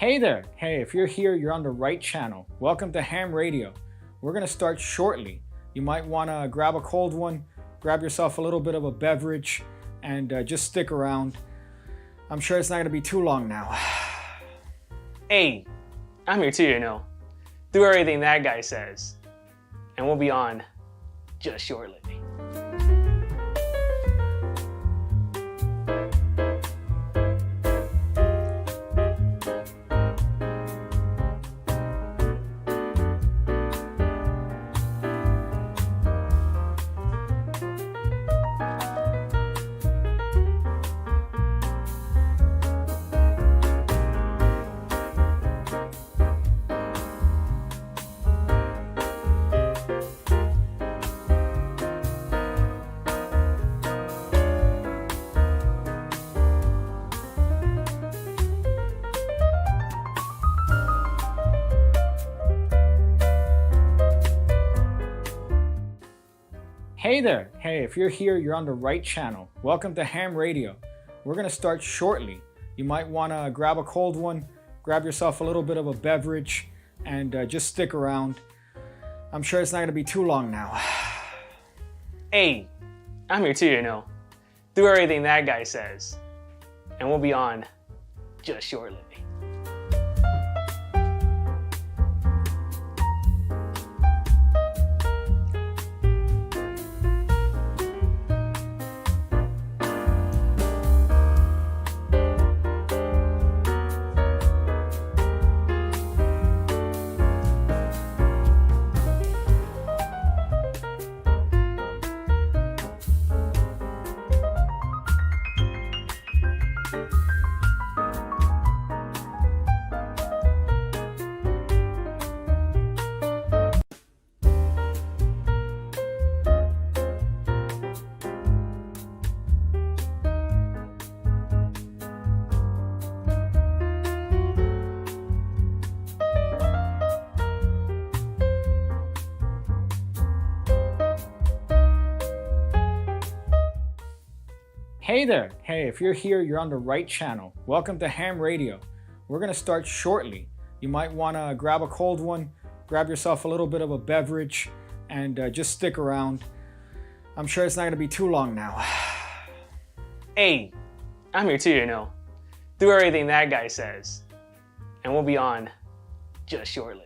Hey there! Hey, if you're here, you're on the right channel. Welcome to Ham Radio. We're going to start shortly. You might want to grab a cold one, grab yourself a little bit of a beverage, and just stick around. I'm sure it's not going to be too long now. Hey, I'm here too, you know. Do everything that guy says. And we'll be on just shortly. Hey there! Hey, if you're here, you're on the right channel. Welcome to Ham Radio. We're going to start shortly. You might want to grab a cold one, grab yourself a little bit of a beverage, and just stick around. I'm sure it's not going to be too long now. Hey, I'm here too, you know. Do everything that guy says. And we'll be on just shortly. Hey there! Hey, if you're here, you're on the right channel. Welcome to Ham Radio. We're going to start shortly. You might want to grab a cold one, grab yourself a little bit of a beverage, and just stick around. I'm sure it's not going to be too long now. Hey, I'm here too, you know. Do everything that guy says. And we'll be on just shortly.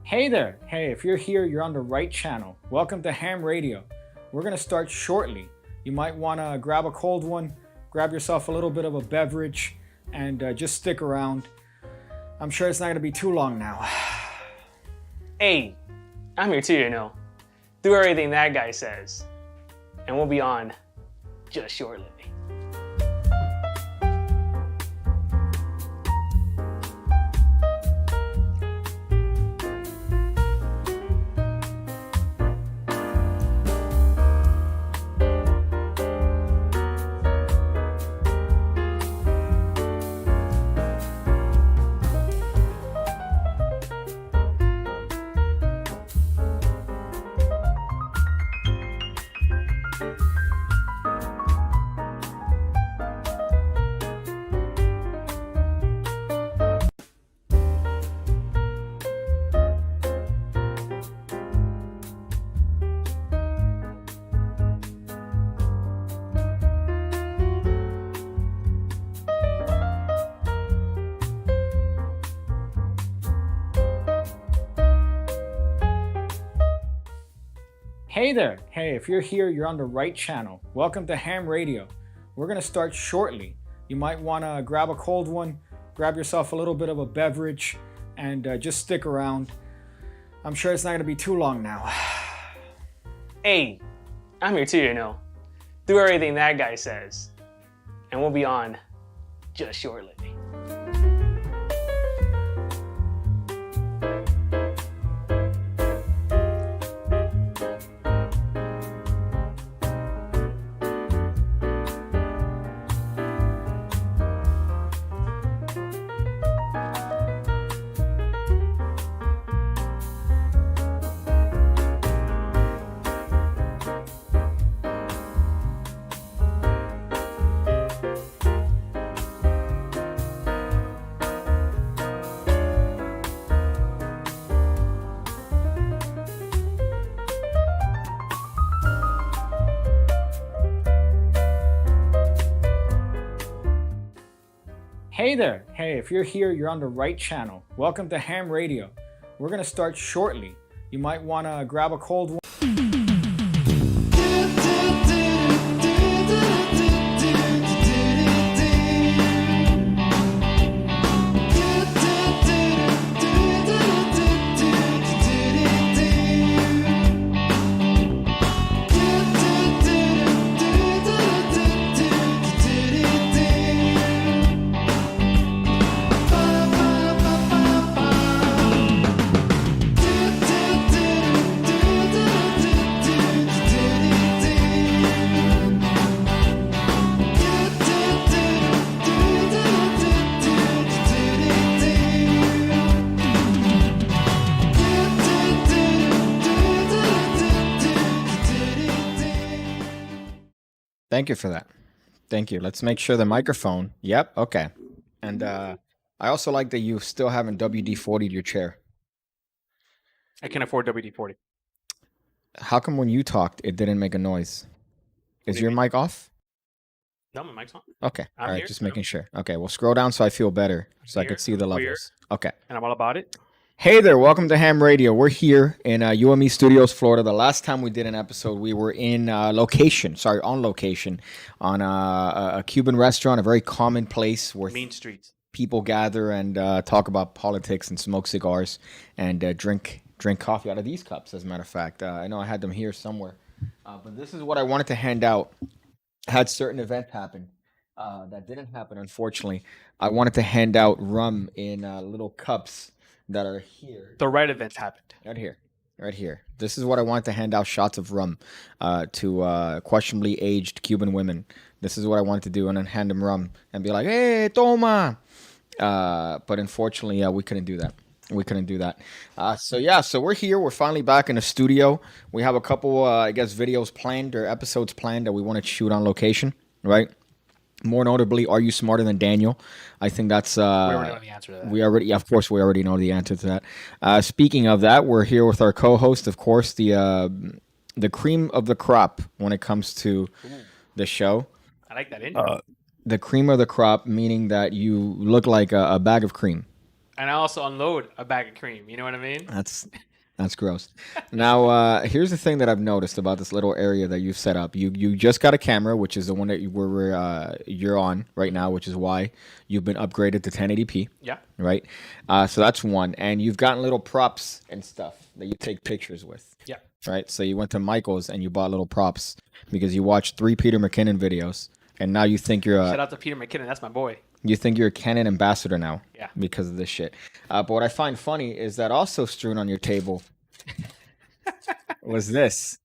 Hey there! Hey, if you're here, you're on the right channel. Welcome to Ham Radio. We're going to start shortly. You might want to grab a cold one, grab yourself a little bit of a beverage, and just stick around. I'm sure it's not going to be too long now. Hey, I'm here too, you know. Do everything that guy says. And we'll be on just shortly. Hey there! Hey, if you're here, you're on the right channel. Welcome to Ham Radio. We're going to start shortly. You might want to grab a cold one, grab yourself a little bit of a beverage, and just stick around. I'm sure it's not going to be too long now. Hey, I'm here too. Do everything that guy says. And we'll be on just shortly. Hey there. Hey, if you're here, you're on the right channel. Welcome to Ham Radio. We're going to start shortly. You might want to grab a cold one. Thank you for that. Thank you. Let's make sure the microphone. Yep. Okay. And I also like that you still haven't WD-40'd your chair. I can afford WD-40. How come when you talked, it didn't make a noise? Is do you your mic off? No, my mic's on. Okay. I'm All right. here. Just making sure. Okay. Well, scroll down so I feel better, so I Here. could see the I'm clear. levels. Okay. And I'm all about it. Hey there, welcome to Ham Radio. We're here in UME Studios, Florida. The last time we did an episode, we were on location on a Cuban restaurant, a very common place where Mean streets. people gather and talk about politics and smoke cigars and drink coffee out of these cups, as a matter of fact. I know I had them here somewhere. But this is what I wanted to hand out. Had certain event happen that didn't happen, unfortunately. I wanted to hand out rum in little cups that are here. The right events happened. Right here. This is what I wanted to hand out, shots of rum to questionably aged Cuban women. This is what I wanted to do, and then hand them rum and be like, hey, toma. But unfortunately, we couldn't do that. So we're here. We're finally back in the studio. We have a couple, videos planned or episodes planned that we want to shoot on location, right? More notably, Are You Smarter Than Daniel? I think that's... we already know the answer to that. We already know the answer to that. Speaking of that, we're here with our co-host, of course, the cream of the crop when it comes to the show. I like that intro. The cream of the crop, meaning that you look like a bag of cream. And I also unload a bag of cream. You know what I mean? That's gross. Now, here's the thing that I've noticed about this little area that you've set up. You just got a camera, which is the one that you're on right now, which is why you've been upgraded to 1080p. Yeah. Right? So that's one. And you've gotten little props and stuff that you take pictures with. Yeah. Right? So you went to Michael's and you bought little props because you watched 3 Peter McKinnon videos. And now you think you're Shout out to Peter McKinnon. That's my boy. You think you're a Canon ambassador now. Yeah. Because of this shit. But what I find funny is that also strewn on your table was this,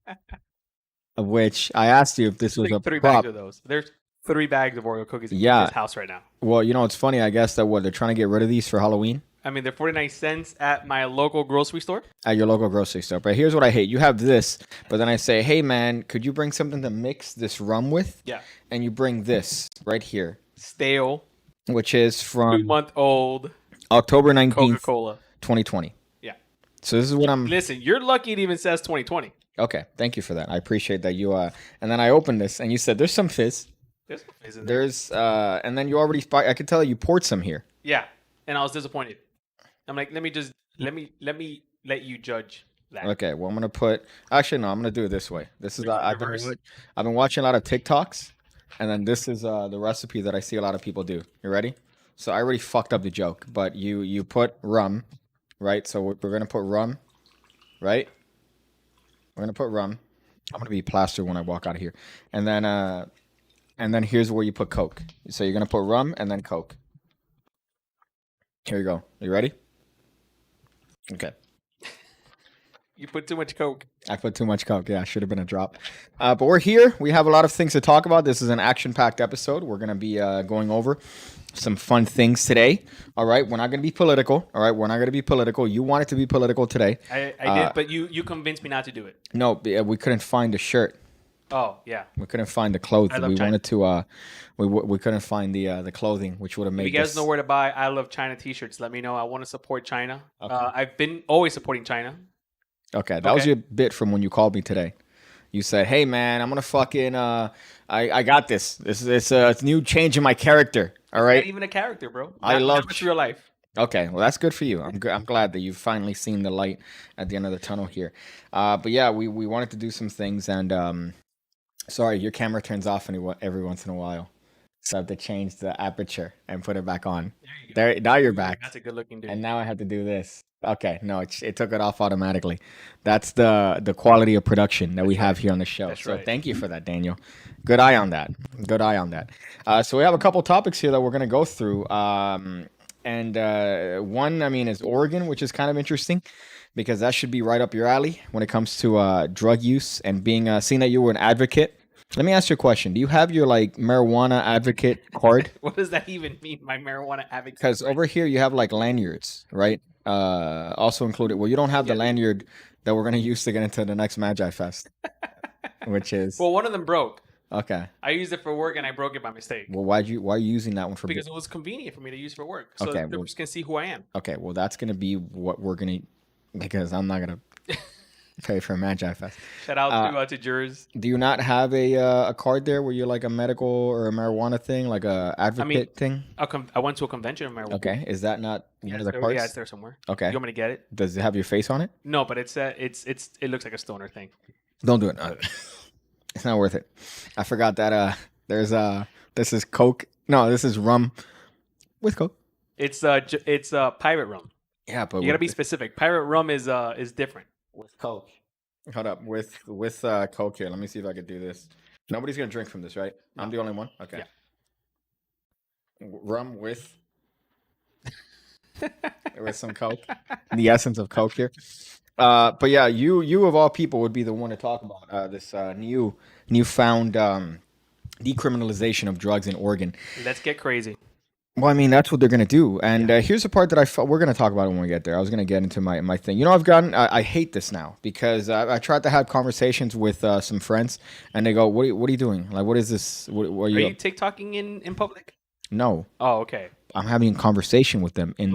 which I asked you if this was Like a 3 prop. bags of those. There's 3 bags of Oreo cookies in Yeah. this house right now. Well, it's funny. I guess that they're trying to get rid of these for Halloween I mean, they're 49 cents at my local grocery store. at your local grocery store. But here's what I hate. You have this, but then I say, hey, man, could you bring something to mix this rum with? Yeah. And you bring this right here, Stale, which is from 2-month-old October 19th, Coca-Cola. 2020. Yeah. So this is what I'm... Listen, you're lucky it even says 2020. Okay, thank you for that. I appreciate that you... And then I opened this, and you said, there's some fizz. There's no fizz in there. There's... And then you already... I could tell you poured some here. Yeah. And I was disappointed. I'm like, let me let you judge that. Okay, well, I'm going to put... Actually, no, I'm going to do it this way. This is... I've Reverse. been watching a lot of TikToks, and then this is the recipe that I see a lot of people do. You ready? So I already fucked up the joke, but you put rum, right? So we're gonna put rum, right? We're gonna put rum. I'm gonna be plastered when I walk out of here, and then here's where you put Coke. So you're gonna put rum and then Coke. Here you go. You ready? Okay. You put too much Coke. I put too much Coke. Yeah, should have been a drop. But we're here. We have a lot of things to talk about. This is an action-packed episode. We're going to be going over some fun things today. All right. We're not going to be political. All right. We're not going to be political. You wanted to be political today. I did, but you convinced me not to do it. No, we couldn't find a shirt. Oh, yeah. We couldn't find the clothes. I love We China. wanted to. We couldn't find the clothing, which would have If made. you guys this... know where to buy I Love China t-shirts, let me know. I want to support China. Okay. I've been always supporting China. Okay, that was Okay. your bit from when you called me today. You said, "Hey man, I'm gonna fucking I got this. It's a new change in my character. All Not right. even a character, bro. I Not love much real life. Okay, well that's good for you. I'm glad that you've finally seen the light at the end of the tunnel here. But yeah, we wanted to do some things, and sorry, your camera turns off every once in a while, so I have to change the aperture and put it back on. There you go. There, now you're back, That's a good looking dude. and now I have to do this. Okay, no, it took it off automatically. That's the quality of production that we have here on the show. That's So right. thank you for that, Daniel. Good eye on that. Good eye on that. So we have a couple topics here that we're gonna go through. And one, I mean, is Oregon, which is kind of interesting because that should be right up your alley when it comes to drug use and being seeing that you were an advocate. Let me ask you a question. Do you have your like marijuana advocate card? What does that even mean, my marijuana advocate? Because over here you have like lanyards, right? Also included. Well, you don't have the lanyard that we're gonna use to get into the next Magi Fest, which is Well, one of them broke. okay. I used it for work and I broke it by mistake. Well, why are you using that one for? Because it was convenient for me to use for work. So Okay, the well- people can see who I am. Okay, well that's gonna be what we're gonna because I'm not gonna pay for a Magi Fest. Shout out to jurors. Do you not have a card there where you're like a medical or a marijuana thing, like a advocate thing? I went to a convention of marijuana. Okay, is that not one of the Yeah, cards? it's there somewhere. Okay, You want me to get it? does it have your face on it? No, but it looks like a stoner thing. Don't do it. It's not worth it. I forgot that there's this is Coke. No, this is rum with Coke. It's pirate rum. Yeah, but You gotta be specific. Pirate rum is different. with Coke. Hold up, with Coke here. Let me see if I could do this. Nobody's gonna drink from this, right? I'm the only one. Okay. Rum with some Coke. The essence of Coke here. But yeah, you of all people would be the one to talk about this newfound decriminalization of drugs in Oregon. Let's get crazy. Well, I mean, that's what they're going to do. And here's the part that we're going to talk about when we get there. I was going to get into my thing. You know, I hate this now because I tried to have conversations with some friends and they go, what are you doing? Like, what is this? What are Are you? you TikToking in public? No, Oh, okay. I'm having a conversation with them in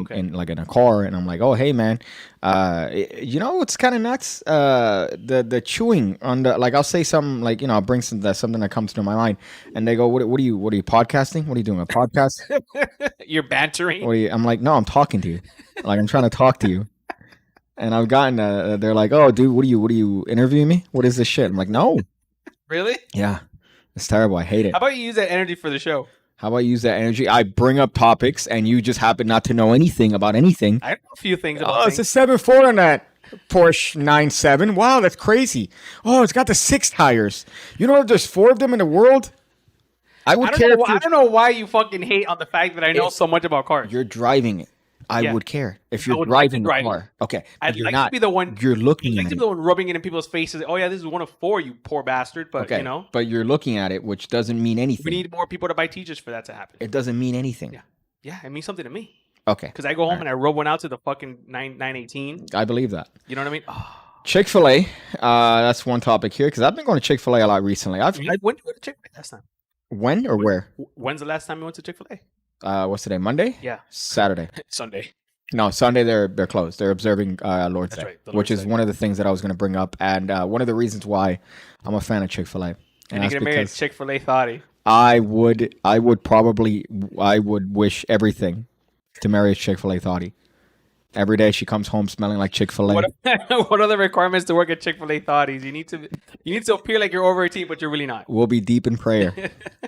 a car. And I'm like, oh, hey, man, you know, it's kind of nuts. The chewing on the, like, I'll say something like, you know, I'll bring something that comes to my mind. And they go, what are you podcasting? What are you doing? A podcast? You're bantering. I'm like, no, I'm talking to you. Like, I'm trying to talk to you. And I've gotten, they're like, oh, dude, what are you interviewing me? What is this shit? I'm like, no. Really? Yeah, it's terrible. I hate it. How about you use that energy for the show? How about I use that energy? I bring up topics and you just happen not to know anything about anything. I know a few things about Oh, it's a things. 7.4 on that Porsche 9.7. Wow, that's crazy. Oh, it's got the 6 tires. You know there's 4 of them in the world? I would care I don't know why you fucking hate on the fact that I know If so much about cars. you're driving it. I Yeah. would care if I you're would like to driving the drive it. car. Okay, but I'd you're like not. to be the one. You're looking I'd like at to it. be the one rubbing it in people's faces. Oh yeah, this is one of 4, you poor bastard. But Okay, you know, but you're looking at it, which doesn't mean anything. we need more people to buy t-shirts for that to happen. It doesn't mean anything. Yeah. Yeah, it means something to me. Okay, Because I go home and I rub one out to the fucking 918. I believe that. You know what I mean? Oh. Chick-fil-A, that's one topic here because I've been going to Chick-fil-A a lot recently. When did you go to Chick-fil-A last time? When or where? When's the last time you went to Chick-fil-A? What's today? Monday? Yeah. Saturday. Sunday. No, Sunday they're closed. They're observing Lord's That's Day, right, the which Lord's is Day. one of the things that I was going to bring up, and one of the reasons why I'm a fan of Chick-fil-A. And you're that's gonna marry a because Chick-fil-A thottie. I would wish everything to marry a Chick-fil-A thottie. Every day she comes home smelling like Chick-fil-A. What are the requirements to work at Chick-fil-A thotties? You need to appear like you're over 18, but you're really not. We'll be deep in prayer.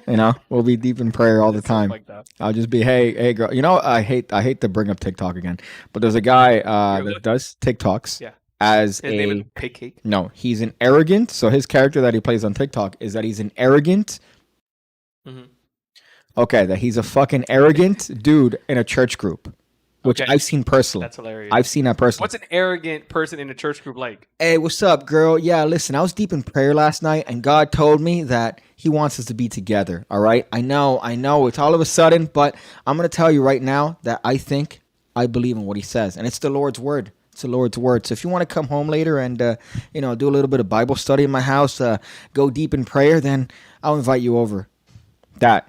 You know, we'll be deep in prayer all the Stuff time. like that. I'll just be, hey, girl. You know, I hate to bring up TikTok again, but there's a guy Really? that does TikToks Yeah. as His name is a Pig Cake. no. He's an arrogant. So his character that he plays on TikTok is that he's an arrogant. Mhm. Okay, that he's a fucking arrogant dude in a church group, which Okay. I've seen personally. That's hilarious. I've seen that personally. What's an arrogant person in a church group like? Hey, what's up, girl? Yeah, listen, I was deep in prayer last night, and God told me that He wants us to be together. All right, I know, it's all of a sudden, but I'm gonna tell you right now that I believe in what He says, and it's the Lord's word. It's the Lord's word. So if you want to come home later and do a little bit of Bible study in my house, go deep in prayer, then I'll invite you over. That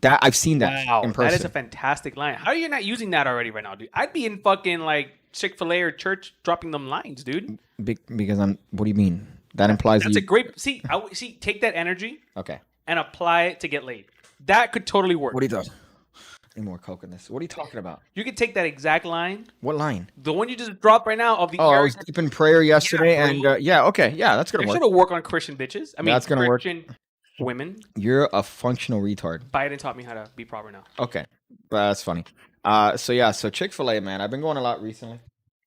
I've seen that Wow, in person. that is a fantastic line. How are you not using that already right now, dude? I'd be in fucking like Chick-fil-A or church dropping them lines, dude. Because I'm. What do you mean? That implies That's you. a great. See, take that energy Okay. and apply it to get laid. That could totally work. What are you doing? Need more coke in this. What are you talking about? You could take that exact line, What line? the one you just dropped right now of the. Oh, I was deep in prayer yesterday, Yeah, and bro. okay, yeah, that's gonna You're work. gonna work on Christian bitches. I mean, That's gonna work. Christian women. You're a functional retard. Biden taught me how to be proper now. Okay, that's funny. So Chick-fil-A, man, I've been going a lot recently.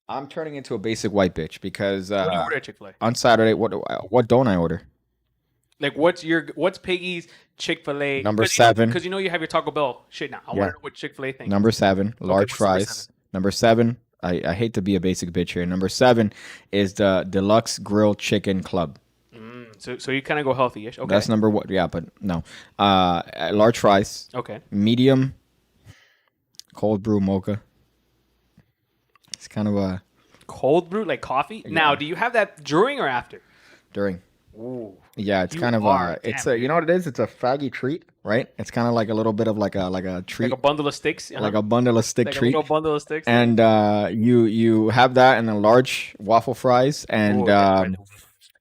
I'm turning into a basic white bitch because What do you order at Chick-fil-A? on Saturday, what don't I order? Like, what's Piggy's Chick-fil-A Number 7. Because you know you have your Taco Bell shit now. I Yeah. want to know what Chick-fil-A thing. Number 7, large what's number fries. 7? Number 7, I hate to be a basic bitch here. Number 7 is the deluxe grilled chicken club. So you kind of go healthy-ish. Okay. That's number 1. Yeah, but no. Large fries, Okay. medium cold brew mocha. It's kind of a Cold brew, like coffee. Now, do you have that during or after? during. Ooh. Yeah, it's You kind of are, it's damn, a, you know what it is? It's a faggy treat, right? It's kind of like a little bit of like a treat, Like a bundle of sticks. like a bundle of stick Like a treat. little bundle of sticks. And you have that and then large waffle fries. And Ooh, yeah, right.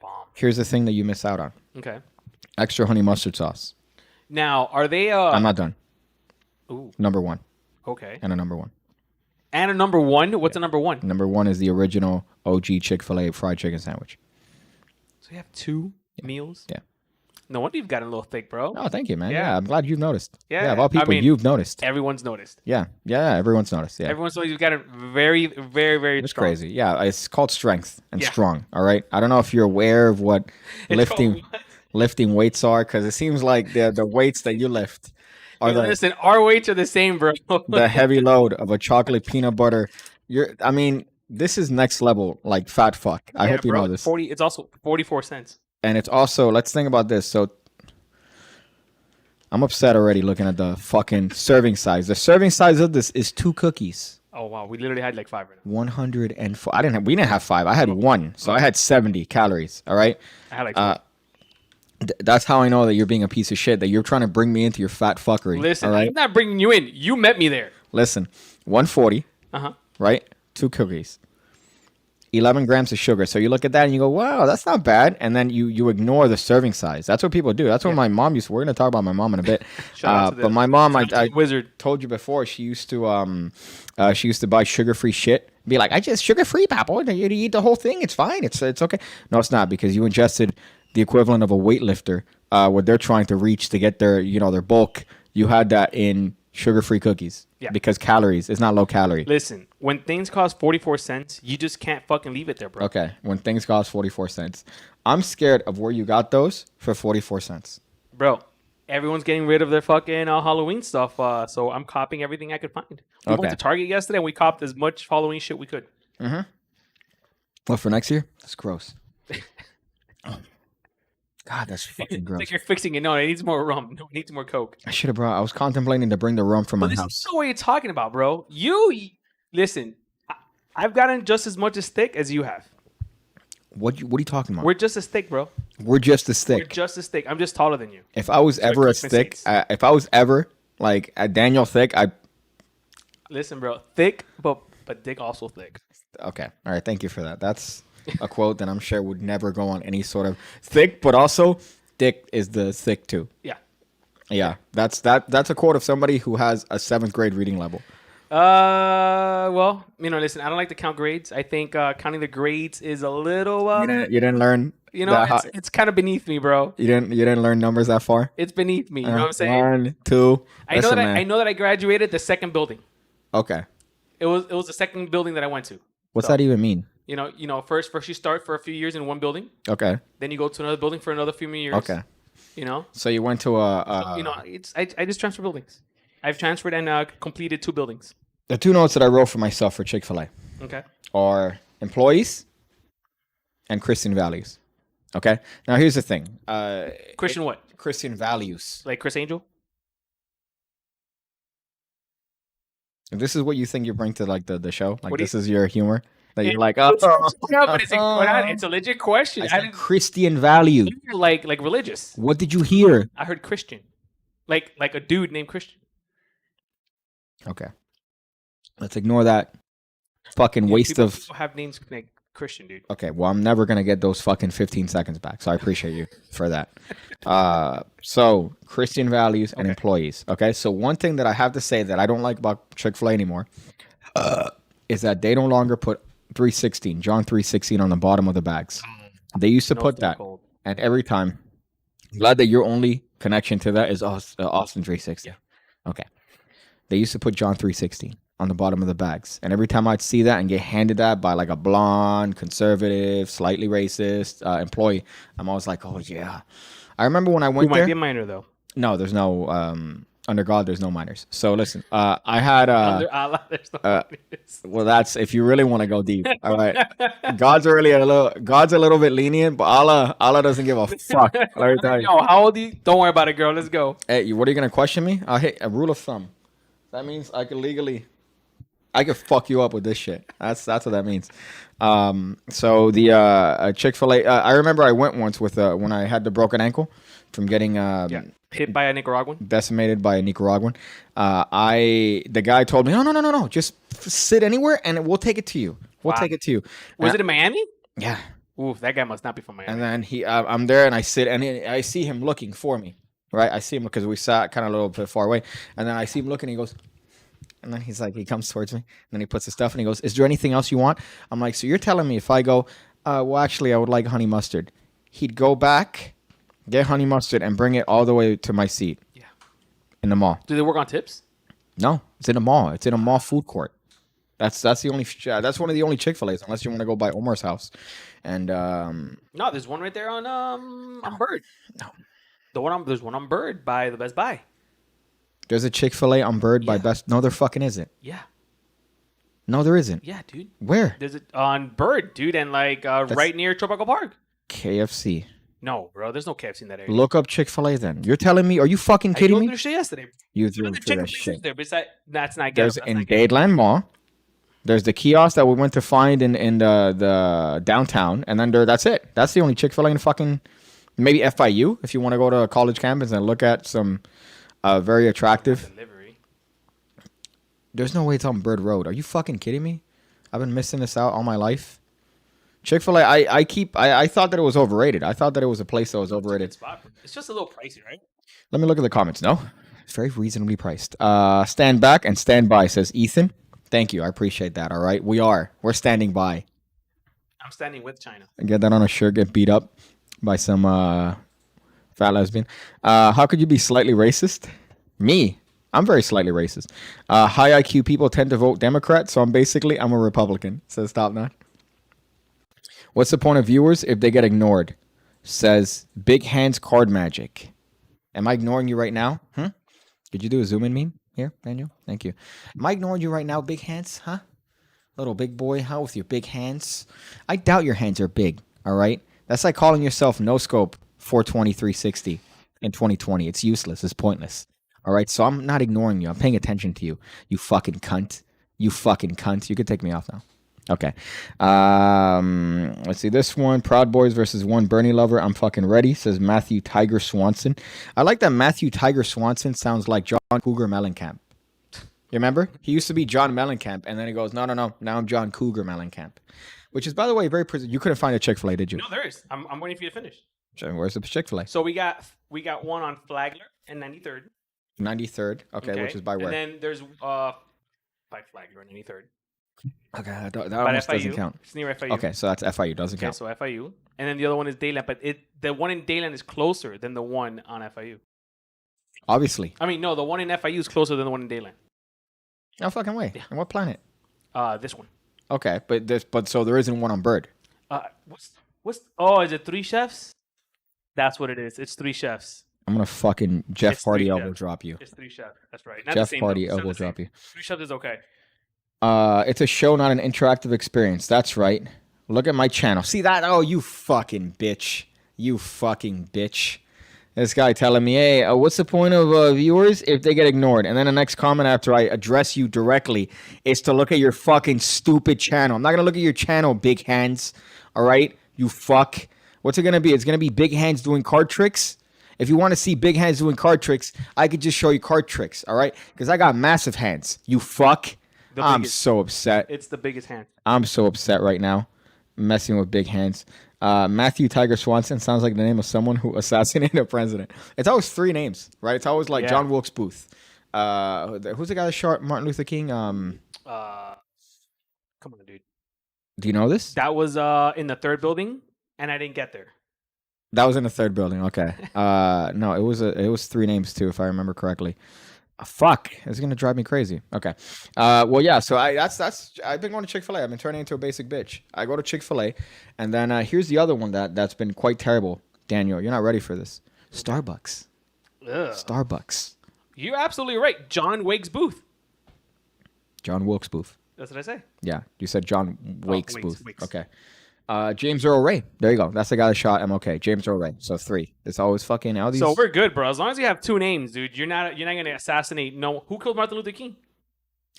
Bomb. here's the thing that you miss out on: Okay. extra honey mustard sauce. Now, are they? I'm not done. Ooh. Number 1 Okay. and a number 1. And a number 1. What's a number 1? Number 1 is the original OG Chick-fil-A fried chicken sandwich. So you have 2 meals. Yeah. No wonder you've gotten a little thick, bro. Oh, thank you, man. Yeah. Yeah, I'm glad you've noticed. Yeah, of all I people, mean- you've noticed. Everyone's noticed. Yeah, everyone's noticed. Yeah. Everyone's noticed you've got it very, very, very It's strong. crazy. Yeah, it's called strength and Yeah. strong. All right. I don't know if you're aware of what It's lifting called what? lifting weights are, because it seems like the weights that you lift are Hey, the listen, our weights are the same, bro. the heavy load of a chocolate peanut butter. I mean, this is next level, like fat fuck. I Yeah, hope you bro, know this. 40. It's also 44 cents. And it's also, let's think about this. So I'm upset already looking at the fucking serving size. The serving size of this is 2 cookies. Oh wow, we literally had like 5 right now. 104. We didn't have 5. I had 1. So I had 70 calories. All right. I had like. That's how I know that you're being a piece of shit, that you're trying to bring me into your fat fuckery. Listen, all right? I'm not bringing you in. You met me there. Listen, 140, Uh-huh. right? 2 cookies, 11 grams of sugar. So you look at that and you go, wow, that's not bad. And then you ignore the serving size. That's what people do. That's what my mom used to. We're going to talk about my mom in a bit. Shout out to But the- my mom, I Wizard. told you before, she used to buy sugar-free shit. Be like, I just sugar-free, Papa. You eat the whole thing. It's fine. It's okay. No, it's not, because you ingested the equivalent of a weightlifter, what they're trying to reach to get their bulk. You had that in sugar-free cookies. Yeah. Because calories, it's not low calorie. Listen, when things cost 44 cents, you just can't fucking leave it there, bro. Okay, when things cost 44 cents. I'm scared of where you got those for 44 cents. Bro, everyone's getting rid of their fucking Halloween stuff, so I'm copying everything I could find. We Okay. went to Target yesterday and we copped as much Halloween shit we could. What, for next year? That's gross. God, that's fucking It's gross. like you're fixing it. No, it needs more rum. No, it needs more Coke. I should have brought. I was contemplating to bring the rum from my But this house. is not what you're talking about, bro. Listen, I've gotten just as much as thick as you have. What are you talking about? We're just as thick, bro. We're just as We're thick. just as thick. I'm just taller than you. If I was ever as thick, mistakes. if I was ever like a Daniel Thick, Listen, bro. Thick, but dick also thick. okay. All right, thank you for that. That's a quote that I'm sure would never go on any sort of thick, but also thick is the thick too. Yeah. Yeah, that's a quote of somebody who has a 7th grade reading level. Well, listen, I don't like to count grades. I think counting the grades is a little. You didn't learn. It's kind of beneath me, bro. You didn't learn numbers that far. It's beneath me. You know what I'm saying? 1, 2. I know Listen, that man. I know that I graduated the second building. Okay. It was the second building that I went to. What's that even mean? First you start for a few years in one building. Okay. Then you go to another building for another few years. Okay. So you went to a. I just transfer buildings. I've transferred and completed 2 buildings. The 2 notes that I wrote for myself for Chick-fil-A Okay. are employees and Christian values. Okay. Now here's the thing. Christian what? Christian values. Like Chris Angel? If this is what you think you bring to like the show, like What this is your humor that you're like, No, but it's a legit question. I said Christian values. Like religious. What did you hear? I heard Christian. Like a dude named Christian. Okay. Let's ignore that fucking waste people, of. People have names like Christian, dude. Okay, well, I'm never gonna get those fucking 15 seconds back, so I appreciate you for that. So Christian values and employees. Okay, so one thing that I have to say that I don't like about Chick-fil-A anymore is that they no longer put 316, John 316 on the bottom of the bags. They used to put that, and every time, glad that your only connection to that is Austin 360. Yeah. Okay, they used to put John 316 on the bottom of the bags. And every time I'd see that and get handed that by like a blonde, conservative, slightly racist employee, I'm always like, oh yeah. I remember when I went there. You might be a minor though. No, there's no, under God, there's no minors. So listen, I had. Under Allah, there's no minors. Well, that's if you really want to go deep. All right. God's a little bit lenient, but Allah doesn't give a fuck. Let me tell you. Yo, how old are you? Don't worry about it, girl. Let's go. Hey, what are you going to question me? I'll hit a rule of thumb. That means I could fuck you up with this shit. That's what that means. So the Chick-fil-A, I remember I went once with when I had the broken ankle from getting hit by a Nicaraguan, decimated by a Nicaraguan. The guy told me, no, just sit anywhere and we'll take it to you. We'll take it to you. Was it in Miami? Yeah. Ooh, that guy must not be from Miami. And then I'm there and I sit and I see him looking for me. Right, I see him because we sat kind of a little bit far away, and then I see him looking. And he goes, and then he's like, he comes towards me, and then he puts his stuff, and he goes, "Is there anything else you want?" I'm like, "So you're telling me if I go, well, actually, I would like honey mustard." He'd go back, get honey mustard, and bring it all the way to my seat. Yeah, in the mall. Do they work on tips? No, it's in a mall. It's in a mall food court. That's the only. That's one of the only Chick-fil-A's, unless you want to go by Omar's house. And no, there's one right there on Bird. No. There's one on Bird by the Best Buy. There's a Chick-fil-A on Bird by Best. No, there fucking isn't. Yeah. No, there isn't. Yeah, dude. Where? There's it on Bird, dude, and like right near Tropical Park. KFC. No, bro. There's no KFC in that area. Look up Chick-fil-A then. You're telling me? Are you fucking kidding me? I drove through shit yesterday. You drove through that shit. There, but that's not. There's in Dadeland Mall. There's the kiosk that we went to find in the downtown, and then that's it. That's the only Chick-fil-A in fucking. Maybe FIU, if you want to go to a college campus and look at some very attractive. Delivery. There's no way it's on Bird Road. Are you fucking kidding me? I've been missing this out all my life. Chick-fil-A, I thought that it was overrated. I thought that it was a place that was overrated. It's just a little pricey, right? Let me look at the comments. No, it's very reasonably priced. Stand back and stand by, says Ethan. Thank you. I appreciate that. All right. We're standing by. I'm standing with China. Get that on a shirt, get beat up by some fat lesbian. How could you be slightly racist? Me? I'm very slightly racist. High IQ people tend to vote Democrat, so I'm a Republican, says Top Notch. What's the point of viewers if they get ignored? Says Big Hands Card Magic. Am I ignoring you right now? Could you do a zoom in meme? Here, Daniel? Thank you. Am I ignoring you right now, Big Hands? Huh? Little big boy, how with your big hands? I doubt your hands are big, all right? That's like calling yourself no scope 420 360 in 2020. It's useless. It's pointless. All right. So I'm not ignoring you. I'm paying attention to you. You fucking cunt. You fucking cunt. You can take me off now. Okay. Let's see this one. Proud Boys versus one Bernie lover. I'm fucking ready. Says Matthew Tiger Swanson. I like that Matthew Tiger Swanson sounds like John Cougar Mellencamp. You remember? He used to be John Mellencamp, and then he goes, no. Now I'm John Cougar Mellencamp. Which is, by the way, very. You couldn't find a Chick-fil-A, did you? No, there is. I'm waiting for you to finish. Where's the Chick-fil-A? So we got one on Flagler and 93rd. 93rd. Okay, which is by where? And then there's Five Flags or any third. Okay, that But almost FIU, doesn't count. it's near FIU. Okay, so that's FIU. Doesn't Okay, count. so FIU, and then the other one is Dayland, but the one in Dayland is closer than the one on FIU. Obviously. I mean, no, the one in FIU is closer than the one in Dayland. No fucking way. Yeah. And what planet? This one. Okay, but so there isn't one on Bird. What's? Oh, is it 3 chefs? That's what it is. It's 3 chefs. I'm gonna fucking Jeff It's Hardy 3 elbow chefs. drop you. It's 3 chefs. That's right. Not Jeff the same, Hardy though. It's not elbow the same. drop you. 3 chefs is okay. It's a show, not an interactive experience. That's right. Look at my channel. See that? Oh, you fucking bitch. You fucking bitch. This guy telling me, hey, what's the point of viewers if they get ignored? And then the next comment after I address you directly is to look at your fucking stupid channel. I'm not going to look at your channel, big hands. All right? You fuck. What's it going to be? It's going to be big hands doing card tricks. If you want to see big hands doing card tricks, I could just show you card tricks. All right? Because I got massive hands. You fuck. I'm so upset. It's the biggest hand. I'm so upset right now. Messing with big hands. Matthew Tiger Swanson sounds like the name of someone who assassinated a president. It's always 3 names, right? It's always like John Wilkes Booth. Who's the guy that shot Martin Luther King? Come on, dude. Do you know this? That was in the 3rd building, and I didn't get there. That was in the 3rd building. Okay. No, it was 3 names too, if I remember correctly. Fuck, it's gonna drive me crazy. Okay, well, yeah. So that's I've been going to Chick-fil-A. I've been turning into a basic bitch. I go to Chick-fil-A, and then here's the other one that's been quite terrible. Daniel, you're not ready for this. Starbucks. Ugh. Starbucks. You're absolutely right. John Wakes Booth. John Wilkes Booth. That's what I say. Yeah, you said John Wakes Wakes, Booth. Wakes. Okay. James Earl Ray. There you go. That's the guy that shot MLK. James Earl Ray. So 3. It's always fucking all these. So we're good, bro. As long as you have 2 names, dude, you're not gonna assassinate. No, who killed Martin Luther King?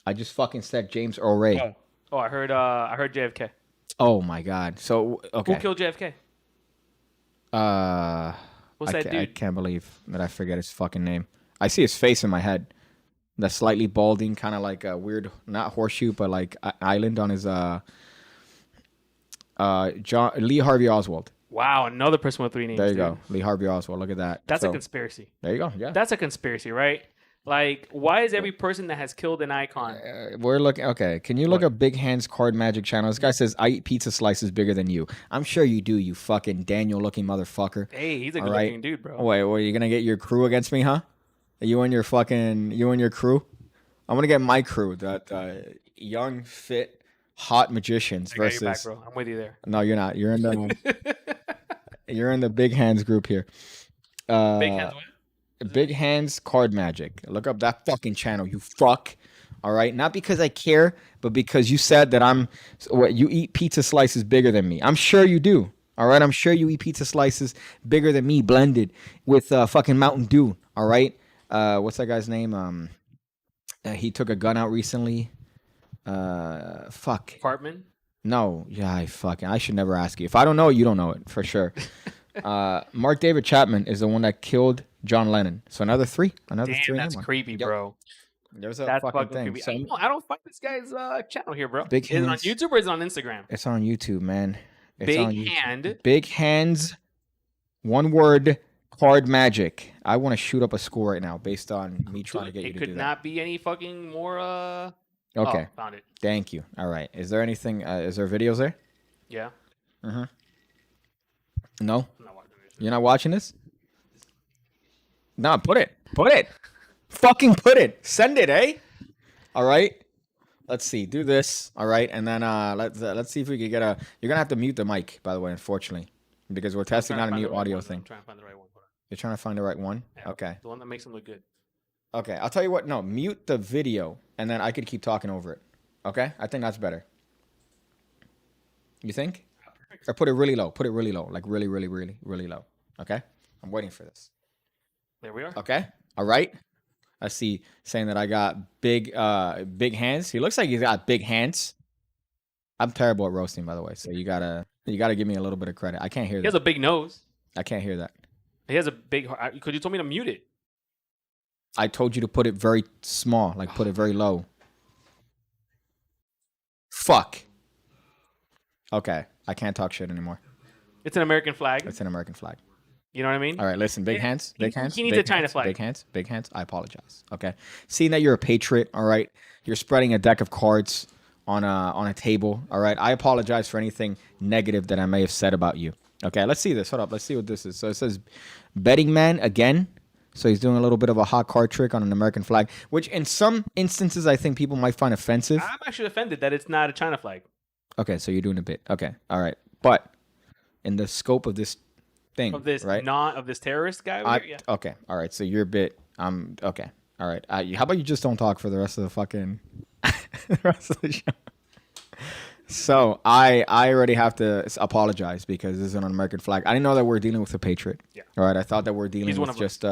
I just fucking said James Earl Ray. Oh, I heard JFK. Oh my God. So okay. Who killed JFK? What's that dude? I can't believe that I forget his fucking name. I see his face in my head. The slightly balding, kind of like a weird, not horseshoe, but like island on his Lee Harvey Oswald. Wow, another person with 3 names. There you dude. go. Lee Harvey Oswald. Look at that. That's a conspiracy. There you go. Yeah. That's a conspiracy, right? Like, why is every person that has killed an icon? We're looking. Okay. Can you look at Big Hands Card Magic channel? This guy says, I eat pizza slices bigger than you. I'm sure you do, you fucking Daniel looking motherfucker. Hey, he's a good looking dude, bro. Wait, are you going to get your crew against me, huh? You and your crew? I'm going to get my crew, that young, fit, hot magicians I got versus. your back, bro. I'm with you there. No, you're not. You're in the you're in the Big Hands group here. Big hands. What? Big Hands Card Magic. Look up that fucking channel, you fuck. All right, not because I care, but because you said that you eat pizza slices bigger than me. I'm sure you do. All right, I'm sure you eat pizza slices bigger than me, blended with fucking Mountain Dew. All right, what's that guy's name? He took a gun out recently. Fuck. Apartment. No, yeah, I should never ask you. If I don't know it, you don't know it for sure. Mark David Chapman is the one that killed John Lennon. So another 3. Another Damn, 3. that's creepy, bro. There's a That's fucking thing. creepy. So, I don't find this guy's channel here, bro. Big Is it on Hands. YouTube or is it on Instagram? it's on YouTube, man. It's Big on YouTube. Hand. Big Hands. One word. Card Magic. I want to shoot up a score right now based on me trying to get you It to could do not be any fucking more. that. Okay. Oh, found it. Thank you. All right. Is there anything? Is there videos there? Yeah. No. I'm not watching this. You're not watching this? No, put it. Put it. Fucking put it. Send it, eh? All right. Let's see. Do this. All right. And then let's see if we can get a. You're gonna have to mute the mic, by the way, unfortunately, because we're testing out a new audio thing. I'm trying to find the right one. Hold on. You're trying to find the right one. Yeah, Okay. The one that makes them look good. Okay. I'll tell you what. No, mute the video, and then I could keep talking over it. Okay. I think that's better. You think? Or put it really low. Put it really low. Like really, really, really, really low. Okay. I'm waiting for this. There we are. Okay. All right. I see saying that I got big hands. He looks like he's got big hands. I'm terrible at roasting, by the way. So you gotta give me a little bit of credit. I can't hear He that. has a big nose. I can't hear that. He has a big. Because you told me to mute it. I told you to put it very small, like put it very low. Fuck. Okay. I can't talk shit anymore. It's an American flag. It's an American flag. You know what I mean? All right, listen, big hands, big hands. He needs big a China hands, flag. Big hands. I apologize. Okay, seeing that you're a patriot, all right, you're spreading a deck of cards on a table, all right. I apologize for anything negative that I may have said about you. Okay, let's see this. Hold up, let's see what this is. So it says, betting man again. So he's doing a little bit of a hot card trick on an American flag, which in some instances I think people might find offensive. I'm actually offended that it's not a China flag. Okay, so you're doing a bit. Okay, all right, but in the scope of this thing, Of this right? of this terrorist guy over here? Yeah. Okay. All right. So you're a bit. Okay. All right. How about you just don't talk for the rest of the fucking the rest of the show? So I already have to apologize because this is an American flag. I didn't know that we're dealing with a patriot. Yeah. All right. I thought that we're dealing He's one with of us. just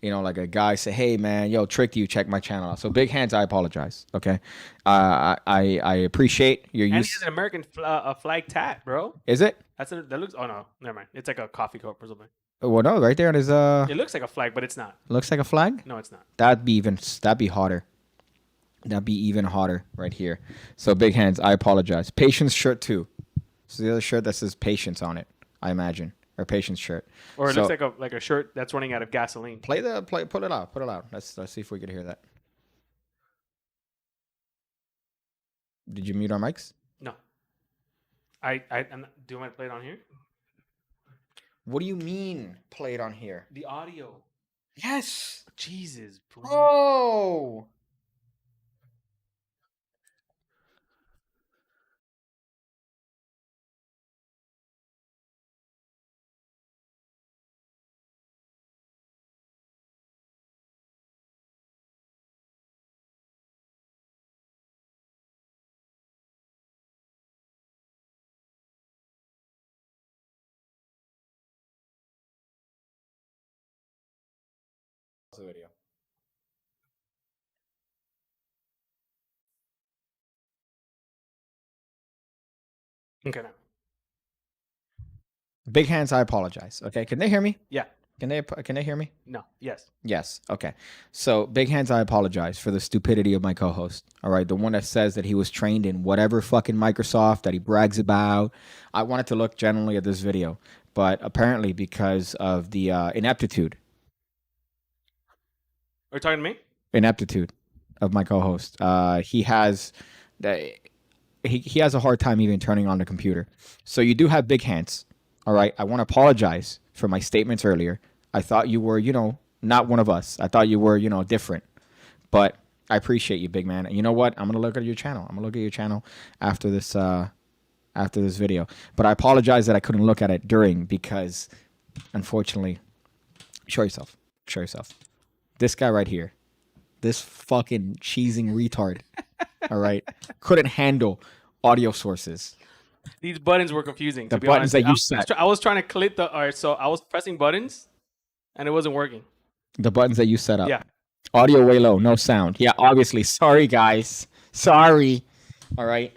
like a guy say, hey man, yo, tricked you. Check my channel out. So big hands. I apologize. Okay. I appreciate your And he use. has an American flag tat, bro. Is it? That looks. Oh no, never mind. It's like a coffee cup or something. Well, no, right there on his It looks like a flag, but it's not. looks like a flag. No, it's not. That'd be harder. That'd be even hotter right here. So big hands. I apologize. Patience shirt too. So the other shirt that says patience on it, I imagine, or patience shirt. Or it So- looks like a shirt that's running out of gasoline. Put it out. Put it out. Let's see if we could hear that. Did you mute our mics? No. Do you want to play it on here? What do you mean play it on here? The audio. Yes. Jesus, bro. Oh. The video. Okay, now. Big hands. I apologize. Okay. Can they hear me? Yeah. Can they hear me? No. Yes. Yes. Okay. So, big hands, I apologize for the stupidity of my co-host. All right, the one that says that he was trained in whatever fucking Microsoft that he brags about. I wanted to look generally at this video, but apparently because of the ineptitude Are you talking to me? of my co-host, he has he has a hard time even turning on the computer. So you do have big hands. All right. I want to apologize for my statements earlier. I thought you were, not one of us. I thought you were, different. But I appreciate you, big man. And you know what? I'm gonna look at your channel. After this video. But I apologize that I couldn't look at it during because, unfortunately, show yourself. This guy right here, this fucking cheesing retard. All right, couldn't handle audio sources. These buttons were confusing. The to be buttons honest. that you set. I was trying to click the. All right, so I was pressing buttons, and it wasn't working. The buttons that you set up. Yeah. Audio way low, no sound. Yeah, obviously. Sorry, guys. Sorry. All right.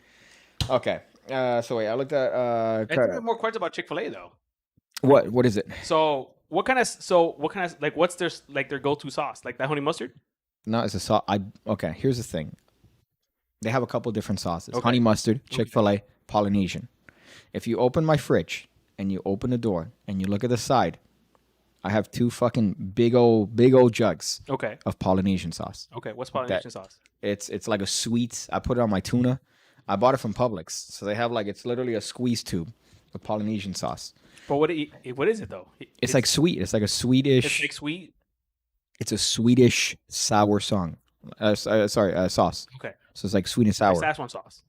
Okay. So wait, I looked at I think I have more questions about Chick-fil-A though. what is it? So what kind of like what's their go-to sauce? Like that honey mustard? No, it's a sauce. Okay. Here's the thing. They have a couple different sauces: Okay. honey mustard, Chick-fil-A, Polynesian. If you open my fridge and you open the door and you look at the side, I have two fucking big old jugs Okay. of Polynesian sauce. Okay. What's Polynesian sauce? It's like a sweet. I put it on my tuna. I bought it from Publix, so they have it's literally a squeeze tube of Polynesian sauce. But what is it though? It's like sweet. It's like a Swedish. It's like sweet. It's a Swedish sour sauce. Okay. So it's like sweet and sour. Szechuan sauce.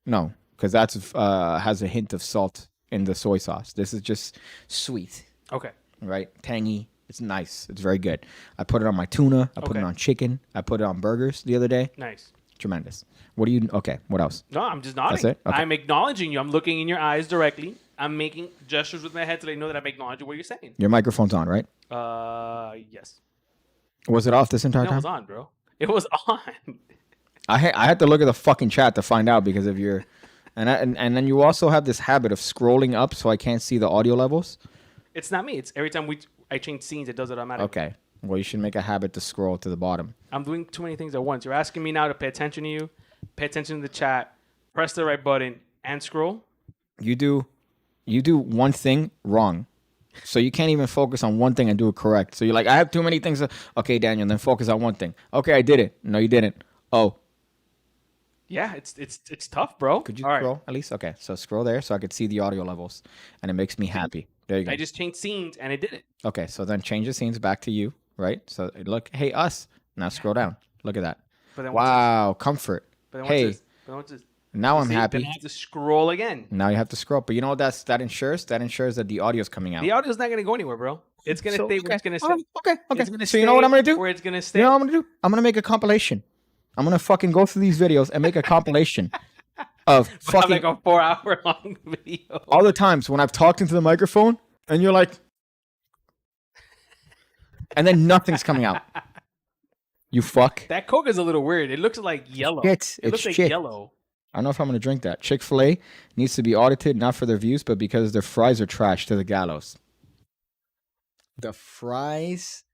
No, because that's has a hint of salt in the soy sauce. This is just sweet, Okay. right? Tangy. It's nice. It's very good. I put it on my tuna. I put it Okay. on chicken. I put it on burgers the other day. Nice. Tremendous. What do you? Okay. What else? No, I'm just nodding. That's it? Okay. I'm acknowledging you. I'm looking in your eyes directly. I'm making gestures with my head to let you know that I'm acknowledging what you're saying. Your microphone's on, right? Yes. Was it off this entire No, it time? was on, bro. It was on. I had to look at the fucking chat to find out because of your, and then you also have this habit of scrolling up so I can't see the audio levels. It's not me. It's every time I change scenes, it does it automatically. Okay. Well, you should make a habit to scroll to the bottom. I'm doing too many things at once. You're asking me now to pay attention to you, pay attention to the chat, press the right button, and scroll. You do one thing wrong, So you can't even focus on one thing and do it correct. So you're like, I have too many things. Okay, Daniel, then focus on one thing. Okay, I did it. No, you didn't. Oh, Yeah, it's tough, bro. could you All right. scroll at least? Okay, so scroll there so I could see the audio levels, and it makes me happy. There you go. I just changed scenes and it did it. Okay, so then change the scenes back to you, right? So look, hey, us. Now scroll down. Look at that. But then what's Wow, comfort. this? But then Hey, what's this? But then what's this? now I'm See, happy. Then I have to scroll again. Now you have to scroll. But you know what that ensures? That ensures that the audio's coming out. The audio's not gonna go anywhere, bro. It's gonna stay where it's gonna stay. Okay. It's gonna So you know what stay I'm gonna do? Where it's gonna stay. You know what I'm gonna do? I'm gonna make a compilation. I'm gonna fucking go through these videos and make a compilation of Have fucking like a 4-hour long video. all the times when I've talked into the microphone and you're like, and then nothing's coming out. You fuck. That Coke is a little weird. It looks like yellow. Shit, It looks it's like shit. yellow. I don't know if I'm gonna drink that. Chick-fil-A needs to be audited not for their views, but because their fries are trash to the gallows. The fries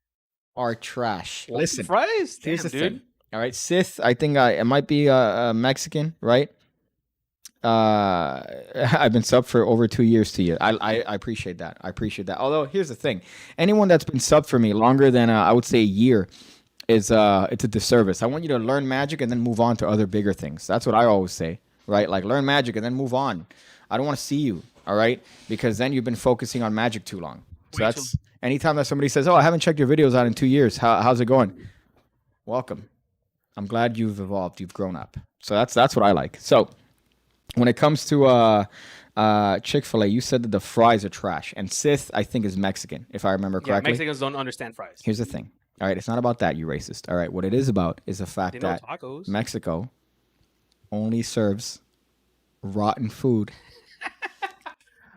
are trash. Listen, Fries. here's Damn, the dude. thing. All right, Sith. I think it might be Mexican, right? I've been subbed for over 2 years to you. I appreciate that. I appreciate that. Although here's the thing, anyone that's been subbed for me longer than I would say a year is it's a disservice. I want you to learn magic and then move on to other bigger things. That's what I always say, right? Like learn magic and then move on. I don't want to see you, all right? Because then you've been focusing on magic too long. So that's anytime that somebody says, "Oh, I haven't checked your videos out in 2 years. How's it going?" Welcome. I'm glad you've evolved. You've grown up. So that's what I like. So when it comes to Chick-fil-A, you said that the fries are trash, and Sith I think is Mexican, if I remember Yeah, correctly. Mexicans don't understand fries. Here's the thing. All right, it's not about that, you racist. All right, what it is about is the fact They know that tacos. Mexico only serves rotten food.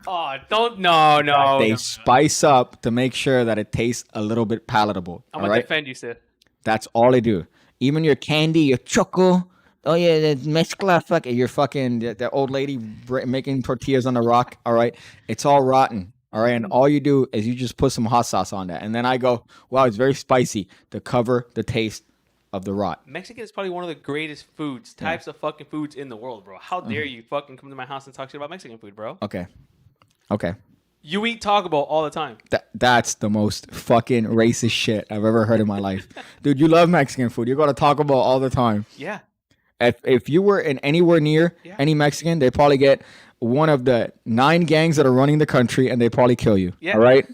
Oh, don't no. They no. spice up to make sure that it tastes a little bit palatable. I'm all gonna right, defend you, Sid. that's all they do. Even your candy, your choco. Oh yeah, the mezcla, fuck it. You're fucking the old lady making tortillas on the rock. All right, it's all rotten. All right, and all you do is you just put some hot sauce on that, and then I go, wow, it's very spicy to cover the taste of the rot. Mexican is probably one of the greatest foods, types of fucking foods in the world, bro. How dare you fucking come to my house and talk shit about Mexican food, bro? Okay. You eat Taco Bell all the time. That's the most fucking racist shit I've ever heard in my life, dude. You love Mexican food. You go to Taco Bell all the time. Yeah. If you were in anywhere near any Mexican, they probably get one of the 9 gangs that are running the country, and they probably kill you. Yeah. All right.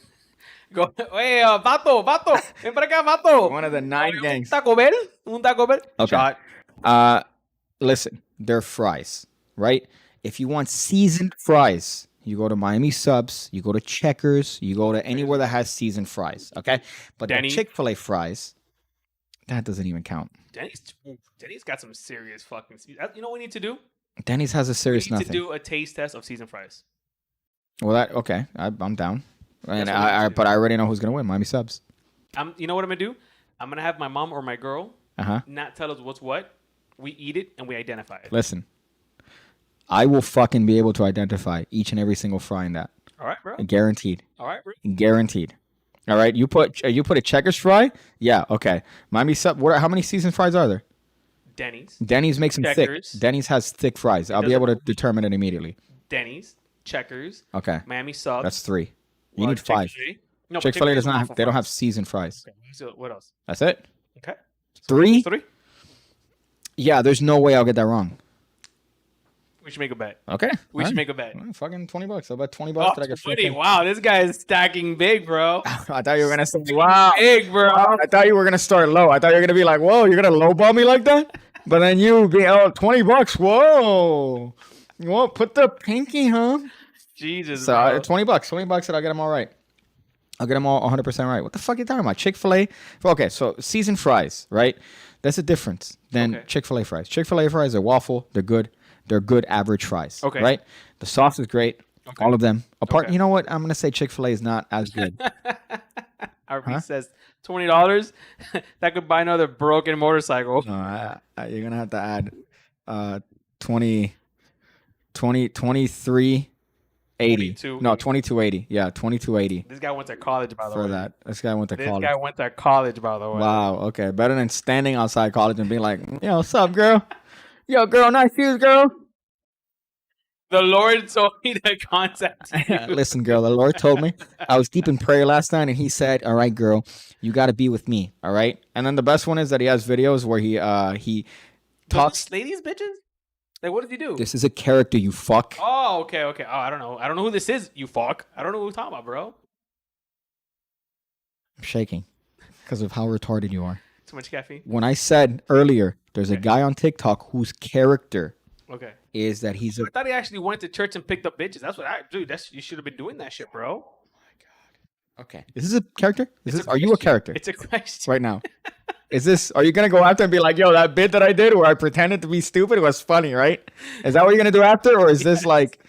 Go, hey, vato, ven para acá, vato. One of the 9 gangs. Taco Bell? Un Taco Bell? Okay. Shot. Listen, they're fries, right? If you want seasoned fries, you go to Miami Subs, you go to Checkers, you go to anywhere that has seasoned fries, okay? But Denny. the Chick-fil-A fries, that doesn't even count. Denny's got some serious fucking. You know what we need to do? Denny's has a We serious need nothing. to do a taste test of seasoned fries. Well, okay, I'm down. And That's what we need to do. but I already know who's gonna win. Miami Subs. You know what I'm gonna do? I'm gonna have my mom or my girl Uh-huh. not tell us what's what. We eat it and we identify it. Listen, I will fucking be able to identify each and every single fry in that. All right, bro. Guaranteed. All right, bro. Guaranteed. All right, you put a Checkers fry? Yeah, okay. Miami Sub. How many seasoned fries are there? Denny's. Denny's makes them Checkers. thick. Denny's has thick fries. I'll be able to determine it immediately. Denny's. Checkers. Okay, Miami Subs. that's 3. You need 5. Chick-fil-A. No, but Chick-fil-A does Chick-fil-A's not have. waffle They don't have fries. seasoned fries. Okay, so what else? That's it. Okay. 3? 3? Yeah, there's no way I'll get that wrong. We should make a bet. Okay. We should make a bet. Well, fucking $20. I'll bet $20 Oh, that I get 20. free. Wow, this guy is stacking big, bro. I thought you were gonna say, wow. Big, bro. I thought you were gonna start low. I thought you were gonna be like, whoa, you're gonna lowball me like that? But then you be $20. Whoa. Whoa, put the pinky, huh? Jesus, So bro. $20. $20 and I'll get them all right. I'll get them all 100% right. What the fuck are you talking about? Chick-fil-A? Okay, so seasoned fries, right? That's a difference than Okay. Chick-fil-A fries. Chick-fil-A fries are waffle. They're good. They're good average fries. Okay. Right? The sauce is great. Okay. All of them. Apart, Okay. you know what? I'm gonna say Chick-fil-A is not as good. RP says $20. That could buy another broken motorcycle. No, you're gonna have to add 23.80. 22. No, 22.80. Yeah, 22.80 This guy went to college, by the way. for that. This guy went to This college. guy went to college, by the way. Wow. Okay. Better than standing outside college and being like, "Yo, what's up, girl? Yo, girl, nice shoes, girl." The Lord told me to contact you. Listen, girl, the Lord told me. I was deep in prayer last night, and he said, all right, girl, you got to be with me, all right? And then the best one is that he has videos where he Does talks. he slay these bitches? Like, what did he do? This is a character, you fuck. Oh, okay. Oh, I don't know. I don't know who this is, you fuck. I don't know who we're talking about, bro. I'm shaking because of how retarded you are. Too much caffeine? When I said earlier, there's a guy on TikTok whose character Okay. is that he's a... I thought he actually went to church and picked up bitches. That's what you should have been doing that shit, bro. Okay. Is this a character? Are you a character It's a question. right now? Are you going to go after and be like, yo, that bit that I did where I pretended to be stupid was funny, right? Is that what you're going to do after? Or is this like,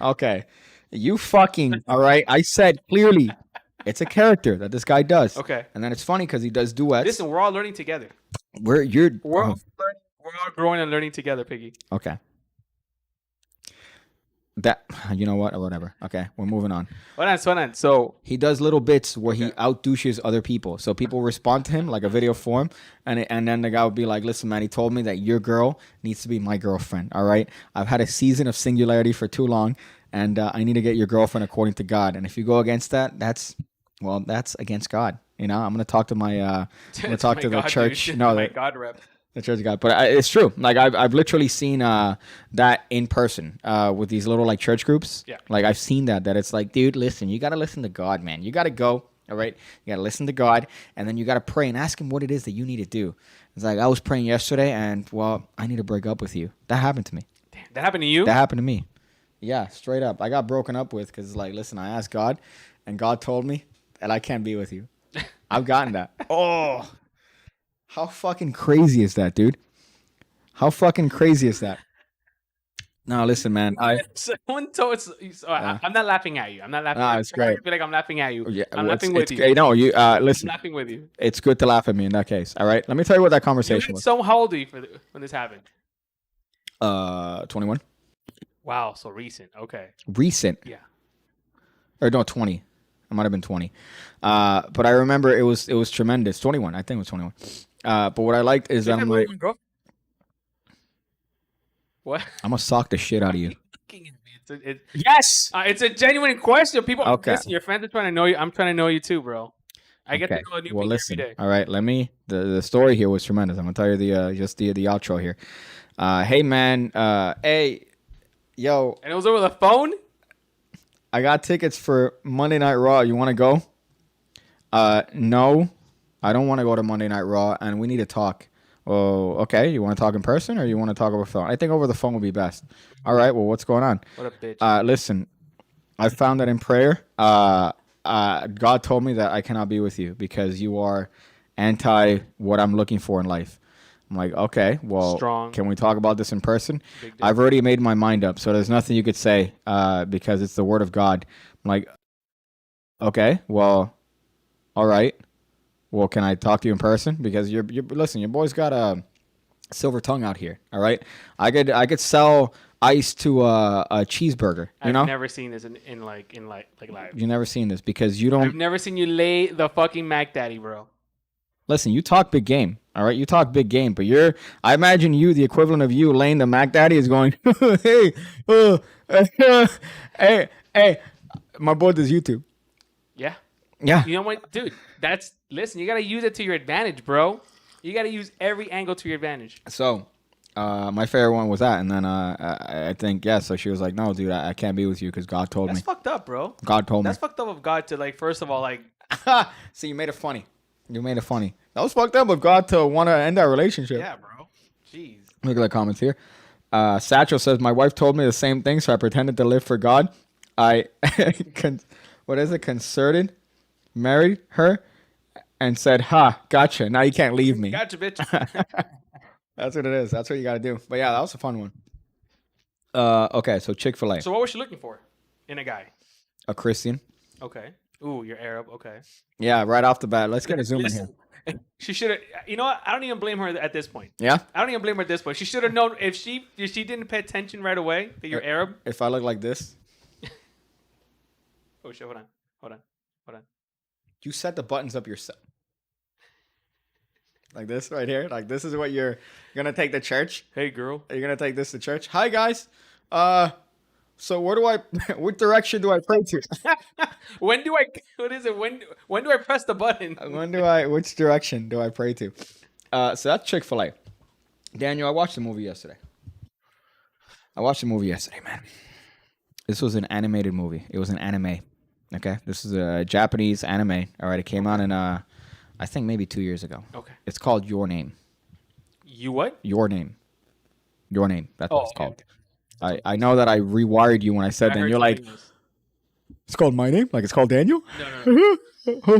okay, you fucking, all right? I said clearly it's a character that this guy does. Okay. And then it's funny because he does duets. Listen, we're all learning together. We're all growing and learning together, Piggy. okay. That, you know what? Or whatever. Okay, we're moving on. Hold on. So He does little bits where he outdouches other people. So people respond to him like a video form, and then the guy would be like, listen, man, he told me that your girl needs to be my girlfriend, all right? I've had a season of singularity for too long, and I need to get your girlfriend according to God. And if you go against that, that's against God. You know, I'm going to talk to my, I'm going to talk to the church. Dude. No, My God rep. the church guy. But it's true. Like, I've literally seen that in person with these little, like, church groups. Yeah. Like, I've seen that it's like, dude, listen, you got to listen to God, man. You got to go, all right? You got to listen to God, and then you got to pray and ask him what it is that you need to do. It's like, I was praying yesterday, and, well, I need to break up with you. That happened to me. Damn, that happened to you? That happened to me. Yeah, straight up. I got broken up with because, like, listen, I asked God, and God told me that I can't be with you. I've gotten that. Oh, how fucking crazy is that, dude? How fucking crazy is that? No, listen, man. Someone told I'm not laughing at you. I'm not laughing. Nah, at you. it's great. I feel like I'm laughing at you. Yeah, I'm well, laughing it's with you. great. No, you I'm listen. laughing with you. It's good to laugh at me in that case. All right. Let me tell you what that conversation was. So how old are you when this happened? 21. Wow, so recent. Okay. Recent. Yeah. Or no, 20. I might have been 20. But I remember it was tremendous. 21. I think it was 21. But what I liked is I'm like, what? I'm gonna sock the shit out of you. Yes. It's a genuine question. People, Okay. listen, your fans are trying to know you. I'm trying to know you too, bro. I get Okay. to know a new Well, people listen. every day. All right. The story here was tremendous. I'm gonna tell you the outro here. Hey man. Hey, yo. And it was over the phone. I got tickets for Monday Night Raw. You want to go? No, I don't want to go to Monday Night Raw, and we need to talk. Oh, okay. You want to talk in person, or you want to talk over the phone? I think over the phone would be best. All right. Well, what's going on? What a bitch. Listen, I found that in prayer. God told me that I cannot be with you because you are anti what I'm looking for in life. I'm like, okay, well, Strong. Can we talk about this in person? Big dick. I've already made my mind up, so there's nothing you could say because it's the word of God. I'm like, okay, well, all right. Well, can I talk to you in person? Because listen, your boy's got a silver tongue out here. All right, I could sell ice to a cheeseburger. You know, I've never seen this in live. you've never seen this because you don't. I've never seen you lay the fucking Mac Daddy, bro. Listen, you talk big game, all right? You talk big game, but I imagine you, the equivalent of you laying the Mac Daddy is going, hey, hey, my boy does YouTube. Yeah. Yeah. You know what, dude? Listen, you gotta use it to your advantage, bro. You gotta use every angle to your advantage. So, my favorite one was that, and then I think, yeah, so she was like, no, dude, I can't be with you because God told That's me. fucked up, bro. God told That's fucked up of God to, like, first of all, like, See, you made it funny. You made it funny. That was fucked up of God to want to end that relationship. yeah, bro. Jeez. Look at the comments here. Satchel says, my wife told me the same thing, so I pretended to live for God. I, concerted, married her, and said, ha, gotcha. Now you can't leave me. Gotcha, bitch. That's what it is. That's what you got to do. But yeah, that was a fun one. Okay, so Chick-fil-A. So what was she looking for in a guy? A Christian. Okay. Ooh, you're Arab. Okay. Yeah, right off the bat. Let's get a zoom in here. She should have. You know what? I don't even blame her at this point. Yeah? I don't even blame her at this point. She should have known if she didn't pay attention right away that you're Arab. If I look like this. Oh shit! Hold on. You set the buttons up yourself. Like this right here. Like this is what you're going to take to church. Hey, girl. Are you going to take this to church? Hi, guys. So where do I? What direction do I pray to? When do I? What is it? When do I press the button? When do I? Which direction do I pray to? So that's Chick-fil-A. Daniel, I watched the movie yesterday. Man. This was an animated movie. It was an anime. Okay, this is a Japanese anime. All right, it came out in I think maybe 2 years ago. Okay. It's called Your Name. You what? Your Name. Your Name. That's what it's okay. called. I know that I rewired you when I said that. And you're like, it's called my name? Like it's called Daniel? No.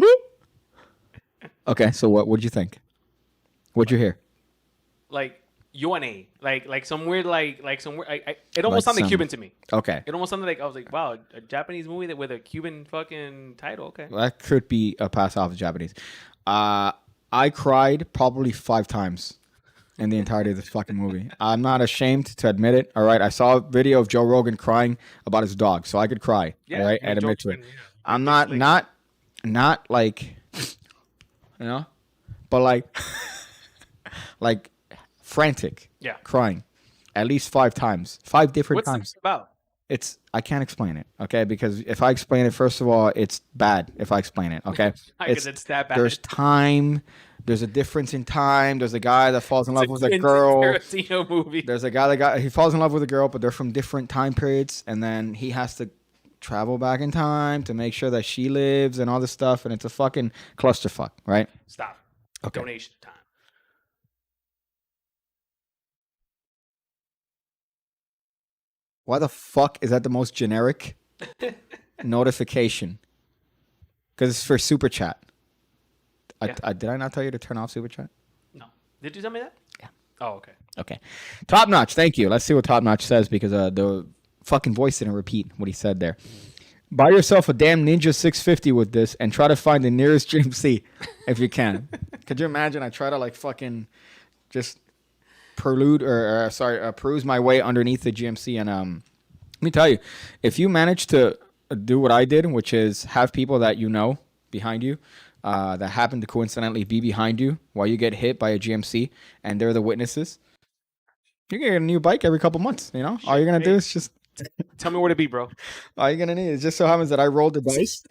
Okay, so what'd you think? What'd you hear? Like UNA, like some weird, like some weird. It almost Like sounded some- Cuban to me. Okay. It almost sounded like I was like, wow, a Japanese movie that with a Cuban fucking title. Okay. Well, that could be a pass off of Japanese. I cried probably 5 times in the entirety of this fucking movie. I'm not ashamed to admit it. All right. I saw a video of Joe Rogan crying about his dog, so I could cry. Yeah, all right, yeah, and Joe admit to it. Rogan, yeah. I'm not like, but like frantic. Yeah. Crying, at least 5 times, 5 different What's times. it about? I can't explain it, okay? Because if I explain it, first of all, it's bad if I explain it, okay? Because it's that bad. There's time. There's a difference in time. There's a guy that falls in love with a Quentin girl. Tarantino movie. There's a guy he falls in love with a girl, but they're from different time periods, and then he has to travel back in time to make sure that she lives and all this stuff, and it's a fucking clusterfuck, right? Stop. Okay. Donation time. Why the fuck is that the most generic notification? Because it's for super chat. Yeah. Did I not tell you to turn off super chat? No. Did you tell me that? Yeah. Oh, okay. Okay. Top Notch, thank you. Let's see what Top Notch says because the fucking voice didn't repeat what he said there. Buy yourself a damn Ninja 650 with this and try to find the nearest GMC if you can. Could you imagine? I try to like fucking just peruse my way underneath the GMC and let me tell you, if you manage to do what I did, which is have people that you know behind you that happen to coincidentally be behind you while you get hit by a GMC and they're the witnesses, you're gonna get a new bike every couple months. You know, all you're gonna do is just Tell me where to be, bro. all you're gonna need. It just so happens that I rolled the dice.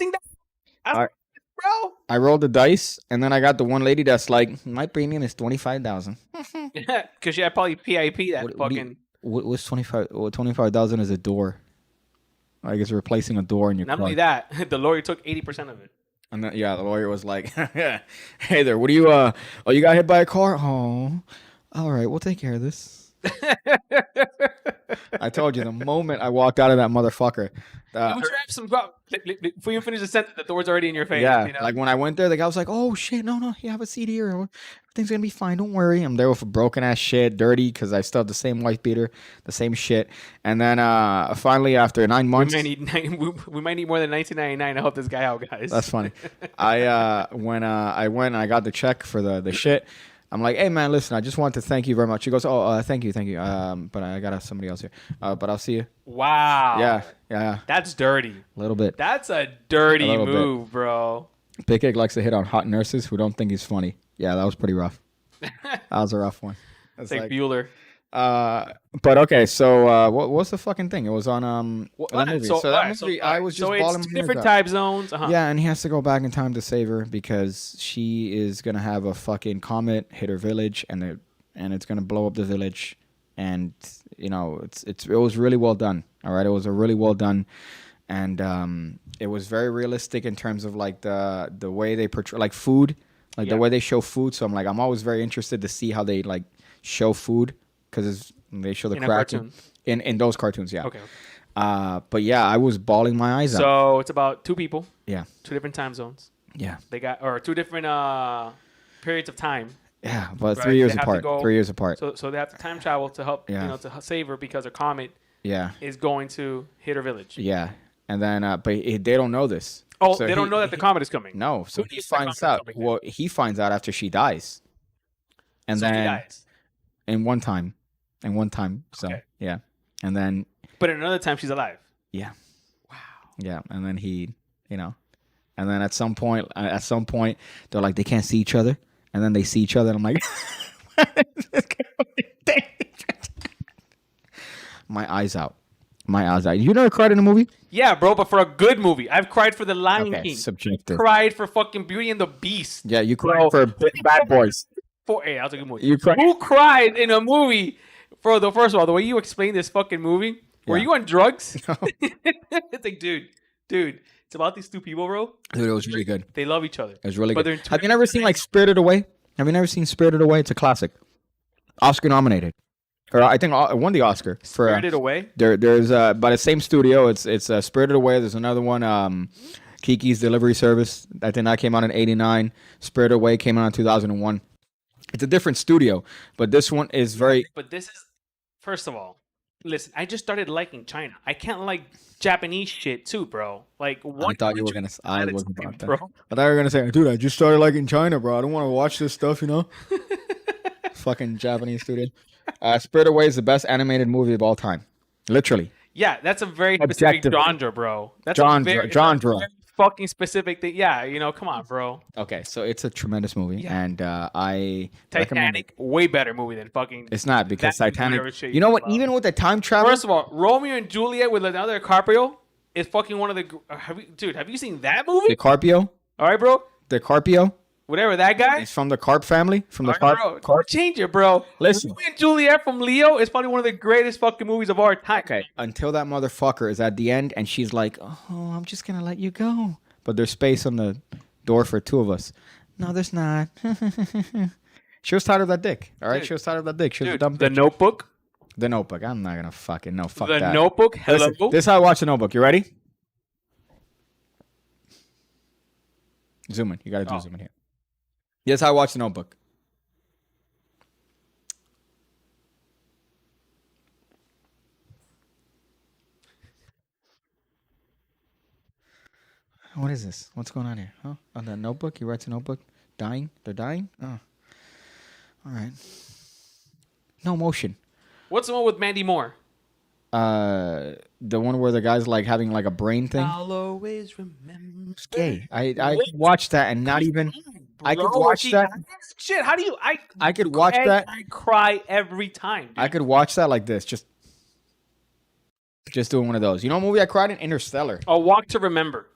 Bro. I rolled the dice, and then I got the one lady that's like, my premium is 25,000. Because she had probably PIP that fucking. What's 25? Well, 25,000 is a door. I guess replacing a door in your Not car. only that, the lawyer took 80% of it. And then, yeah, the lawyer was like, "Hey there, what do you? Oh, you got hit by a car? Oh, all right, we'll take care of this." I told you the moment I walked out of that motherfucker. You trap some. Before you finish the sentence, the door's already in your face. Yeah, You know? like when I went there, the guy was like, "Oh shit, no, you have a seat here. Everything's gonna be fine. Don't worry." I'm there with broken ass shit, dirty, because I still have the same wife beater, the same shit. And then finally, after 9 months, we might need more than 1999 to help this guy out, guys. that's funny. When I went and I got the check for the shit. I'm like, hey man, listen, I just want to thank you very much. He goes, thank you. But I got somebody else here. But I'll see you. Wow. Yeah. That's dirty. A little bit. That's a dirty A little move, bro. Big Egg likes to hit on hot nurses who don't think he's funny. Yeah, that was pretty rough. That was a rough one. It's like Bueller. But okay, so what's the fucking thing? It was on that movie. So that movie, I was just so balling it's my ears different out. time zones. Uh-huh. Yeah, and he has to go back in time to save her because she is gonna have a fucking comet hit her village, and it's gonna blow up the village. And you know, it was really well done. All right, it was a really well done, and it was very realistic in terms of like the way they portray like food, like the way they show food. So I'm always very interested to see how they like show food because they show the crack in those cartoons. Yeah. Okay. But yeah, I was bawling my eyes out. So it's about 2 people. Yeah. 2 different time zones. Yeah. They got 2 different periods of time. Yeah, but Right, 3 years they have to apart. go- 3 years apart. So they have to time travel to help Yeah. to save her because a comet Yeah. is going to hit her village. Yeah. And then, they don't know this. Oh, So they don't know that the comet is coming. No. So Who he knows the finds comet's out. coming then? Well, he finds out after she dies. And So then he dies. in one time. So Okay. yeah. And then But in another time, she's alive. yeah. Wow. Yeah. And then he, and then at some point, they're like they can't see each other, and then they see each other, and I'm like, my eyes out. my eyes out. You never cried in a movie? Yeah, bro, but for a good movie. I've cried for The Lion Okay, King. subjective. Cried for fucking Beauty and the Beast. Yeah, you cried for Bad Boys. Hey, that was a good movie. You cried. Who cried in a movie for the first of all, the way you explained this fucking movie? Were Yeah. you on drugs? No. It's like, dude, it's about these two people, bro. Dude, it was really good. They love each other. It was really But good. they're in two Have you never seen like Spirited Away? Have you never seen Spirited Away? It's a classic. Oscar nominated. Or I think it won the Oscar for Spirited Away. there's by the same studio. It's Spirited Away. There's another one, Kiki's Delivery Service. I think that came out in '89. Spirited Away came out in 2001. It's a different studio, but this one is very. But this is, first of all, listen. I just started liking China. I can't like Japanese shit too, bro. Like, what? I thought you were gonna. I at a wasn't time, about that. bro. I thought you were gonna say, dude, I just started liking China, bro. I don't want to watch this stuff, you know. Fucking Japanese studio. Spirited Away is the best animated movie of all time. Literally. Yeah, that's a very specific Objective. genre, bro. That's Genre. it's a very fucking specific thing. Yeah, come on, bro. Okay, so it's a tremendous movie, Yeah. and I recommend it. Titanic, way better movie than fucking. It's not because That Titanic. whatever shit You know what? about. Even with the time travel, First of all, Romeo and Juliet with Leonardo DiCaprio is fucking one of the. Have you seen that movie? DiCaprio, All right, bro. DiCaprio, Whatever that guy. he's from the Carp family, from the All right, bro. Carp. Change it, bro. Listen. Romeo and Juliet from Leo is probably one of the greatest fucking movies of our time. Okay, until that motherfucker is at the end, and she's like, "Oh, I'm just gonna let you go," but there's space on the door for two of us. No, there's not. She was tired of that dick. All right, Dude. she was tired of that dick. She was a Dude, dumb The bitch. Notebook. The Notebook. I'm not gonna fucking no. Fuck The that. Notebook. Hello. Listen, this is how I watch The Notebook. You ready? Zoom in. You gotta do Oh. zoom in here. This is how I watch The Notebook. What is this? What's going on here? Huh? On the Notebook? He writes a notebook. Dying? They're dying? Oh. All right. No motion. What's the one with Mandy Moore? The one where the guy's like having like a brain thing. I'll always remember. It's gay. I could watch that and not even. I could Bro, watch she- that. Shit, how do you? I could watch that. I cry every time. Dude. I could watch that like this. Just doing one of those. You know what movie I cried in? Interstellar. A Walk to Remember.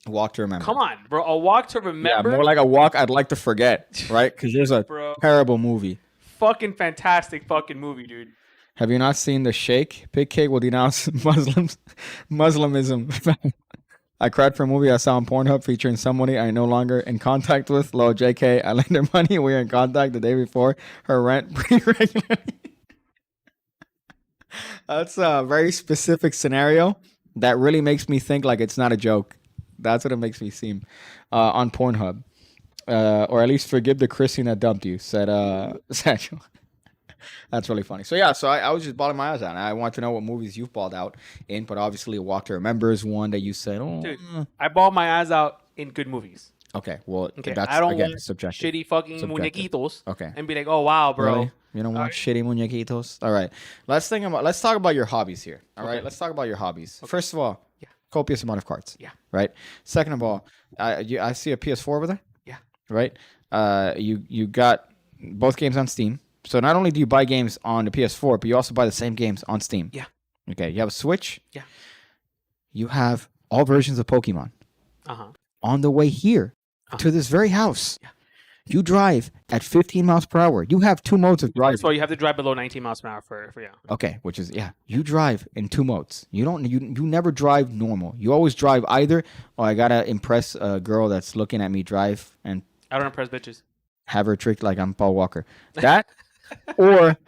Walk to Remember. Come on, bro. A Walk to Yeah, Remember. more like a walk I'd like to forget, right? Because there's a Bro. terrible movie. Fucking fantastic fucking movie, dude. Have you not seen The Sheikh? Big Cake will denounce Muslimism. I cried for a movie I saw on Pornhub featuring somebody I no longer in contact with. Lol, JK. I lent her money. We were in contact the day before. Her rent pretty regularly. That's a very specific scenario that really makes me think like it's not a joke. That's what it makes me seem on Pornhub. Or at least forgive the Christian that dumped you, said Satchel. That's really funny. So, yeah, I was just bawling my eyes out. And I want to know what movies you've bawled out in, but obviously A Walk to Remember is one that you said, oh. Dude, I bawled my eyes out in good movies. Okay, well, Okay, that's, I don't again, want subjective. shitty fucking Subjective. muñequitos. Okay. And be like, oh wow, bro. Really? You don't want shitty muñequitos? All right. Let's talk about your hobbies here. All right. Let's talk about your hobbies. First of all, Yeah. copious amount of cards. Yeah. Right. Second of all, I see a PS4 over there. Yeah. Right. You got both games on Steam. So not only do you buy games on the PS4, but you also buy the same games on Steam. Yeah. Okay. You have a Switch. Yeah. You have all versions of Pokemon. Uh-huh. On the way here to this very house. Yeah. You drive at 15 miles per hour. You have two modes of driving. So you have to drive below 19 miles per hour for yeah. Okay, which is you drive in two modes. You never drive normal. You always drive either, oh, I gotta impress a girl that's looking at me drive and I don't impress bitches. have her tricked like I'm Paul Walker. That or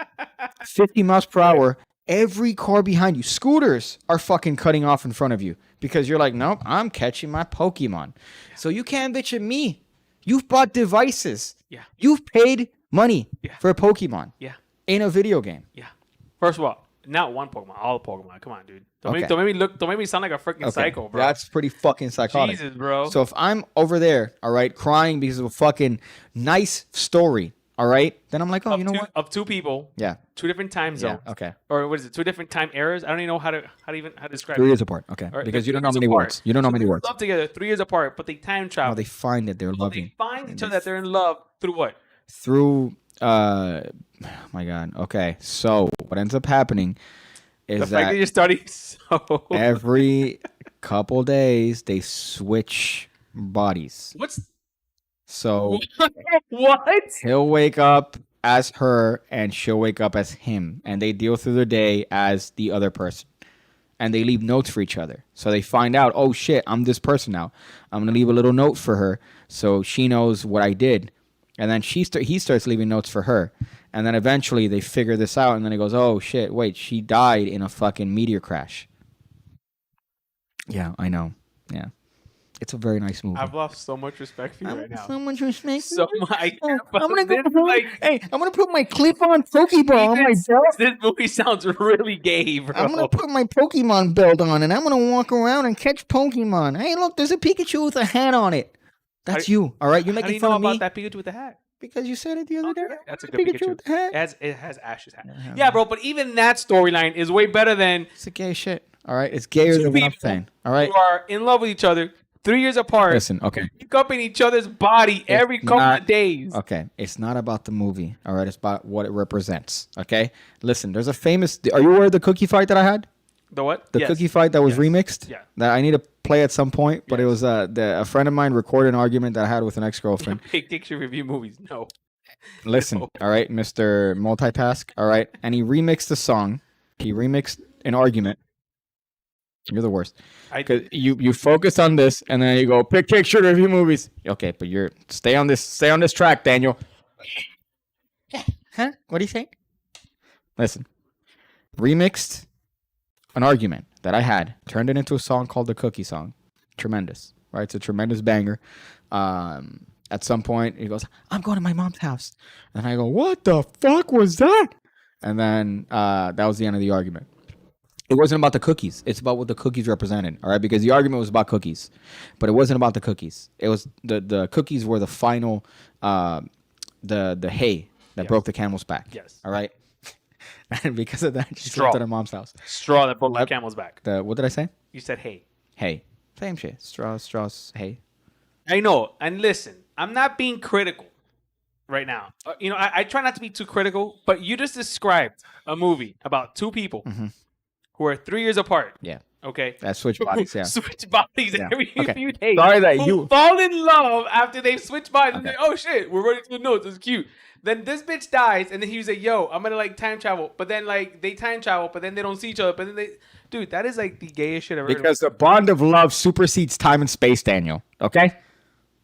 50 miles per hour. Every car behind you, scooters are fucking cutting off in front of you because you're like, nope, I'm catching my Pokemon. So you can't bitch at me. You've bought devices. Yeah. You've paid money for a Pokemon Yeah. in a video game. Yeah. First of all, not one Pokemon, all Pokemon. Come on, dude. Don't Okay. make me sound like a freaking psycho, bro. That's pretty fucking psychotic. Jesus, bro. So if I'm over there, all right, crying because of a fucking nice story, all right, then I'm like, oh, you know what? Of two people, Yeah. two different time Yeah. zones. Okay. Or what is it? Two different time eras. I don't even know how to describe 3 it. years apart. Okay. All right, Because you they're don't know how 3 many years apart. words. You don't know how many They words. love together 3 years apart, but they time travel. How they find that they're They loving find each other that they're in love through what? through. Oh my God. Okay. So what ends up happening? is The fact that you're starting so. every couple days they switch bodies. What's So what? he'll wake up as her and she'll wake up as him, and they deal through the day as the other person. And they leave notes for each other. So they find out, oh shit, I'm this person now. I'm gonna leave a little note for her so she knows what I did. And then he starts leaving notes for her. And then eventually they figure this out, and then he goes, oh shit, wait, she died in a fucking meteor crash. Yeah, I know. Yeah. It's a very nice movie. I've lost so much respect for you right now. So much respect. So much. I'm gonna go Like, I'm gonna put my clip-on Pokeball on my belt. this movie sounds really gay, bro. I'm gonna put my Pokemon belt on, and I'm gonna walk around and catch Pokemon. Hey, look, there's a Pikachu with a hat on it. That's you, all right? You're How do making you fun know of about me that Pikachu with the hat? because you said it the other day. That's a good Pikachu with the hat. It has Ash's hat. Yeah, bro, but even that storyline is way better than It's a gay shit. All right, it's gayer two than what I'm people saying. All right, who are in love with each other 3 years apart. listen. Okay, Pick up in each other's body every couple not- of days. okay. It's not about the movie. All right, it's about what it represents. Okay, listen. There's a famous. Are you aware of the cookie fight that I had? The what? The Yes. cookie fight that was Yes. remixed. Yeah. That I need to play at some point. But it Yes. was a friend of mine recorded an argument that I had with an ex-girlfriend. Big picture review movies. No. Listen, No. all right, Mr. Multitask, all right, and he remixed the song. He remixed an argument. You're the worst. Cause you focus on this, and then you go pick picture review movies. Okay, but you're stay on this track, Daniel. Huh? What do you say? Listen, remixed an argument that I had, turned it into a song called the Cookie Song. Tremendous, right? It's a tremendous banger. At some point, he goes, I'm going to my mom's house. And I go, what the fuck was that? And then that was the end of the argument. It wasn't about the cookies. It's about what the cookies represented, all right? Because the argument was about cookies. But it wasn't about the cookies. It was the cookies were the final, the hay that Yes. broke the camel's back. Yes. All right? And because of that, she Straw. went to her mom's house. Straw that broke the camel's back. What did I say? You said hey. Hay. Same shit. Straws, hay. I know. And listen, I'm not being critical right now. I try not to be too critical, but you just described a movie about two people who are 3 years apart. Yeah. Okay. That switch bodies, yeah. Switch bodies Yeah. every Okay. few days. Sorry that who you- fall in love after they've switched bodies and Okay. say, oh shit, we're running to the notes. It's cute. Then this bitch dies, and then he was like, yo, I'm gonna like time travel. But then like they time travel, but then they don't see each other. But then dude, that is like the gayest shit I've ever heard. Because the bond of love supersedes time and space, Daniel. Okay?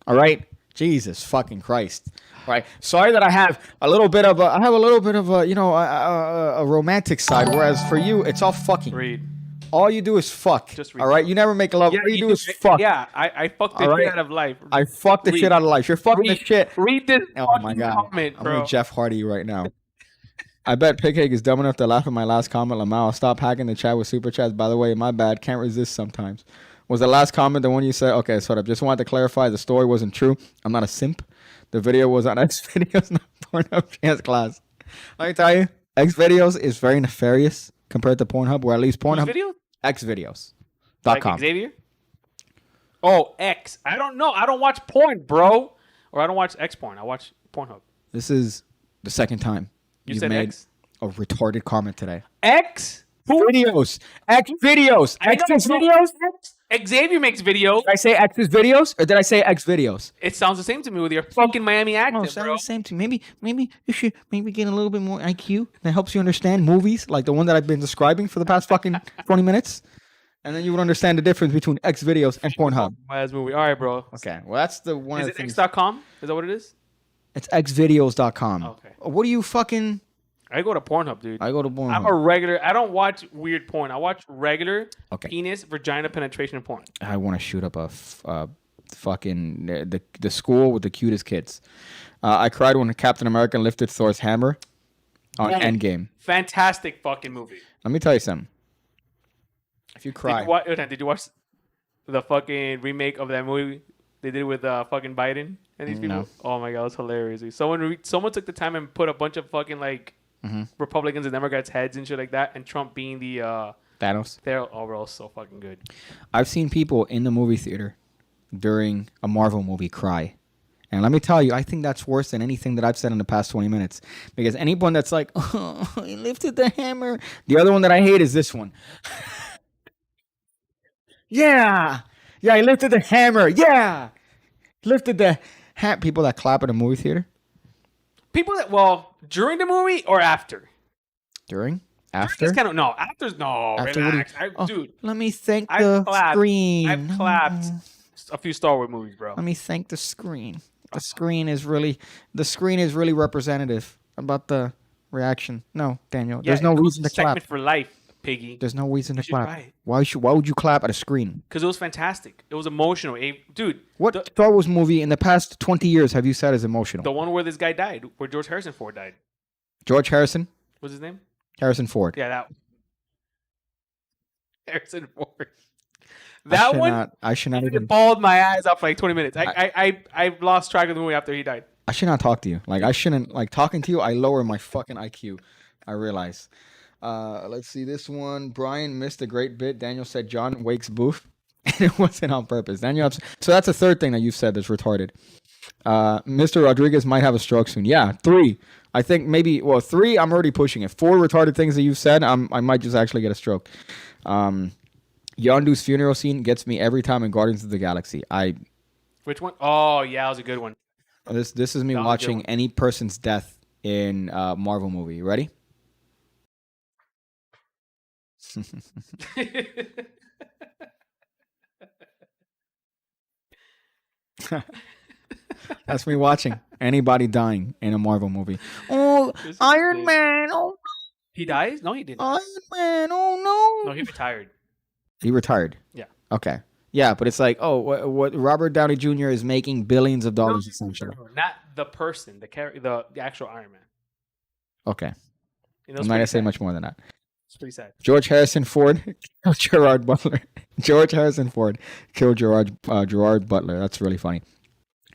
All right? Jesus fucking Christ. All right. Sorry that I have a little bit of a romantic side, whereas for you, it's all fucking. Read. All you do is fuck. Just read. All right? You never make love. all you do is fuck. Yeah, I fucked the All right? shit out of life. I fuck the Read. shit out of life. You're fucking the Read- shit. Read this Oh fucking my God. comment, I'm bro. with Jeff Hardy right now. I bet Pighead is dumb enough to laugh at my last comment. Lamau, stop hacking the chat with super chats. By the way, my bad. Can't resist sometimes. Was the last comment the one you said? Okay, sort of. Just wanted to clarify the story wasn't true. I'm not a simp. The video was on X videos, not Pornhub chance class. Let me tell you, X videos is very nefarious compared to Pornhub, or at least Whose Pornhub. video? Xvideos.com. Like Xavier? Oh, X. I don't know. I don't watch porn, bro. Or I don't watch X porn. I watch Pornhub. This is the second time You you've said made X? a retarded comment today. X? Videos. X videos. X's videos. Xavier makes videos. Did I say X's videos or did I say X videos? It sounds the same to me with your fucking Miami accent, sounds bro. the same to me. Maybe you should get a little bit more IQ that helps you understand movies like the one that I've been describing for the past fucking 20 minutes. And then you would understand the difference between X videos and Pornhub. Last movie. All right, bro. Okay. Well, that's the one Is of it the things. X.com? Is that what it is? It's xvideos.com. Okay. What do you fucking... I go to Pornhub, dude. I go to Pornhub. I'm a regular. I don't watch weird porn. I watch regular Okay. penis, vagina penetration porn. I want to shoot up a fucking the school with the cutest kids. I cried when Captain America lifted Thor's hammer on Endgame. Fantastic fucking movie. Let me tell you something. If you cry, Did you watch the fucking remake of that movie they did with fucking Biden and these people? No. Oh my god, it was hilarious. Dude. Someone took the time and put a bunch of fucking like Republicans and Democrats heads and shit like that, and Trump being the Thanos. they're overall so fucking good. I've seen people in the movie theater during a Marvel movie cry, And let me tell you, I think that's worse than anything that I've said in the past 20 minutes. Because anyone that's like, oh, he lifted the hammer. The other one that I hate is this one. Yeah. Yeah, he lifted the hammer. Yeah. Lifted the people that clap at a movie theater. People that, well, during the movie or after? During? After? It's kind of, no, after's, no, After relax. dude, let me thank I've the clapped. screen. I've clapped a few Star Wars movies, bro. Let me thank the screen. The screen is really representative about the reaction. No, Daniel, there's no reason to clap. Segment for life, piggy. There's no reason to clap. Right. Why would you clap at a screen? Because it was fantastic. It was emotional. Dude, What Star Wars movie in the past 20 years have you said is emotional? the one where this guy died, where George Harrison Ford died. George Harrison? What's his name? Harrison Ford. Yeah, that one. Harrison Ford. That one, I should not even. bawled my eyes out for like 20 minutes. I lost track of the movie after he died. I should not talk to you. Like, I shouldn't, like, talking to you, I lower my fucking IQ. I realize. Let's see this one. Brian missed a great bit. Daniel said John Wake's booth. And it wasn't on purpose. Daniel, so that's the third thing that you've said that's retarded. Mr. Rodriguez might have a stroke soon. Yeah, 3. I think maybe, 3, I'm already pushing it. 4 retarded things that you've said, I might just actually get a stroke. Yondu's funeral scene gets me every time in Guardians of the Galaxy. Which one? Oh, yeah, that was a good one. This is me watching any person's death in a Marvel movie. You ready? That's me watching anybody dying in a Marvel movie. Oh, Iron Man. Oh, he dies? No, he didn't. Iron Man. Oh, no. No, he retired. He retired? Yeah. Okay. Yeah, but it's like, what Robert Downey Jr. is making billions of dollars essentially. No, not the person, the actual Iron Man. Okay. You know, I'm not going to say much more than that. It's pretty sad. George Harrison Ford killed Gerard Butler. George Harrison Ford killed Gerard Butler. That's really funny.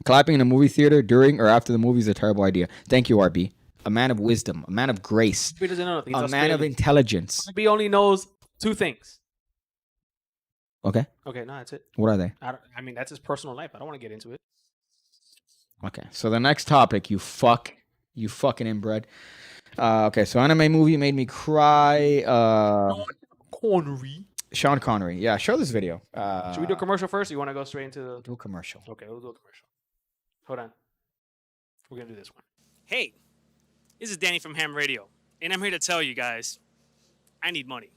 Clapping in a movie theater during or after the movie is a terrible idea. Thank you, RB. A man of wisdom, a man of grace, He doesn't know nothing. a man of intelligence. He only knows 2 things. Okay. Okay, no, that's it. What are they? I mean, that's his personal life. I don't want to get into it. Okay. So the next topic, you fucking inbred. Okay, so anime movie made me cry. Connery. Sean Connery. Yeah, show this video. Should we do a commercial first, or you want to go straight into the... Do a commercial. Okay, we'll do a commercial. Hold on. We're going to do this one. Hey, this is Danny from Ham Radio, and I'm here to tell you guys, I need money.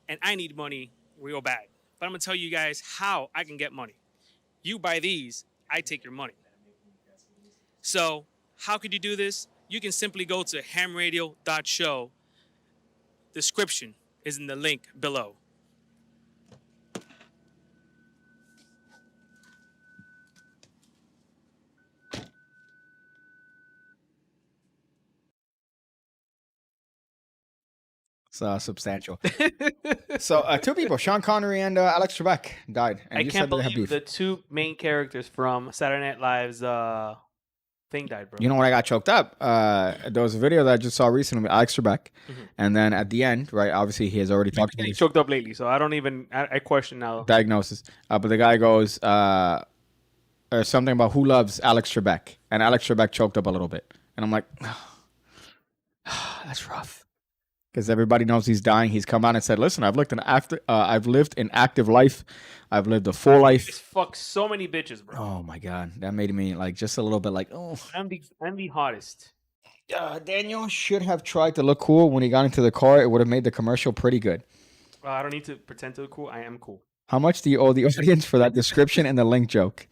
And I need money real bad. But I'm going to tell you guys how I can get money. You buy these, I take your money. So, how could you do this? You can simply go to hamradio.show. Description is in the link below. It's substantial. So 2 people, Sean Connery and Alex Trebek, died. And I you can't said they have believe beef. the 2 main characters from Saturday Night Live's thing died, bro. You know what I got choked up? There was a video that I just saw recently with Alex Trebek. And then at the end, right, obviously he has already talked about He choked up lately, so I don't even... I question now. diagnosis. But the guy goes, or something about who loves Alex Trebek. And Alex Trebek choked up a little bit. And I'm like, that's rough. Because everybody knows he's dying. He's come out and said, listen, I've lived an active life. I've lived a full life. He's fucked so many bitches, bro. Oh, my God. That made me like just a little bit like, oh. I'm the hottest. Daniel should have tried to look cool when he got into the car. It would have made the commercial pretty good. I don't need to pretend to look cool. I am cool. How much do you owe the audience for that description and the link joke?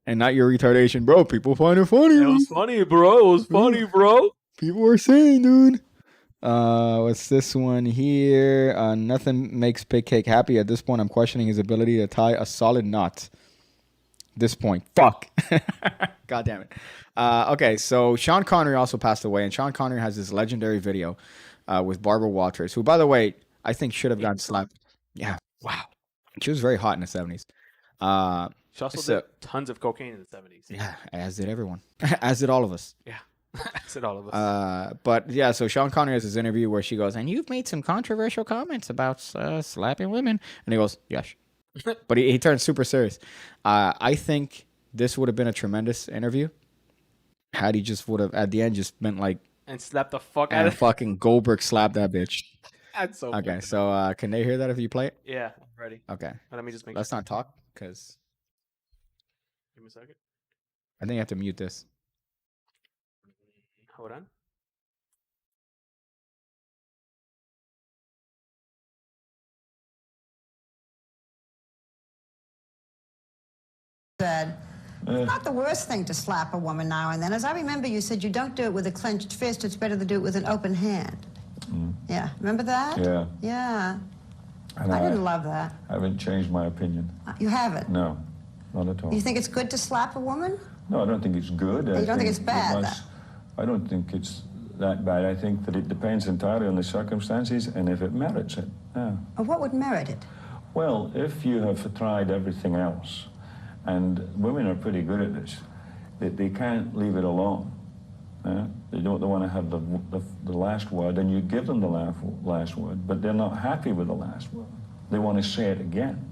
And not your retardation. Bro, people find it funny. It was funny, bro. It was funny, bro. People are saying, dude. What's this one here? Nothing makes Big Cake happy. At this point, I'm questioning his ability to tie a solid knot. This point. Fuck. God damn it. Okay, so Sean Connery also passed away, and Sean Connery has this legendary video with Barbara Walters, who, by the way, I think should have gotten slapped. Yeah. Wow. She was very hot in the 70s. She also did tons of cocaine in the 70s. Yeah, as did everyone. As did all of us. Yeah. As did all of us. But yeah, so Sean Connery has this interview where she goes, and you've made some controversial comments about slapping women. And he goes, yes. But he turns super serious. I think this would have been a tremendous interview. Had he just would have at the end just been like, And slap the fuck out and of fucking Goldberg slapped that bitch. That's so Okay, fucking- so can they hear that if you play it? Yeah, I'm ready. Okay, Let me just make let's not talk because Give me a second. I think you have to mute this. Hold on. Said, it's not the worst thing to slap a woman now and then. As I remember, you said you don't do it with a clenched fist. It's better to do it with an open hand. Yeah, remember that? Yeah. Yeah. And I didn't love that. I haven't changed my opinion. You haven't? No, not at all. You think it's good to slap a woman? No, I don't think it's good. You don't think it's bad, I don't think it's that bad. I think that it depends entirely on the circumstances and if it merits it. Yeah. Or what would merit it? Well, if you have tried everything else, and women are pretty good at this, they can't leave it alone. They don't want to have the last word, and you give them the last word, but they're not happy with the last word. They want to say it again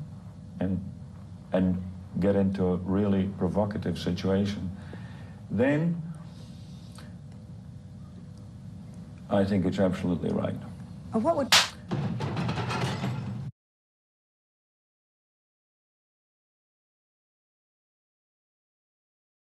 and get into a really provocative situation. Then I think it's absolutely right. Or what would...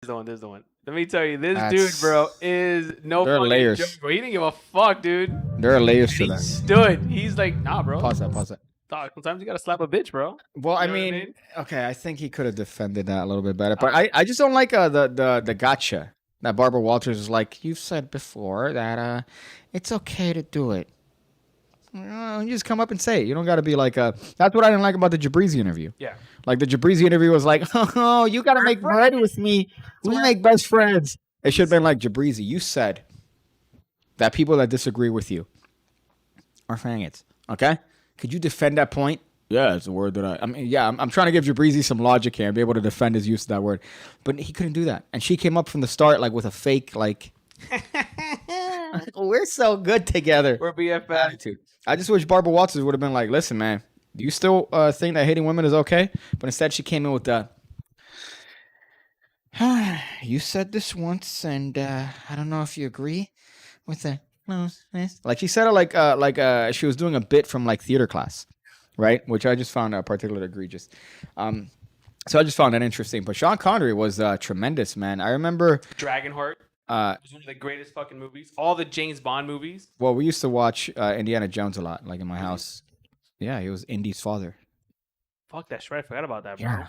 This is the one. Let me tell you, this That's- dude, bro, is no There are fucking layers. joke, bro. He didn't give a fuck, dude. There are layers to He that. stood. He's like, nah, bro. Pause that. Pause that. Dog, sometimes you gotta slap a bitch, bro. Well, I You know what I mean, mean? okay, I think he could have defended that a little bit better, but I just don't like the gotcha that Barbara Walters is like. You've said before that it's okay to do it. You just come up and say it. You don't got to be like That's what I didn't like about the Jabrizi interview. Yeah. Like the Jabrizi interview was like, oh, you got to make bread with me. We make best friends. It should have been like, Jabrizi, you said that people that disagree with you are faggots. Okay? Could you defend that point? Yeah, it's a word that I mean, yeah, I'm trying to give Jabrizi some logic here and be able to defend his use of that word. But he couldn't do that. And she came up from the start like with a fake, like, we're so good together. We're BFF. Attitude. I just wish Barbara Walters would have been like, listen, man, do you still think that hating women is okay? But instead she came in with the, you said this once, and I don't know if you agree with that. Like she said it like she was doing a bit from like theater class, right? Which I just found particularly egregious. So I just found that interesting. But Sean Connery was tremendous, man. I remember Dragonheart. It was one of the greatest fucking movies. All the James Bond movies. well, we used to watch Indiana Jones a lot, like in my house. Yeah, he was Indy's father. Fuck that shit. I forgot about that, bro.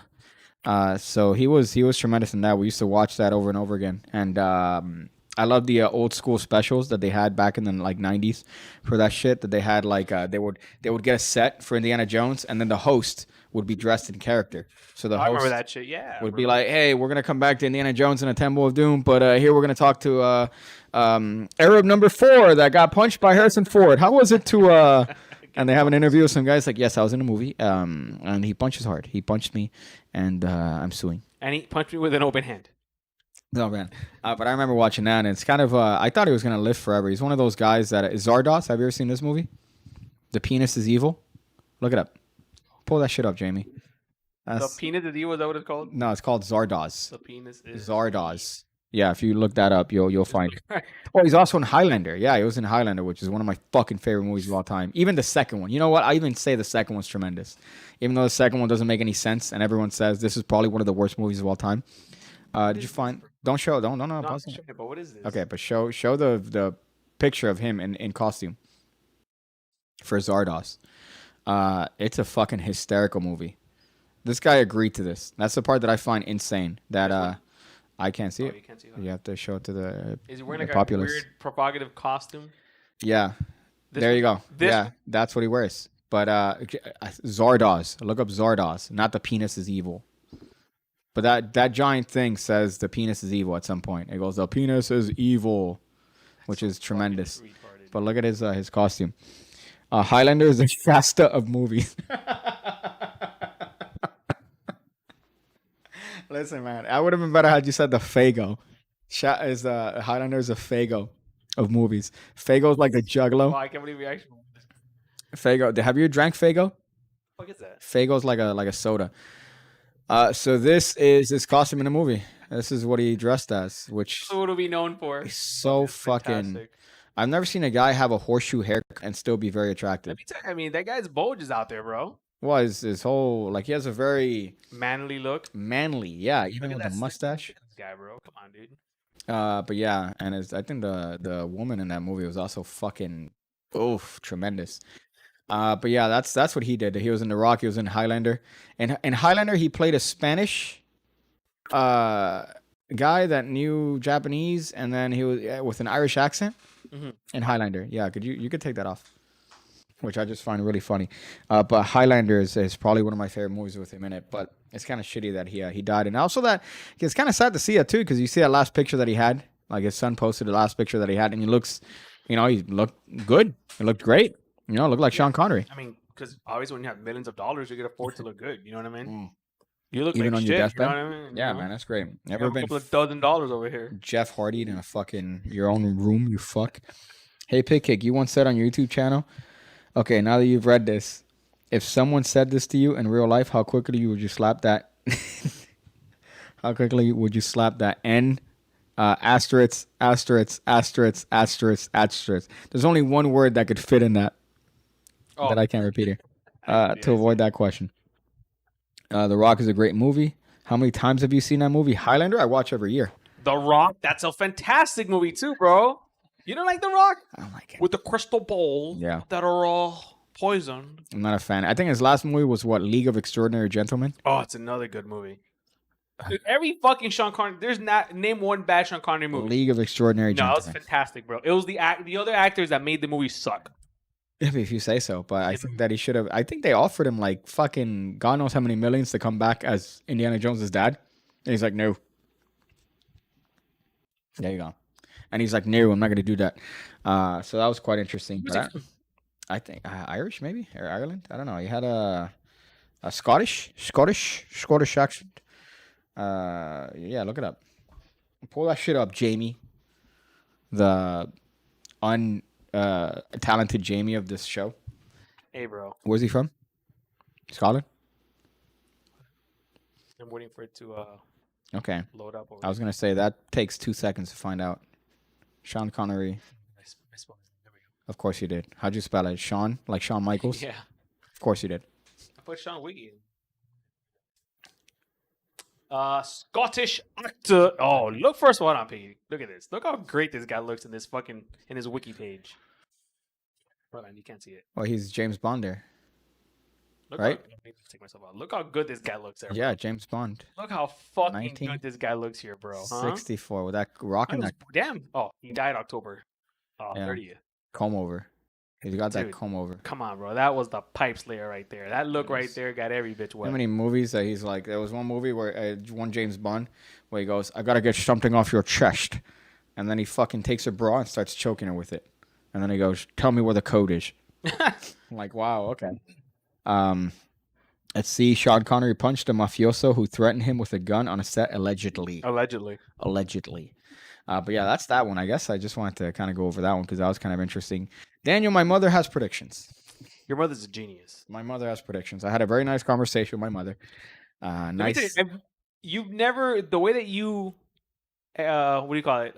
Yeah. So he was tremendous in that. We used to watch that over and over again, and I love the old school specials that they had back in the like 90s for that shit. That they had like they would get a set for Indiana Jones, and then the host would be dressed in character. So the I host remember that shit. Yeah. would be like, "Hey, we're gonna come back to Indiana Jones and the Temple of Doom, but here we're gonna talk to Arab number 4 that got punched by Harrison Ford. How was it to?" And they have an interview with some guys like, "Yes, I was in a movie, and he punches hard. He punched me, and I'm suing." And he punched me with an open hand. No, man. But I remember watching that, and it's kind of I thought he was gonna live forever. He's one of those guys that Zardos. Have you ever seen this movie? The Penis is Evil. Look it up. Pull that shit up, Jamie. The penis is evil. Is that what it's called? No, it's called Zardoz. The penis is Zardoz. Yeah, if you look that up, you'll find it. Oh, he's also in Highlander. Yeah, he was in Highlander, which is one of my fucking favorite movies of all time. Even the second one. You know what? I even say the second one's tremendous. Even though the second one doesn't make any sense, and everyone says this is probably one of the worst movies of all time. Did you find? Don't show. Don't. No, Pause it. sure, but what is this? Okay, but show the picture of him in costume for Zardos. It's a fucking hysterical movie. This guy agreed to this. That's the part that I find insane. That I can't see it. You can't see that. You have to show it to the Is he wearing the like populace. a weird provocative costume? Yeah. This There you one? go. This Yeah, one? that's what he wears. But Zardoz. Look up Zardoz. Not the penis is evil. But that giant thing says the penis is evil at some point. It goes, the penis is evil, which is tremendous. Retarded. But look at his costume. Highlander is the Shasta of movies. Listen, man, I would have been better had you said the Fago. Highlander is a Fago of movies. Fago's like a juggalo. Wow, I can't believe we actually. Fago. Have you drank Fago? What the fuck is that? Fago's like a soda. So this is his costume in the movie. This is what he dressed as, which So what are we known for? is so It's fucking. fantastic. I've never seen a guy have a horseshoe haircut and still be very attractive. Let me tell you, I mean, that guy's bulge is out there, bro. Well, his whole like he has a very Manly look. manly, yeah, even Look with at the that mustache. This guy, bro. Come on, dude. But yeah, and I think the woman in that movie was also fucking tremendous. But yeah, that's what he did. He was in The Rock. He was in Highlander, and in Highlander he played a Spanish guy that knew Japanese, and then he was with an Irish accent in Highlander. Yeah, you could take that off, which I just find really funny. But Highlander is probably one of my favorite movies with him in it. But it's kind of shitty that he died, and also that it's kind of sad to see it too, because you see that last picture that he had. Like his son posted the last picture that he had, and he looks, he looked good. He looked great. Looked like Sean Connery. I mean, because obviously when you have millions of dollars, you can afford to look good. You know what I mean? You look Even like on shit. your deathbed. You know what I mean? Yeah, You know? man, that's great. You Never have a been couple of $1,000 over here. Jeff Hardy in a fucking your own room, you fuck. Hey, Pig Kick, you once said on your YouTube channel, okay, now that you've read this, if someone said this to you in real life, how quickly would you slap that? How quickly would you slap that N? Asterisk, asterisk, asterisk, asterisk, asterisk. There's only one word that could fit in that that I can't repeat it to avoid that question. The Rock is a great movie. How many times have you seen that movie? Highlander, I watch every year. The Rock, that's a fantastic movie too, bro. You don't like The Rock? I don't like it. With the crystal ball that are all poisoned. I'm not a fan. I think his last movie was what, League of Extraordinary Gentlemen? Oh, it's another good movie. Dude, every fucking Sean Connery, there's not, name one bad Sean Connery movie. League of Extraordinary No, it was Gentlemen. fantastic, bro. It was the other actors that made the movie suck. If you say so, but I think that he should have. I think they offered him like fucking God knows how many millions to come back as Indiana Jones' dad. And he's like, no. There you go. And he's like, no, I'm not going to do that. So that was quite interesting. But I think Irish, maybe? Or Ireland? I don't know. He had a Scottish accent. Yeah, look it up. Pull that shit up, Jamie. The talented Jamie of this show. Hey, bro. Where's he from? Scotland? I'm waiting for it to Okay. load up. I was going to say that takes 2 seconds to find out. Sean Connery. I spelled it. There we go. Of course you did. How'd you spell it? Sean? Like Shawn Michaels? Yeah. Of course you did. I put Sean Wiggy in. Scottish actor. Oh, look first one on Piggy. Look at this. Look how great this guy looks in this fucking in his wiki page. Hold on, you can't see it. Well, he's James Bond there. Look Right? How, let me just take myself out. Look how good this guy looks there. Bro. Yeah, James Bond. Look how fucking good this guy looks here, bro. Huh? 64 with that rocking that Damn. Oh, he died October 30th. comb over. He's got that Dude. comb over. Come on, bro. That was the pipe slayer right there. That look right there got every bitch wet. How many movies that he's like? There was one movie where one James Bond where he goes, "I gotta get something off your chest," and then he fucking takes her bra and starts choking her with it, and then he goes, "Tell me where the code is." I'm like, wow, okay. Let's see. Sean Connery punched a mafioso who threatened him with a gun on a set allegedly. Allegedly. But yeah, that's that one. I guess I just wanted to kind of go over that one because that was kind of interesting. Daniel, my mother has predictions. Your mother's a genius. My mother has predictions. I had a very nice conversation with my mother. Nice. You've never the way that you what do you call it?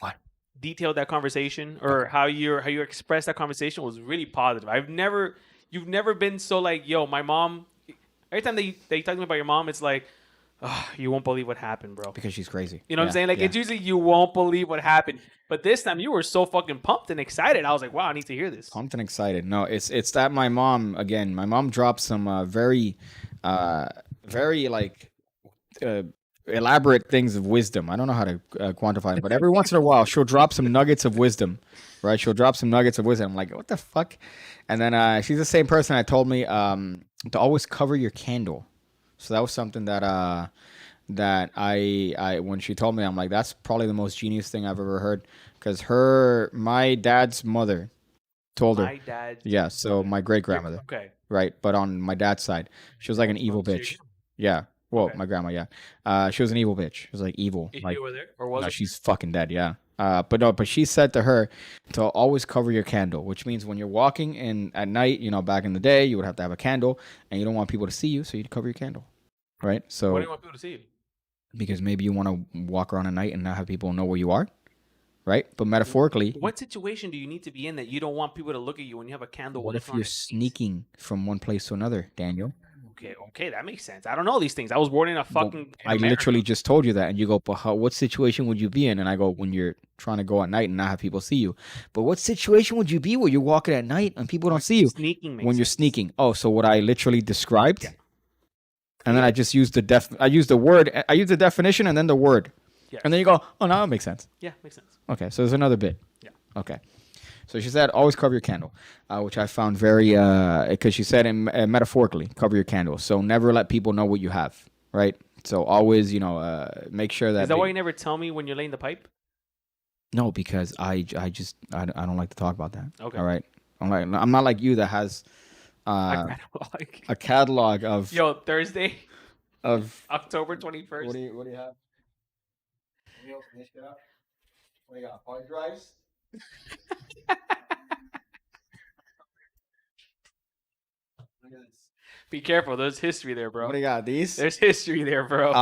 What? Detailed that conversation or how you expressed that conversation was really positive. You've never been so like, yo, my mom. Every time they talk to me about your mom, it's like, oh, you won't believe what happened, bro. Because she's crazy. You know what I'm saying? Like, it's usually you won't believe what happened. But this time you were so fucking pumped and excited. I was like, wow, I need to hear this. Pumped and excited. No, it's that my mom, again, my mom dropped some very like elaborate things of wisdom. I don't know how to quantify it, but every once in a while she'll drop some nuggets of wisdom, right? She'll drop some nuggets of wisdom. I'm like, what the fuck? And then she's the same person that told me to always cover your candle. So that was something that I when she told me, I'm like, that's probably the most genius thing I've ever heard. Because my dad's mother told her. Yeah, so my great grandmother. Okay. Right, but on my dad's side, she was like an evil bitch. Yeah. Well, my grandma, yeah. She was an evil bitch. She was like evil. Is like, she over there? Or was no, it? she's fucking dead, yeah. But she said to her to always cover your candle, which means when you're walking in at night, back in the day, you would have to have a candle, and you don't want people to see you, so you'd cover your candle. right? So Why do you want people to see you? because maybe you want to walk around at night and not have people know where you are, right? But metaphorically, What situation do you need to be in that you don't want people to look at you when you have a candle? what lit if on you're your face? sneaking from one place to another, Daniel? Okay, that makes sense. I don't know these things. I was born in a Well, fucking. I literally just told you that, and you go, "But what situation would you be in?" And I go, "When you're trying to go at night and not have people see you." But what situation would you be where you're walking at night and people don't see you? Sneaking. When you're sneaking. Oh, so what I literally described, Yeah. and then I just used the I used the word. I used the definition and then the word, Yes. and then you go, "Oh, no, that makes sense." Yeah, makes sense. Okay, so there's another bit. Yeah. Okay. So she said, always cover your candle, which I found very, because she said metaphorically, cover your candle. So never let people know what you have, right? So always, make sure that. Is that why you never tell me when you're laying the pipe? No, because I don't like to talk about that. Okay. All right. I'm not like you that has a catalog of Yo, Thursday, of. October 21st. What do you have? What do you got? Hard drives. Be careful. There's history there, bro. What do you got? These? There's history there, bro.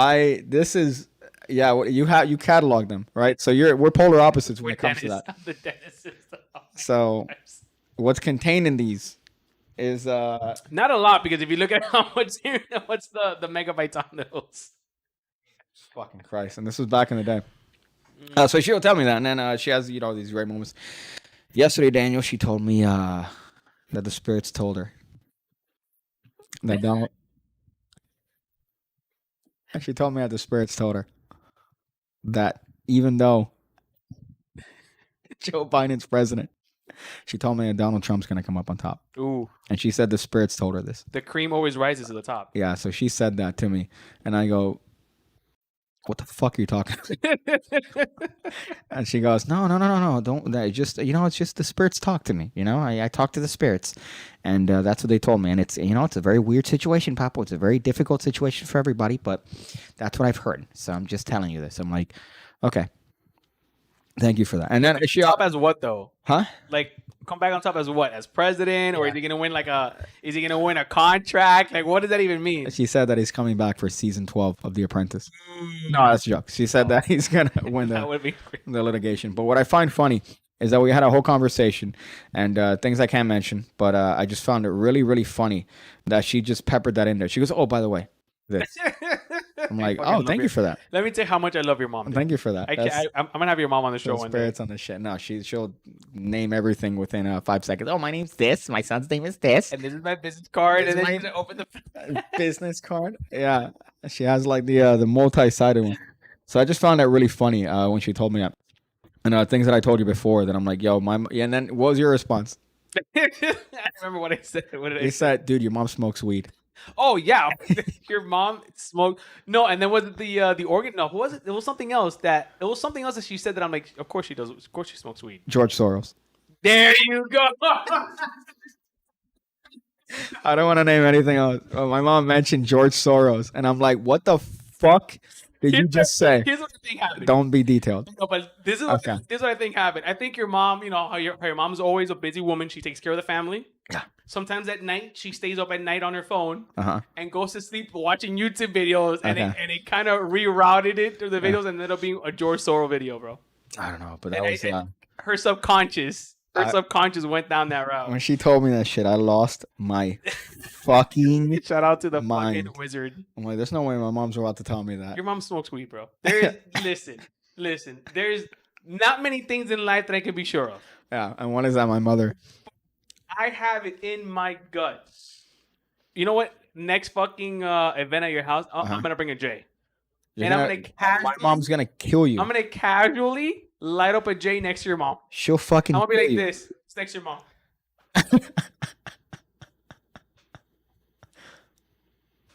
This is you catalog them, right? So we're polar opposites when it comes to that. The dentist is So what's contained in these is not a lot, because if you look at how much, what's the megabytes on those? fucking Christ, and this was back in the day. So she'll tell me that, and then she has these great moments. Yesterday, Daniel, she told me that the spirits told her that Donald. She told me that the spirits told her that even though Joe Biden's president, she told me that Donald Trump's gonna come up on top. Ooh, And she said the spirits told her this. the cream always rises to the top. Yeah, so she said that to me, and I go, "What the fuck are you talking about?" And she goes, "No, don't. That just it's just the spirits talk to me. I talk to the spirits, and that's what they told me. And it's it's a very weird situation, Papa. It's a very difficult situation for everybody, but that's what I've heard. So I'm just telling you this. I'm like, okay, thank you for that. And then she Top as what though? huh? Like, come back on top as what? As president, or is he gonna win Is he gonna win a contract? Like, what does that even mean? She said that he's coming back for season 12 of The Apprentice. No, that's a joke. She said that he's gonna win That would be the litigation. But what I find funny is that we had a whole conversation and things I can't mention, but I just found it really, really funny that she just peppered that in there. She goes, "Oh, by the way, this." I'm like, fucking "Oh, love thank you for that. Let me tell you how much I love your mom. dude. Thank you for that." I'm gonna have your mom on the show Those one day. spirits on the shit. No, she'll name everything within 5 seconds. Oh, my name's this. My son's name is this. And this is my business card. This And is then my- she's gonna open the. Business card. Yeah, she has like the multi-sided one. So I just found that really funny when she told me that. And things that I told you before that I'm like, yo, and then what was your response? I remember what I said. What did I You say? said, "Dude, your mom smokes weed." Oh yeah, your mom smoked. No, and then was it the organ? No, who was it? It was something else that she said that I'm like, of course she does. Of course she smokes weed. George Soros. There you go. I don't want to name anything else. My mom mentioned George Soros, and I'm like, what the fuck did you just say? Here's what I think happened. Don't be detailed. No, but this is Okay. this is what I think happened. I think your mom, how your mom's always a busy woman. She takes care of the family. Yeah. Sometimes at night she stays up at night on her phone Uh-huh. and goes to sleep watching YouTube videos, and Okay. it kind of rerouted it through the videos and ended up being a George Soros video, bro. I don't know, but that And was her subconscious went down that route. when she told me that shit, I lost my fucking Shout out to the mind. fucking wizard. I'm like, there's no way my mom's about to tell me that. Your mom smokes weed, bro. Listen. There's not many things in life that I can be sure of. Yeah, and one is that my mother. I have it in my gut. You know what? Next fucking event at your house, I'm gonna bring a J. You're And I'm gonna- gonna casually, my mom's gonna kill you. I'm gonna casually light up a J next to your mom. She'll fucking I'm gonna be kill like you. this. It's next to your mom.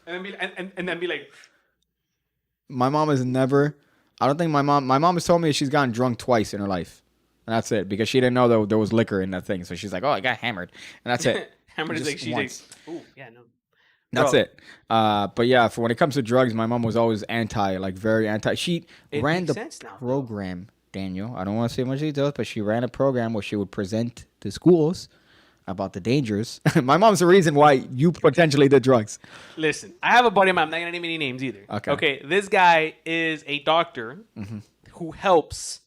and then be like, My mom has never. I don't think my mom has told me she's gotten drunk twice in her life, and that's it because she didn't know that there was liquor in that thing. So she's like, "Oh, I got hammered," and that's it. hammered is Just like once. ooh, yeah, no. That's Bro. it. But yeah, for when it comes to drugs, my mom was always very anti. She It ran makes the sense now, though. program, Daniel. I don't want to say much details, but she ran a program where she would present to schools about the dangers. My mom's the reason why you potentially did drugs. Listen, I have a buddy of mine. I'm not gonna name any names either. Okay. Okay. This guy is a doctor who helps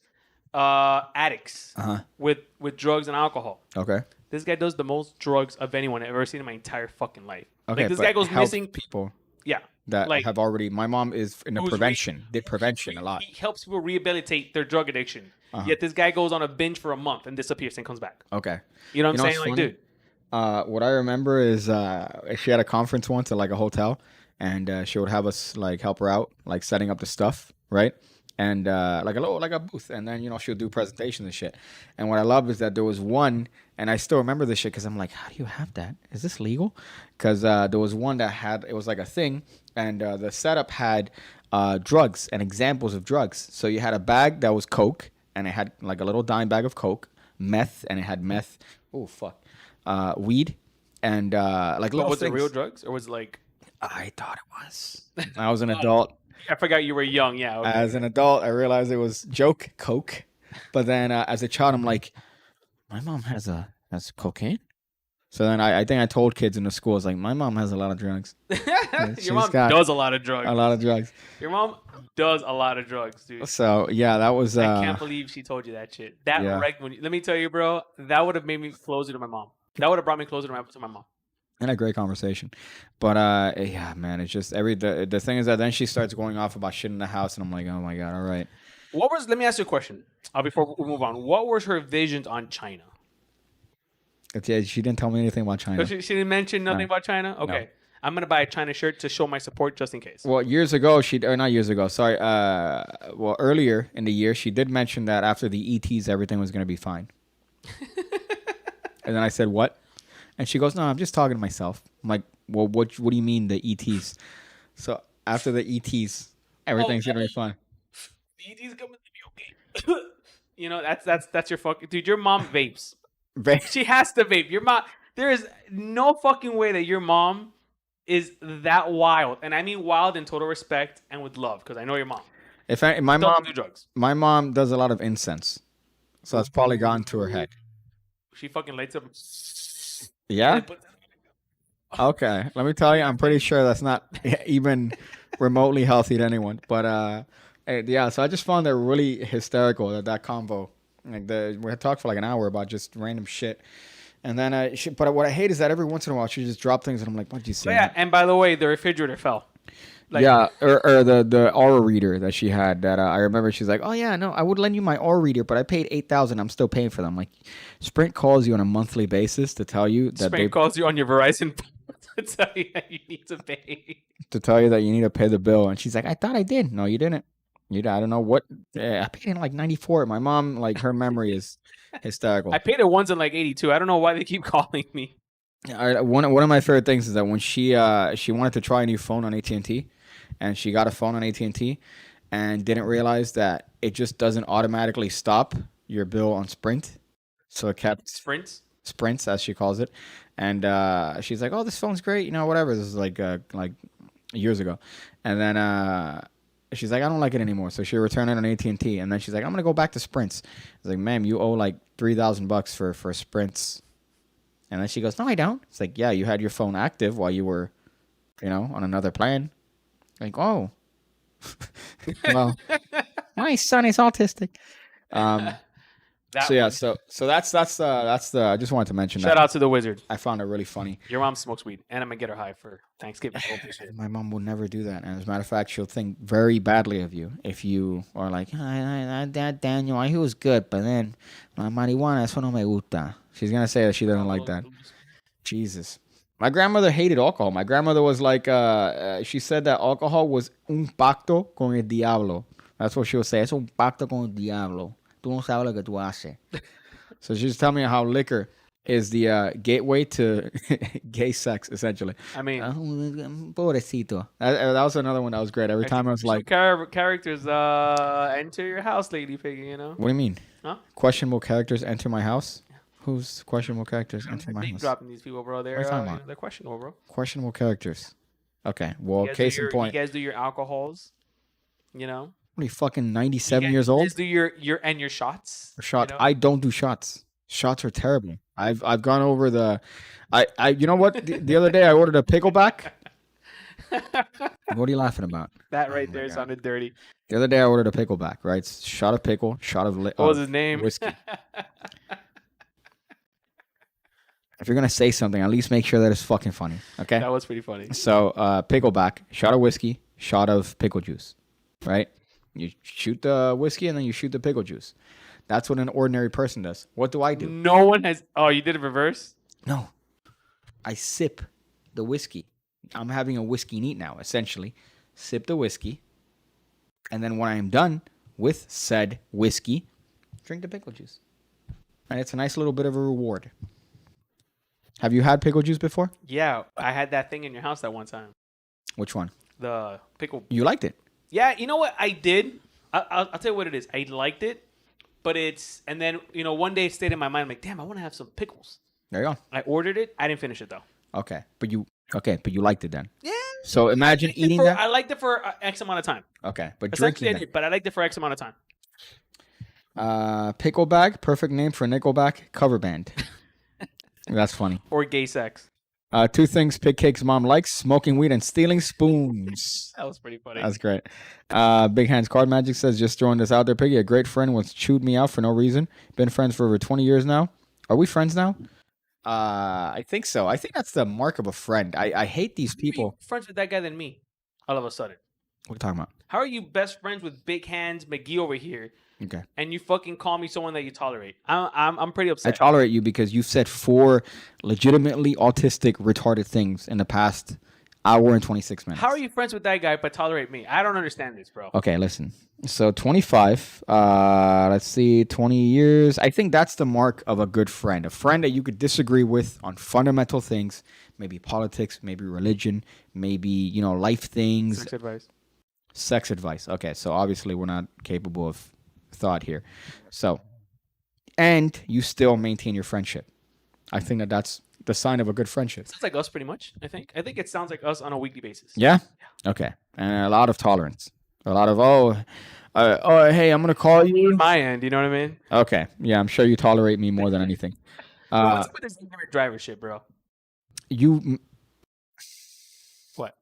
addicts with drugs and alcohol. Okay. This guy does the most drugs of anyone I've ever seen in my entire fucking life. Okay. Like, this but guy goes help missing. people Yeah. that like, have already. My mom is in the who's prevention. Did prevention a lot. He helps people rehabilitate their drug addiction. Yet this guy goes on a binge for a month and disappears and comes back. Okay. You know what I'm what's saying? Like, funny? dude. What I remember is she had a conference once at like a hotel, and she would have us like help her out, like setting up the stuff, right? And like a booth, and then she would do presentations and shit. And what I love is that there was one, and I still remember this shit because I'm like, how do you have that? Is this legal? Because there was one that had, it was like a thing, and the setup had drugs and examples of drugs. So you had a bag that was Coke, and it had like a little dime bag of Coke, meth, and it had meth. Oh fuck. Weed, and like little Was it things. real drugs or was it like? I thought it was. I was an adult. I forgot you were young. Yeah. Okay. As an adult, I realized it was joke Coke, but then as a child, I'm like, my mom has cocaine. So then I think I told kids in the schools like, my mom has a lot of drugs. Your mom does a lot of drugs. A lot of drugs. Your mom does a lot of drugs, dude. So yeah, that was. I can't believe she told you that shit. That Yeah. wrecked let me tell you, bro. That would have made me closer to my mom. That would have brought me closer to my mom. And a great conversation, but yeah, man, it's just the thing is that then she starts going off about shit in the house, and I'm like, oh my god, all right. Let me ask you a question before we move on. What was her visions on China? Yeah, she didn't tell me anything about China. So she didn't mention nothing about China? Okay. No. I'm going to buy a China shirt to show my support just in case. Well, years ago, not years ago, sorry. Well, earlier in the year, she did mention that after the ETs, everything was going to be fine. And then I said, what? And she goes, no, I'm just talking to myself. I'm like, well, what do you mean the ETs? So after the ETs, everything's going to be fine. The ETs coming to be okay. That's your fucking... Dude, your mom vapes. She has to vape. Your mom... There is no fucking way that your mom is that wild. And I mean wild in total respect and with love, because I know your mom. My mom do drugs. My mom does a lot of incense. So that's probably gone to her head. She fucking lights up... Yeah? Okay. Let me tell you, I'm pretty sure that's not even remotely healthy to anyone. But yeah, so I just found that really hysterical, that combo. Like we had talked for like an hour about just random shit. And then but what I hate is that every once in a while she just drop things and I'm like, what'd you say? Yeah, and by the way, the refrigerator fell. Yeah, or the aura reader that she had that I remember she's like, oh yeah, no, I would lend you my aura reader, but I paid $8,000. I'm still paying for them. Like, Sprint calls you on a monthly basis to tell you that Sprint calls you on your Verizon to tell you that you need to pay. To tell you that you need to pay the bill, and she's like, I thought I did. No, you didn't. I don't know what. I paid in like 94. My mom, like her memory is hysterical. I paid it once in like 82. I don't know why they keep calling me. One of my favorite things is that when she wanted to try a new phone on AT&T, and she got a phone on AT&T and didn't realize that it just doesn't automatically stop your bill on Sprint. So it kept Sprints, as she calls it. And she's like, oh, this phone's great. Whatever. This is like years ago. And then she's like, I don't like it anymore. So she returned it on AT&T. And then she's like, I'm going to go back to Sprints. I was like, ma'am, you owe like $3,000 for Sprints. And then she goes, no, I don't. It's like, yeah, you had your phone active while you were, on another plan. Like, oh, well, my son is autistic. So that's I just wanted to mention that. Shout out to the wizard. I found it really funny. Your mom smokes weed, and I'm gonna get her high for Thanksgiving. My mom will never do that, and as a matter of fact, she'll think very badly of you if you are like, Dad Daniel, he was good, but then marijuana, eso no me gusta. She's gonna say that she doesn't like that. Jesus. My grandmother hated alcohol. My grandmother was like, she said that alcohol was un pacto con el diablo. That's what she would say. Es un pacto con el diablo. Tú no sabes lo que tú haces. So she was telling me how liquor is the gateway to gay sex, essentially. I mean, pobrecito. That was another one that was great. Every time I was like, characters enter your house, Lady Piggy. What do you mean? Huh? Questionable characters enter my house? Who's questionable characters enter my house? Dropping these people, bro. They're questionable, bro. Questionable characters. Okay. Well, case in point. You guys do your alcohols. What are you, fucking 97 years old? You guys do your shots. Shot. I don't do shots. Shots are terrible. I've gone over the. I you know what? The other day I ordered a pickleback. What are you laughing about? That right my there God. sounded dirty. The other day I ordered a pickleback. Right, shot of pickle, shot of What was his name? whiskey. If you're gonna say something, at least make sure that it's fucking funny. Okay. That was pretty funny. So pickleback, shot of whiskey, shot of pickle juice. Right. You shoot the whiskey and then you shoot the pickle juice. That's what an ordinary person does. What do I do? No one has. Oh, you did it reverse? No. I sip the whiskey. I'm having a whiskey neat now, essentially. Sip the whiskey. And then when I am done with said whiskey, drink the pickle juice. And it's a nice little bit of a reward. Have you had pickle juice before? Yeah, I had that thing in your house that one time. Which one? The pickle. You liked it? Yeah, you know what I did? I'll tell you what it is. I liked it, but it's... And then, one day it stayed in my mind. I'm like, damn, I want to have some pickles. There you go. I ordered it. I didn't finish it, though. Okay. But you liked it then. Yeah. So imagine eating that. I liked it for X amount of time. Okay. But Essentially, drinking I did, but I liked it for X amount of time. that. Pickle bag, perfect name for Nickelback cover band. That's funny. Or gay sex. 2 things Pig Cake's mom likes: smoking weed and stealing spoons. That was pretty funny. That's great. Big Hands Card Magic says, just throwing this out there, Piggy. A great friend once chewed me out for no reason. Been friends for over 20 years now. Are we friends now? I think so. I think that's the mark of a friend. I hate these people. How are you friends with that guy than me? All of a sudden. What are you talking about? How are you best friends with Big Hands McGee over here? Okay. And you fucking call me someone that you tolerate. I'm pretty I upset. tolerate you because you've said 4 legitimately autistic, retarded things in the past hour and 26 minutes. How are you friends with that guy but tolerate me? I don't understand this, bro. Okay, listen. So 25, let's see, 20 years. I think that's the mark of a good friend. A friend that you could disagree with on fundamental things, maybe politics, maybe religion, maybe, life things. Sex advice. Okay, so obviously we're not capable of thought here. So, and you still maintain your friendship. I think that that's the sign of a good friendship. Sounds like us pretty much, I think. I think it sounds like us on a weekly basis. Yeah? Okay. And a lot of tolerance. A lot of, hey, I'm going to call you. On my end, you know what I mean? Okay. Yeah, I'm sure you tolerate me more than anything. What's with this ignorant driver shit, bro? What?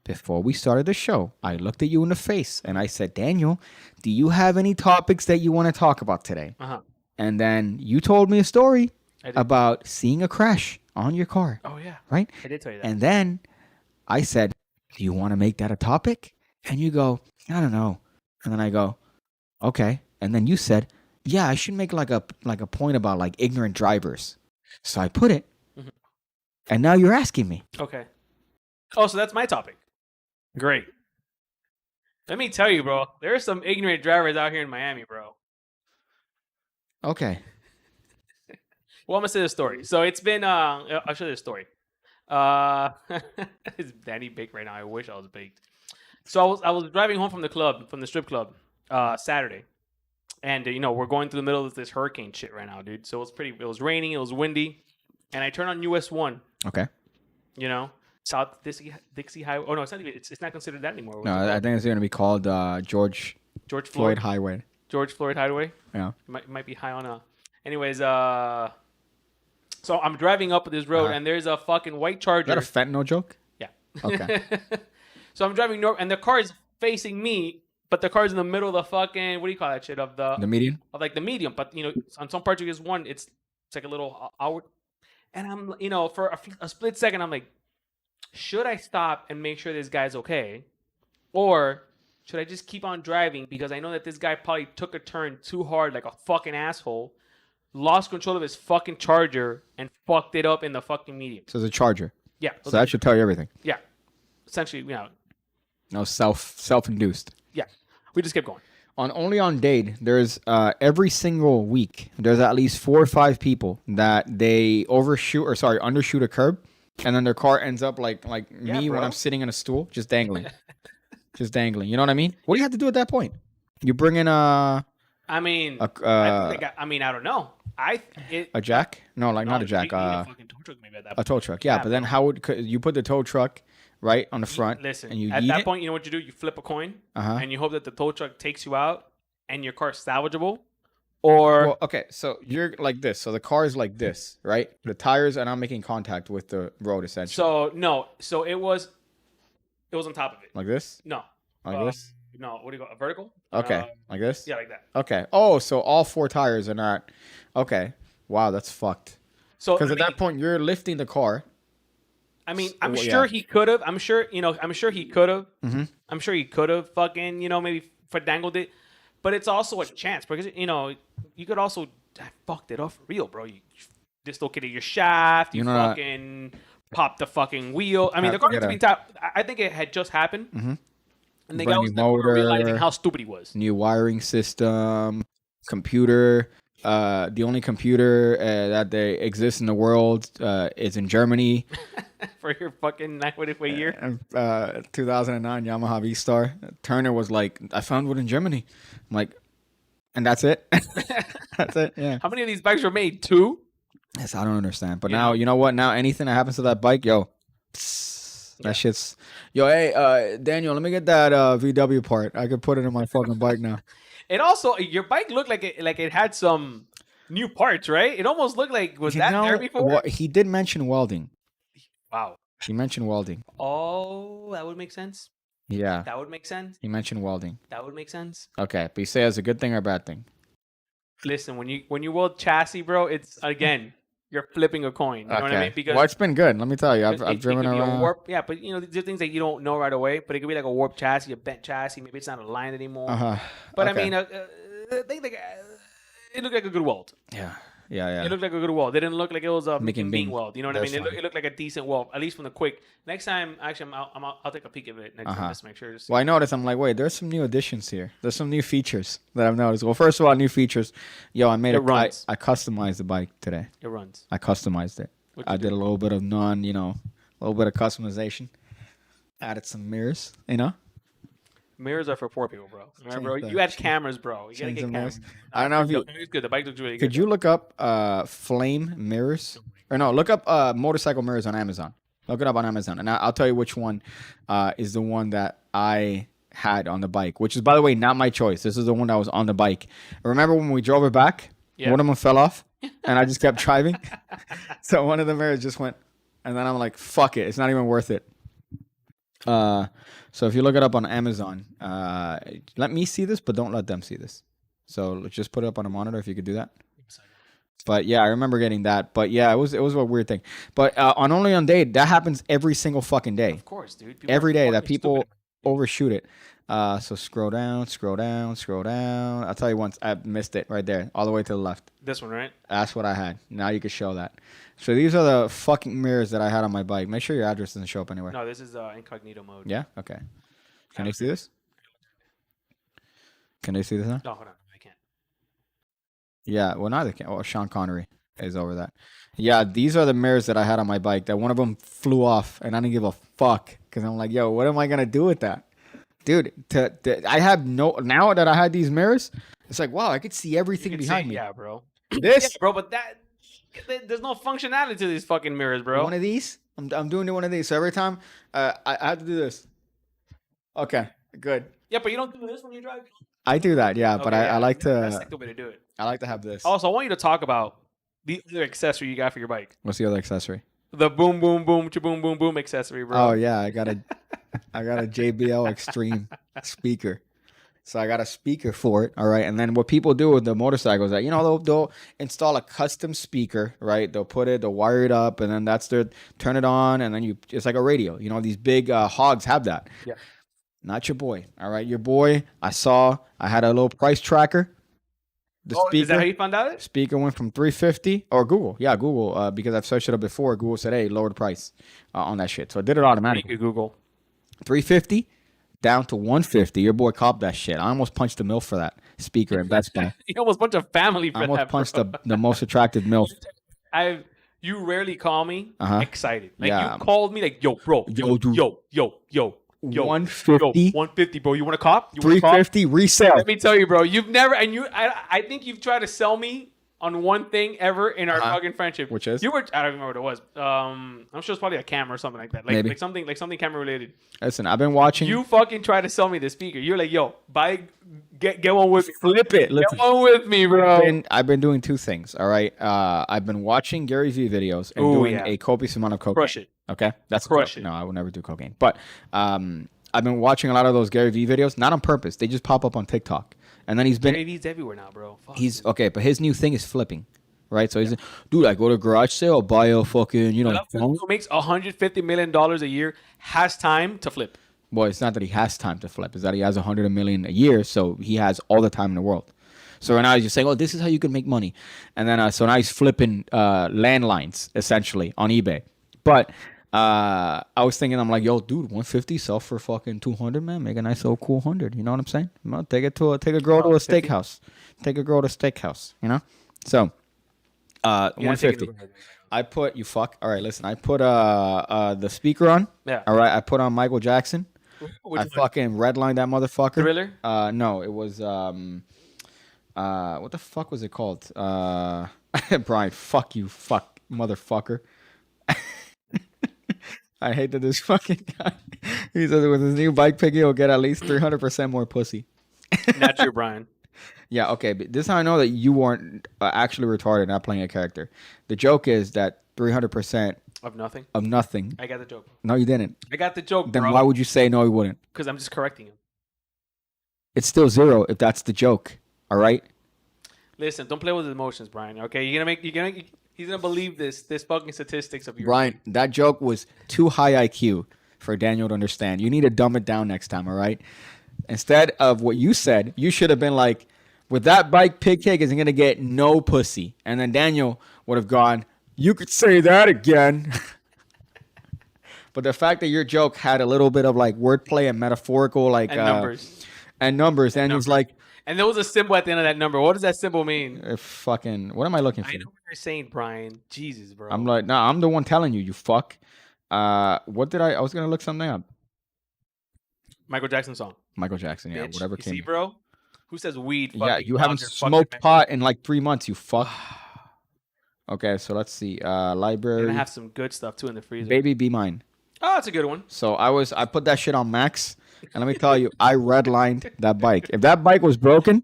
Before we started the show, I looked at you in the face and I said, Daniel, do you have any topics that you want to talk about today? Uh-huh. And then you told me a story about seeing a crash on your car. Oh, yeah. Right? I did tell you that. And then I said, do you want to make that a topic? And you go, I don't know. And then I go, okay. And then you said, yeah, I should make like a point about like ignorant drivers. So I put it. Mm-hmm. And now you're asking me. Okay. Oh, so that's my topic. Great. Let me tell you, bro. There are some ignorant drivers out here in Miami, bro. Okay. Well, I'm gonna say the story. So it's been. I'll show you the story. It's Danny baked right now. I wish I was baked. So I was driving home from the strip club, Saturday, and we're going through the middle of this hurricane shit right now, dude. So it was raining, it was windy, and I turned on US 1. Okay. South Dixie Highway. Oh no, it's not even. It's not considered that anymore. No, I think it's going to be called George Floyd Highway. George Floyd Highway. Yeah. It might be high on a. Anyways, so I'm driving up this road and there's a fucking white Charger. Is that a fentanyl joke? Yeah. Okay. So I'm driving north, and the car is facing me, but the car's in the middle of the fucking, what do you call that shit, of the median? Of like the medium, but on some parts of this one, it's like a little outward, and I'm for a split second I'm like, should I stop and make sure this guy's okay, or should I just keep on driving because I know that this guy probably took a turn too hard like a fucking asshole, lost control of his fucking Charger and fucked it up in the fucking median. So it's a Charger. Yeah. So that should tell you everything. Yeah. Essentially, No, self-induced. Yeah. We just kept going. Only on Dade, there's every single week, there's at least 4 or 5 people that they undershoot a curb, and then their car ends up like me when I'm sitting in a stool, just dangling. Just dangling. You know what I mean? What do you have to do at that point? You bring in I don't know. A jack? No, not a jack. A fucking tow truck maybe at that point. A tow truck, yeah. But then how would you put the tow truck right on the front? Listen, and you at that point, you know what you do? You flip a coin, Uh-huh. and you hope that the tow truck takes you out, and your car's salvageable, Or Well, okay, so you're like this. So the car is like this, right? The tires are not making contact with the road, essentially. so no, so it was on top of it. Like this? No, Like this? no. What do you call a vertical? Okay, like this? Yeah, like that. Okay. Oh, so all 4 tires are not. Okay. Wow, that's fucked. So Because at that point, you're lifting the car. I mean, I'm Well, sure yeah. he could have. I'm sure he could have. Mm-hmm. I'm sure he could have fucking, maybe dangled it. But it's also a chance because, you could also have fucked it up for real, bro. You dislocated your shaft. You fucking popped the fucking wheel. I mean, the car needs to be top. I think it had just happened. Mm-hmm. And the guy was realizing how stupid he was. New wiring system, computer. The only computer that they exist in the world is in Germany. For your fucking what year? 2009 Yamaha V-Star. Turner was like, I found one in Germany. I'm like, and that's it. That's it. Yeah. How many of these bikes were made? 2? Yes, I don't understand. But now, you know what? Now anything that happens to that bike, yo, that shit's. Yo, hey, Daniel, let me get that VW part. I could put it in my fucking bike now. It also, your bike looked like it had some new parts, right? It almost looked like there before? Well, he did mention welding. Wow. He mentioned welding. Oh, that would make sense. Yeah. That would make sense. He mentioned welding. That would make sense. Okay, but you say it's a good thing or a bad thing? Listen, when you weld chassis, bro, it's again you're flipping a coin. You know what I mean? Because well, it's been good. Let me tell you, I've driven it could be around. a warp, yeah, but there's things that you don't know right away. But it could be like a warped chassis, a bent chassis. Maybe it's not aligned anymore. But okay. I mean, it looked like a good weld. Yeah. It looked like a good weld. It didn't look like it was a Making Bing Bing. weld. You know what I mean? It looked like a decent weld, at least from the quick. Next time, actually, I'll take a peek of it next time just to make sure. Well, I noticed. I'm like, wait, there's some new additions here. There's some new features that I've noticed. Well, first of all, new features. Yo, I made I customized the bike today. It runs. I customized it. I did a little bit of a little bit of customization. Added some mirrors, Mirrors are for poor people, bro. Remember, bro? You had cameras, bro. You gotta get cameras. I don't know if you. It's good. The bike looks really good. Could you look up flame mirrors? Or no, look up motorcycle mirrors on Amazon. Look it up on Amazon, and I'll tell you which one is the one that I had on the bike. Which is, by the way, not my choice. This is the one that was on the bike. Remember when we drove it back? Yeah. One of them fell off, and I just kept driving. So one of the mirrors just went, and then I'm like, "Fuck it! It's not even worth it." So if you look it up on Amazon, let me see this, but don't let them see this. So let's just put it up on a monitor if you could do that. But yeah, I remember getting that. But yeah, it was a weird thing. But only on day, that happens every single fucking day. Of course, dude. Every day that people overshoot it. So scroll down. I'll tell you once, I missed it right there, all the way to the left. This one, right? That's what I had. Now you can show that. So these are the fucking mirrors that I had on my bike. Make sure your address doesn't show up anywhere. No, this is incognito mode. Yeah? Okay. Can you see this? Can they see this now? No, hold on. I can't. Yeah, well, neither can. Oh, Sean Connery is over that. Yeah, these are the mirrors that I had on my bike. That one of them flew off, and I didn't give a fuck. Because I'm like, yo, what am I going to do with that? Dude, I have no... Now that I had these mirrors, it's like, wow, I could see everything behind me. Yeah, bro. This? Yeah, bro, but there's no functionality to these fucking mirrors, bro. One of these? I'm doing one of these. So every time I have to do this. Okay, good. Yeah, but you don't do this when you drive? I do that, yeah, Okay, but I like to... That's like the way to do it. I like to have this. Also, I want you to talk about the other accessory you got for your bike. What's the other accessory? The boom, boom, boom, boom, boom, boom accessory, bro. Oh, yeah, I got a JBL Extreme speaker. So I got a speaker for it, all right? And then what people do with the motorcycles, that they'll install a custom speaker, right? They'll wire it up, and then turn it on, and then it's like a radio. These big hogs have that. Yeah. Not your boy, all right? Your boy, I had a little price tracker. The speaker, is that how you found out? Speaker went from $350 or Google. Yeah, Google, because I've searched it up before. Google said, hey, lower the price on that shit. So I did it automatically. Thank you, Google. $350 down to $150. Your boy copped that shit. I almost punched the MILF for that speaker in Best Buy. You almost punched a family for I almost that, punched bro. the most attractive MILF. You rarely call me excited. Like, Yeah. you called me like, yo, bro. Yo, dude. Yo. 150, 150, bro. You want to cop? 350 resale. Let me tell you, bro. You've never, and I think you've tried to sell me on one thing ever in our fucking friendship. Which is? I don't remember what it was. I'm sure it's probably a camera or something like that. Maybe. Like something camera related. Listen, I've been watching. You fucking try to sell me the speaker. You're like, yo, get one with me. Flip it. Listen. Get one with me, bro. I've been doing two things. All right. I've been watching Gary Vee videos and doing a copious amount of cocaine. Crush it. Okay, that's Crush it. No, I will never do cocaine. But I've been watching a lot of those Gary Vee videos, not on purpose. They just pop up on TikTok, and then Gary Vee's everywhere now, bro. Fuck. He's okay, but his new thing is flipping, right? So he's dude, I go to a garage sale, buy a fucking, phone. Who makes $150 million a year has time to flip. Well, it's not that he has time to flip; it's that he has $100 million a year, so he has all the time in the world. So right now he's just saying, "Oh, this is how you can make money," and then so now he's flipping landlines essentially on eBay, but. I was thinking, I'm like, yo, dude, 150 sell for fucking 200, man. Make a nice little cool 100. You know what I'm saying? Well, take a girl to a steakhouse. Take a girl to a steakhouse. You know? So, 150. I put you fuck. All right, listen. I put the speaker on. Yeah. All right. I put on Michael Jackson. Which fucking redlined that motherfucker. Thriller? No, it was what the fuck was it called? Brian, fuck you, fuck motherfucker. I hate that this fucking guy. He says with his new bike piggy, he'll get at least 300% more pussy. Not true, Brian. Yeah, okay. But this is how I know that you weren't actually retarded, not playing a character. The joke is that 300% of nothing. Of nothing. I got the joke. No, you didn't. I got the joke. Then why would you say no? He wouldn't. Because I'm just correcting him. It's still 0 if that's the joke. All right. Listen, don't play with his emotions, Brian. Okay, he's gonna believe this fucking statistics of yours. Brian, that joke was too high IQ for Daniel to understand. You need to dumb it down next time, all right? Instead of what you said, you should have been like, with that bike, pig cake isn't gonna get no pussy. And then Daniel would have gone, you could say that again. But the fact that your joke had a little bit of like wordplay and metaphorical, like and numbers, Daniel's like. And there was a symbol at the end of that number. What does that symbol mean? Fucking, what am I looking for? I know what you're saying, Brian. Jesus, bro. I'm like, nah, I'm the one telling you, you fuck. What did I was going to look something up. Michael Jackson song. Michael Jackson, yeah, Bitch, whatever you came. See, bro? Who says weed? Yeah, you haven't smoked pot in like 3 months, you fuck. Okay, so let's see. Library. You're going to have some good stuff, too, in the freezer. Baby Be Mine. Oh, that's a good one. So I put that shit on max. And let me tell you, I redlined that bike. If that bike was broken,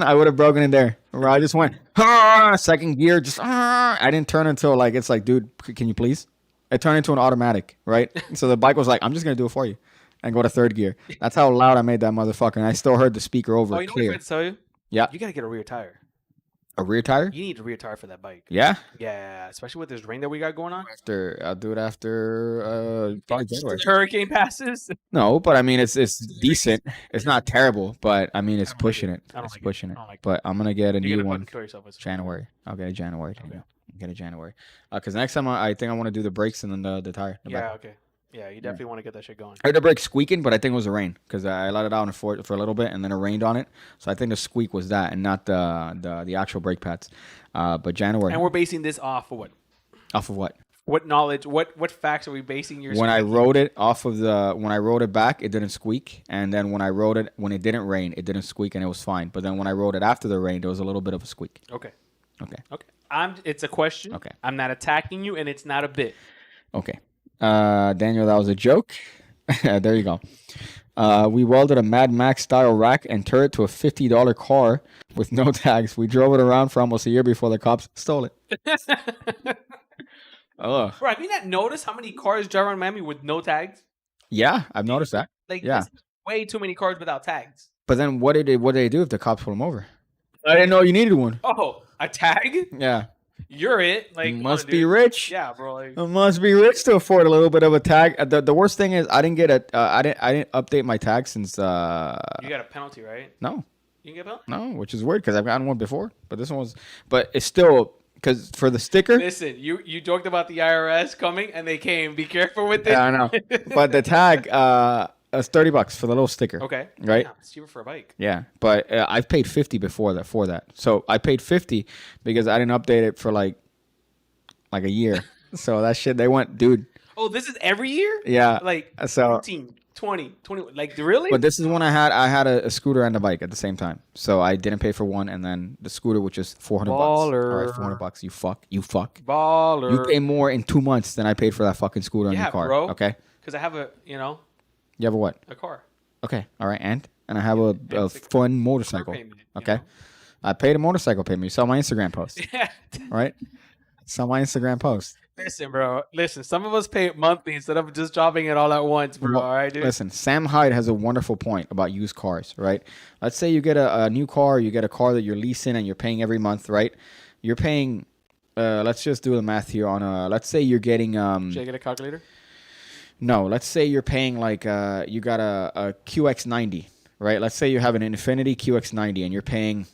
I would have broken in there. Where I just went, second gear, just, I didn't turn until like, it's like, dude, can you please? It turned into an automatic, right? So the bike was like, I'm just going to do it for you. And go to third gear. That's how loud I made that motherfucker. And I still heard the speaker over clear. Know what I tell you? Yeah. You got to get a rear tire. A rear tire? You need a rear tire for that bike. Yeah? Yeah, especially with this rain that we got going on. I'll do it after probably January. Hurricane passes. No, but I mean it's decent. It's not terrible, but I mean it's pushing it. It's pushing it. But I'm gonna get a new one. January. I'll get a January. Okay. Get a January. Because next time I think I want to do the brakes and then the tire. Yeah. Okay. Yeah, you definitely want to get that shit going. I heard the brake squeaking, but I think it was the rain because I let it out for a little bit and then it rained on it. So I think the squeak was that and not the actual brake pads. But January. And we're basing this off of what? Off of what? What knowledge? What facts are we basing your? When I rode it when I rode it back, it didn't squeak, and then when it didn't rain, it didn't squeak and it was fine. But then when I rode it after the rain, there was a little bit of a squeak. Okay. Okay. It's a question. Okay. I'm not attacking you, and it's not a bit. Okay. Daniel, that was a joke. There you go. We welded a Mad Max style rack and turret to a $50 car with no tags. We drove it around for almost a year before the cops stole it. Bro, have you not noticed how many cars drive around Miami with no tags? Yeah, I've noticed that. Yeah, way too many cars without tags. But then what did they do if the cops pulled them over? I didn't know you needed one. Oh, a tag? Yeah. You're it. Like, must be rich. Yeah, bro. Like, must be rich to afford a little bit of a tag. The worst thing is I didn't update my tag since. You got a penalty, right? No. You can get a penalty? No, which is weird because I've gotten one before, but this one was. But it's still because for the sticker. Listen, you joked about the IRS coming and they came. Be careful with it. Yeah, I know. But the tag, it's $30 for the little sticker. Okay. Right. Yeah, it's cheaper for a bike. Yeah, but I've paid $50 before that for that. So I paid $50 because I didn't update it for like a year. So that shit they went, dude. Oh, this is every year? Yeah. Like so 20 20. Like, really? But this is when I had a scooter and a bike at the same time. So I didn't pay for one, and then the scooter, which is $400. All right, $400. You fuck. Baller. You pay more in 2 months than I paid for that fucking scooter on your car. Bro. Okay. Because I have a, You have a what? a car. Okay. All right. And I have a fun motorcycle. Payment, Okay. I paid a motorcycle payment. You saw my Instagram post. Yeah. Right? Saw my Instagram post. Listen, bro. Listen, some of us pay it monthly instead of just dropping it all at once, bro. All right, dude. Listen, Sam Hyde has a wonderful point about used cars, right? Let's say you get a new car, you get a car that you're leasing and you're paying every month, right? You're paying, let's just do the math here on let's say you're getting... Should I get a calculator? No, let's say you're paying like, you got a QX90, right? Let's say you have an Infiniti QX90 and you're paying,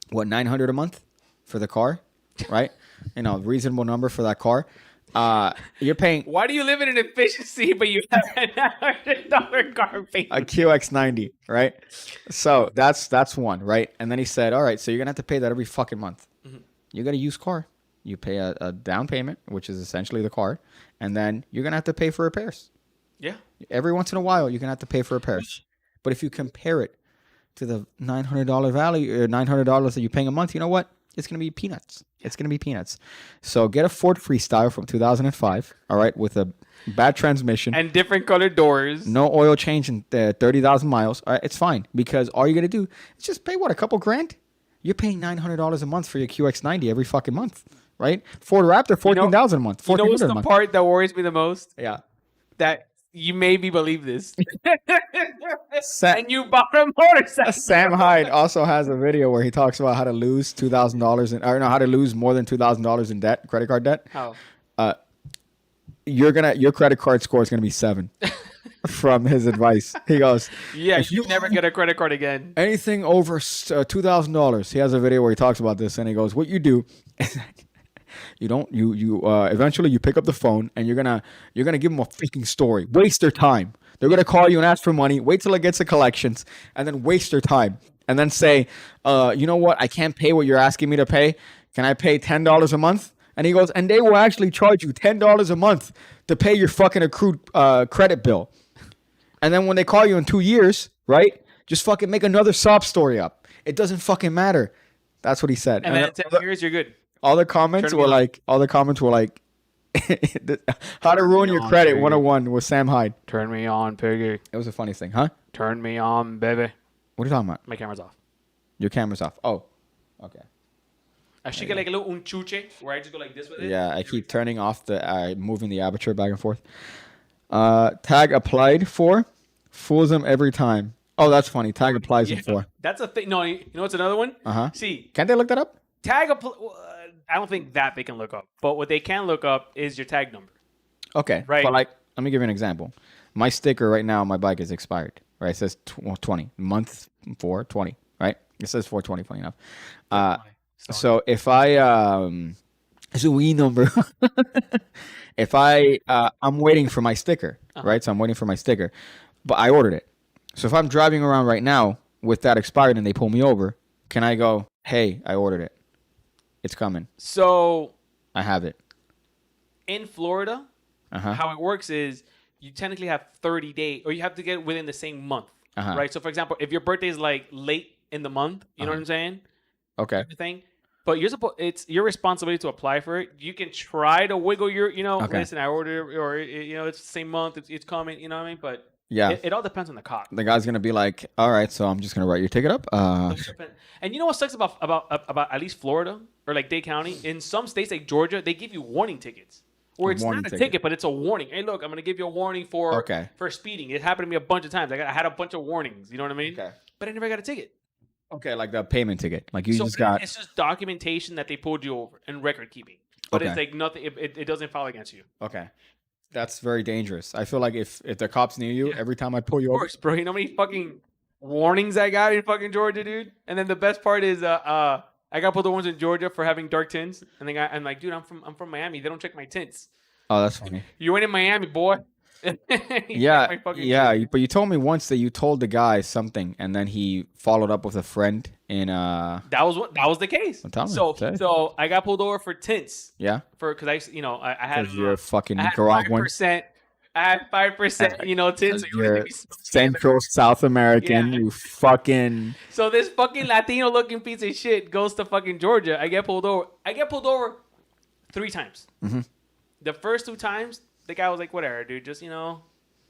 what, $900 a month for the car, right? Reasonable number for that car. You're paying Why do you live in an efficiency, but you have a $900 car payment? a QX90, right? So that's one, right? And then he said, all right, so you're going to have to pay that every fucking month. Mm-hmm. You got a used car. You pay a down payment, which is essentially the car. And then you're going to have to pay for repairs. Yeah. Every once in a while, you're going to have to pay for repairs. But if you compare it to the $900 value, or $900 that you're paying a month, you know what? It's going to be peanuts. It's going to be peanuts. So get a Ford Freestyle from 2005, all right, with a bad transmission. And different colored doors. No oil change in 30,000 miles. All right, it's fine because all you're going to do is just pay, what, a couple grand? You're paying $900 a month for your QX90 every fucking month, right? Ford Raptor, $14,000 a month. You know what's $14,000 a the month. part that worries me the most? Yeah. That you maybe believe this. Sa- And you bought a motorcycle. Sam Hyde also has a video where he talks about how to lose how to lose more than $2,000 in debt, credit card debt. How? Your credit card score is gonna be 7 from his advice. He goes, Yeah, if you never get a credit card again. anything over $2,000. He has a video where he talks about this, and he goes, what you do is eventually you pick up the phone and you're gonna give them a freaking story. Waste their time. They're gonna call you and ask for money. Wait till it gets to collections, and then waste their time, and then say, you know what? I can't pay what you're asking me to pay. Can I pay $10 a month? And he goes, and they will actually charge you $10 a month to pay your fucking accrued credit bill. And then when they call you in 2 years, right? Just fucking make another sob story up. It doesn't fucking matter. That's what he said. And then in 10 years, you're good. All the comments were like, how to ruin your credit 101 with Sam Hyde. Turn me on, piggy. It was the funniest thing, huh? Turn me on, baby. What are you talking about? My camera's off. Your camera's off. Oh, okay. I should get like a little unchuche where I just go like this with it. Yeah, I keep turning off moving the aperture back and forth. Tag applied for, fools him every time. Oh, that's funny. Tag applies him for. That's a thing. No, you know what's another one? Uh-huh. See, Can't they look that up? tag I don't think that they can look up. But what they can look up is your tag number. Okay. Right. But let me give you an example. My sticker right now on my bike is expired. Right. It says 20 month 4/20. Right. It says 4/20. Funny enough. So if it's a Wii number. If I'm waiting for my sticker, right? So I'm waiting for my sticker, but I ordered it. So if I'm driving around right now with that expired and they pull me over, can I go, hey, I ordered it. It's coming. So I have it. In Florida, how it works is you technically have 30 days, or you have to get it within the same month, right? So for example, if your birthday is like late in the month, you know what I'm saying? Okay. But it's your responsibility to apply for it. You can try to wiggle your, listen, I ordered it, or it's the same month, it's coming, you know what I mean? But yeah, it all depends on the cop. The guy's gonna be like, all right, so I'm just gonna write your ticket up. And you know what sucks about at least Florida or like Dade County? In some states like Georgia, they give you warning tickets. Or it's not a ticket, but it's a warning. Hey, look, I'm gonna give you a warning for speeding. It happened to me a bunch of times. I had a bunch of warnings. You know what I mean? Okay. But I never got a ticket. Okay, like the payment ticket. Like you just got. It's just documentation that they pulled you over and record keeping. But it's like nothing. It doesn't file against you. Okay. That's very dangerous. I feel like if the cops near you, every time I pull you over. Of course, bro. You know how many fucking warnings I got in fucking Georgia, dude? And then the best part is I got pulled the ones in Georgia for having dark tints. And then I'm like, dude, I'm from Miami. They don't check my tints. Oh, that's funny. You went in Miami, boy. Yeah. But you told me once that you told the guy something, and then he followed up with a friend in That was the case. So I got pulled over for tints. Yeah. Because I had you're fucking Nicaraguan. I had 5%, you know, tint. So, You're Central South American. Yeah. You fucking. so this fucking Latino looking piece of shit goes to fucking Georgia. I get pulled over 3 times. Mm-hmm. The first 2 times, the guy was like, whatever, dude, just, you know,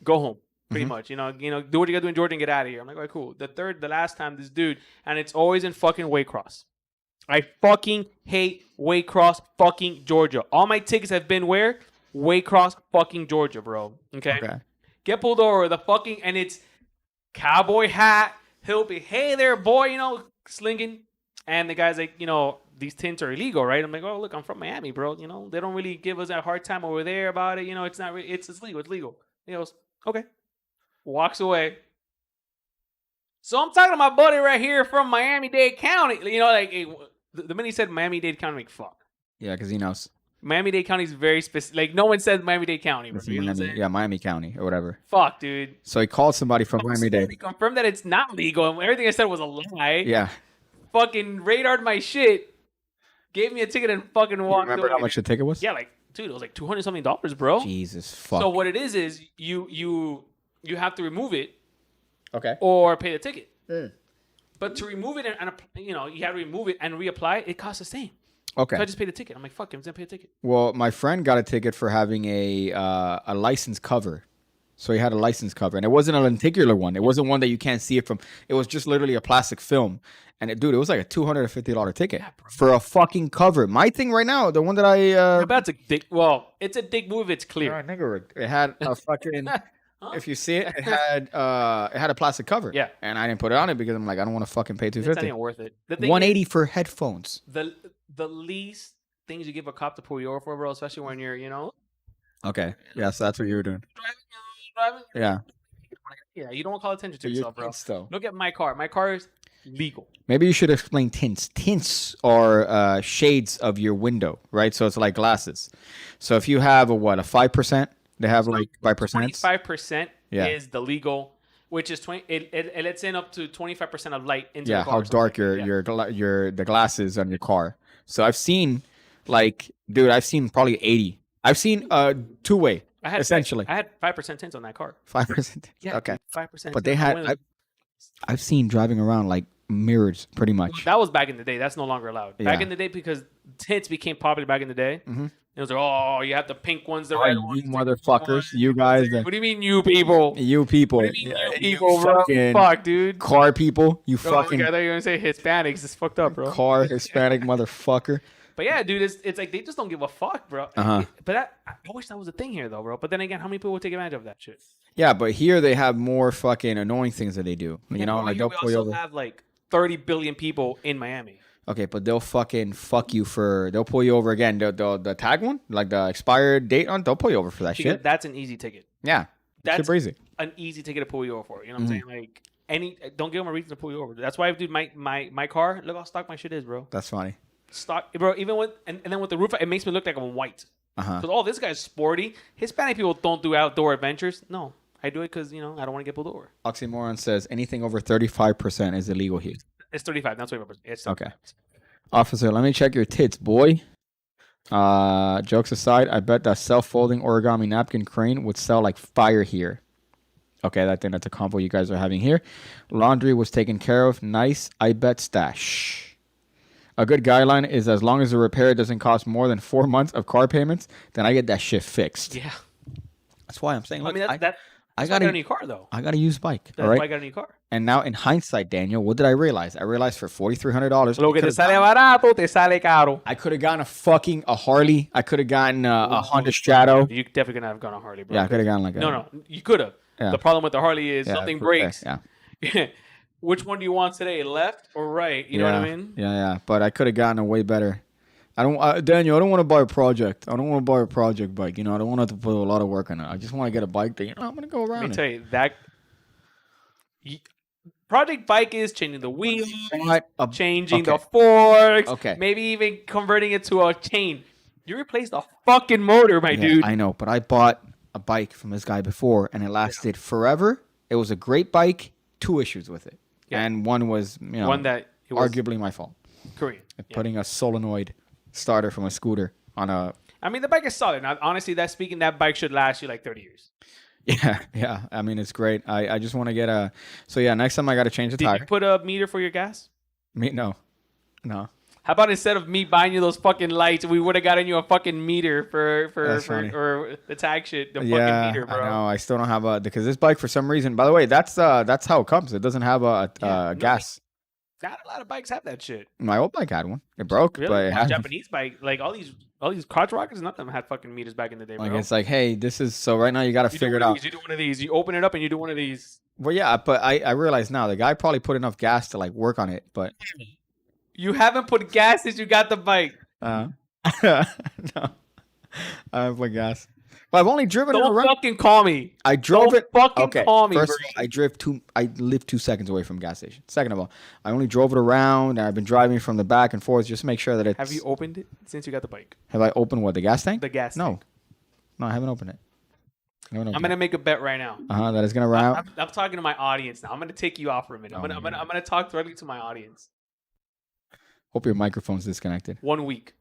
go home. Pretty much, you know, do what you gotta do in Georgia and get out of here. I'm like, all right, cool. The last time, this dude, and it's always in fucking Waycross. I fucking hate Waycross, fucking Georgia. All my tickets have been where? Waycross, fucking Georgia, bro. Okay. Get pulled over, and it's cowboy hat. He'll be, hey there, boy, you know, slinging. And the guy's like, you know, these tints are illegal, right? I'm like, oh, look, I'm from Miami, bro. You know, they don't really give us a hard time over there about it. You know, it's not really, it's legal. It's legal. He goes, okay. Walks away. So I'm talking to my buddy right here from Miami-Dade County. You know, like, the minute he said Miami-Dade County, I'm like, fuck. Yeah, because he knows. Miami-Dade County is very specific. Like, no one says Miami-Dade County. Bro. You know what I'm saying? Yeah, Miami County or whatever. Fuck, dude. So he called somebody from Miami-Dade. He confirmed that it's not legal. And everything I said was a lie. Yeah. Fucking radared my shit. Gave me a ticket and fucking walked Remember away. how much the ticket was? Yeah, like, dude, it was like $200-something, bro. Jesus fuck. So what it is you have to remove it. Okay. Or pay the ticket. But to remove it and you know, you have to remove it and reapply, it costs the same. Okay. So I just paid the ticket. I'm like, fuck, I'm just gonna pay a ticket. Well, my friend got a ticket for having a license cover. So he had a license cover, and it wasn't a lenticular one. It wasn't one that you can't see it from. It was just literally a plastic film. And it was like a $250 ticket for a fucking cover. My thing right now, the one that I That's a dick. Well, it's a dick move. It's clear. it had a fucking. If you see it, it had a plastic cover. Yeah. And I didn't put it on it because I'm like, I don't want to fucking pay It's not $250. even worth it. The thing 180 for headphones. is, the least things you give a cop to pull you over for, bro, especially when you're, you know, Okay. Yeah, so that's what you were doing. driving. Yeah. Yeah, you don't want to call attention to Your yourself, bro. tints, though. Look at my car. My car is legal. Maybe you should explain tints. Tints are shades of your window, right? So it's like glasses. So if you have a 5%, they have like 5%. 25% Yeah. is the legal, which is 20. It lets in up to 25% of light into Yeah, the car. how or dark something. the glasses on your car. So I've seen probably 80. I've seen two-way essentially. I had 5% tints on that car. 5%. Yeah, Okay. 5%. But they had I've seen driving around like mirrors pretty much. That was back in the day. That's no longer allowed. Back Yeah. in the day, because tints became popular back in the day. Mhm. It was like, oh, you have the pink ones, the Oh, red you ones. motherfuckers, you guys, What do you mean, you people? you people, What do you mean, Yeah, you people, bro? fucking Fuck, dude. car people, you Bro, fucking I thought you were gonna say Hispanics. It's fucked up, bro. car Hispanic motherfucker. But yeah, dude, it's like they just don't give a fuck, bro. Uh-huh. But I wish that was a thing here, though, bro. But then again, how many people would take advantage of that shit? Yeah, but here they have more fucking annoying things that they do. You know, Bro, like here they'll we pull you also over. have like 30 billion people in Miami. Okay, but they'll fucking fuck you for. They'll pull you over again. The tag one, like the expired date on. They'll pull you over for that Because shit. that's an easy ticket. Yeah, That's shit crazy. an easy ticket to pull you over for. You know what Mm-hmm. I'm saying? Like don't give them a reason to pull you over. That's why, dude, my car. Look how stock my shit is, bro. That's funny. Stock, bro. Even with and then with the roof, it makes me look like I'm white. Uh-huh. Because this guy's sporty. Hispanic people don't do outdoor adventures. No, I do it because I don't want to get pulled over. Oxymoron says anything over 35% is illegal here. It's 35. That's 25%. It's Okay. Officer, let me check your tits, boy. Jokes aside, I bet that self-folding origami napkin crane would sell like fire here. Okay, I think that's a combo you guys are having here. Laundry was taken care of. Nice, I bet stash. A good guideline is as long as the repair doesn't cost more than 4 months of car payments, then I get that shit fixed. Yeah. That's why I'm saying, I look, mean, that's I why I got got a new car though. I got a used bike. That's all right. why I got a new car. And now in hindsight, Daniel, what did I realize? I realized for $4,300, Lo que te sale barato, te sale caro. I could have gotten a Harley. I could have gotten a Honda Strato. You definitely gonna have gone on Harley, bro. Yeah, I could have gotten like a... No, you could have. Yeah. The problem with the Harley is Yeah, something for- breaks. Yeah. Which one do you want today, left or right? You know what I mean? Yeah. But I could have gotten a way better. Daniel, I don't want to buy a project. I don't want to buy a project bike. I don't want to have to put a lot of work on it. I just want to get a bike that, I'm going to go around Let me it. tell you that project bike is changing the wheels, changing the forks, Okay. maybe even converting it to a chain. You replaced the fucking motor, my Yeah, dude. I know, but I bought a bike from this guy before, and it lasted forever. It was a great bike. 2 issues with it. Yeah. And one was, One that it was arguably my fault. Korean. Putting a solenoid starter from a scooter on a. I mean, the bike is solid. Now, honestly, that bike should last you like 30 years. Yeah. I mean, it's great. I just want to get a. So yeah, next time I got to change the Did tire. you put a meter for your gas? No. How about instead of me buying you those fucking lights, we would have gotten you a fucking meter for or the tag shit, the fucking meter, bro. I know. I still don't have a because this bike for some reason. By the way, that's how it comes. It doesn't have a gas. Not a lot of bikes have that shit. My old bike had one. It broke, Really? but it had Japanese bike, like all these crotch rockets, none of them had fucking meters back in the day, bro. like it's like, hey, this is so right now you got to figure it out. You do one of these. You open it up and you do one of these. Well, yeah, but I realize now the guy probably put enough gas to like work on it, but You haven't put gas since you got the bike. no, I haven't put gas. But I've only driven it Don't around. fucking call me. I drove Don't it. fucking Okay, call me, first bro. of all, I live 2 seconds away from a gas station. Second of all, I only drove it around, and I've been driving from the back and forth just to make sure that it's. Have you opened it since you got the bike? Have I opened what, the gas tank? The gas No, tank. no, I haven't opened it. I'm gonna make a bet right now. That is gonna run out. I'm talking to my audience now. I'm gonna take you off for a minute. I'm gonna talk directly to my audience. Hope your microphone's disconnected. 1 week.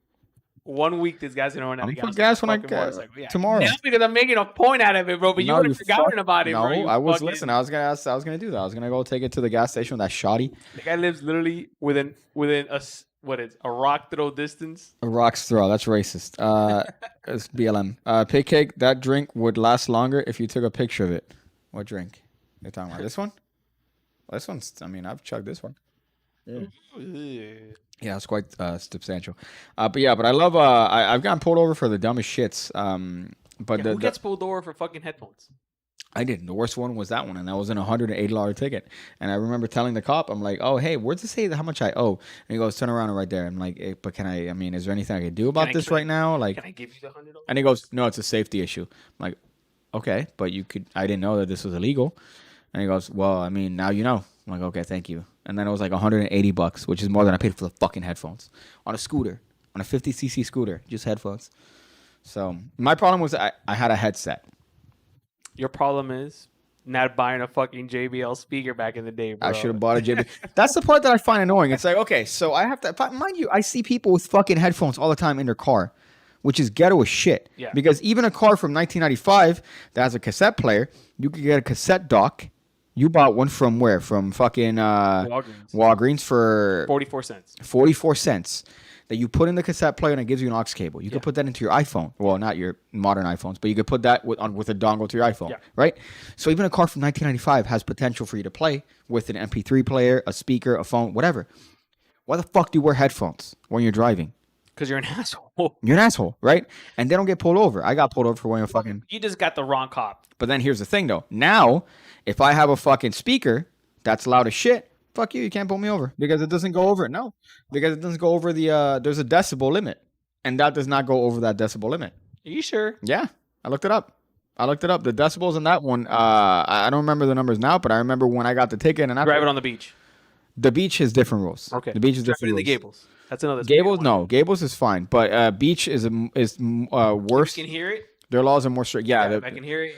1 week, this guy's gonna run out I'm of gonna gas. put gas when I Fucking motorcycle. Yeah. tomorrow. Now because I'm making a point out of it, bro. But you would have forgotten fuck- about it, no, bro. You I was fucking- listening. I was gonna do that. I was gonna go take it to the gas station with that shoddy. The guy lives literally within a rock throw distance. A rock's throw. That's racist. It's BLM. Pig cake. That drink would last longer if you took a picture of it. What drink? You're talking about this one? Well, this one's. I mean, I've chugged this one. Yeah, it's quite substantial. But I love. I've gotten pulled over for the dumbest shits. But Who gets pulled over for fucking headphones? I didn't. The worst one was that one, and that was an $180 ticket. And I remember telling the cop, I'm like, "Oh, hey, where's it say how much I owe?" And he goes, "Turn around and right there." I'm like, hey, "But can I? I mean, is there anything I can do about this right now?" Like, Can I give you the $100? and he goes, "No, it's a safety issue." I'm like, "Okay, but you could. I didn't know that this was illegal." And he goes, "Well, I mean, now you know." I'm like, "Okay, thank you." And then it was like $180, which is more than I paid for the fucking headphones on a scooter, on a 50cc scooter, just headphones. So my problem was I had a headset. Your problem is not buying a fucking JBL speaker back in the day, bro. I should have bought a JBL. That's the part that I find annoying. It's like, okay, so I have to, mind you, I see people with fucking headphones all the time in their car, which is ghetto as shit. Yeah. Because even a car from 1995 that has a cassette player, you could get a cassette dock. You bought one from where? From fucking Walgreens for 44 cents. 44 cents. That you put in the cassette player and it gives you an aux cable. You could put that into your iPhone. Well, not your modern iPhones, but you could put that with a dongle to your iPhone, right? So even a car from 1995 has potential for you to play with an MP3 player, a speaker, a phone, whatever. Why the fuck do you wear headphones when you're driving? Because you're an asshole. You're an asshole, right? And they don't get pulled over. I got pulled over for wearing a fucking... You just got the wrong cop. But then here's the thing, though. Now, if I have a fucking speaker that's loud as shit, fuck you can't pull me over because it doesn't go over. No, because it doesn't go over the there's a decibel limit, and that does not go over that decibel limit. Are you sure? Yeah, I looked it up. The decibels in that one, I don't remember the numbers now, but I remember when I got the ticket and I Drive it on the beach. The beach has different rules. Okay. The beach is Drive it different in the rules. Gables. That's another. Gables, no, Gables is fine, but beach is worse. You can hear it. Their laws are more strict. Yeah, I can hear it.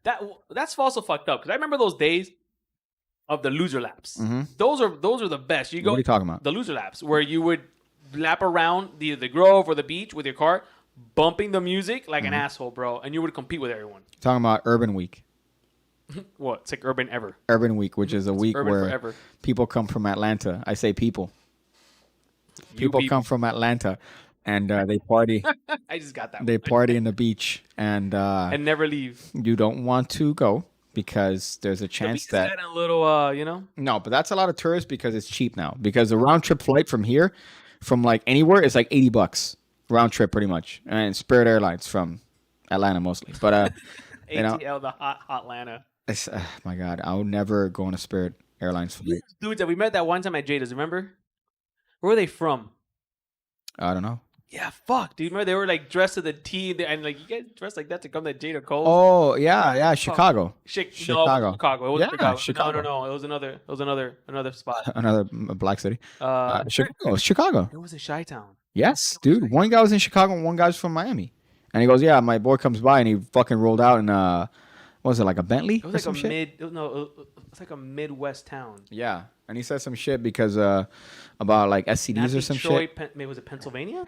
That's also fucked up because I remember those days of the loser laps. Mm-hmm. Those are the best. What are you talking about? The loser laps where you would lap around the grove or the beach with your car, bumping the music like an asshole, bro, and you would compete with everyone. Talking about Urban Week. What? It's like Urban Ever. Urban Week, which is a week Urban where forever. people come from Atlanta. I say people. People come from Atlanta, and they party. I just got that. They party in the beach, and never leave. you don't want to go because there's a chance that a little, no, but that's a lot of tourists because it's cheap now. Because the round trip flight from here, from like anywhere, is like $80 round trip, pretty much, and Spirit Airlines from Atlanta mostly. But you know, ATL, the hot Atlanta. it's, my God, I would never go on a Spirit Airlines flight. Dudes that we met that one time at Jada's, remember? Where were they from? I don't know. Yeah, fuck, dude. Remember they were like dressed to the T, and like you guys dressed like that to come to Jada Cole. Oh yeah, Chicago. Chicago. Chicago. No, Chicago. It wasn't Yeah, Chicago. Chicago. No. It was another spot. Another black city. Chicago. Chicago. It was a Chi-town. Yes, dude. One guy was in Chicago and one guy was from Miami. And he goes, yeah, my boy comes by and he fucking rolled out in, what was it, like a Bentley? It was like it's like a Midwest town. Yeah. And he said some shit because about like STDs or some shit. Was it Pennsylvania?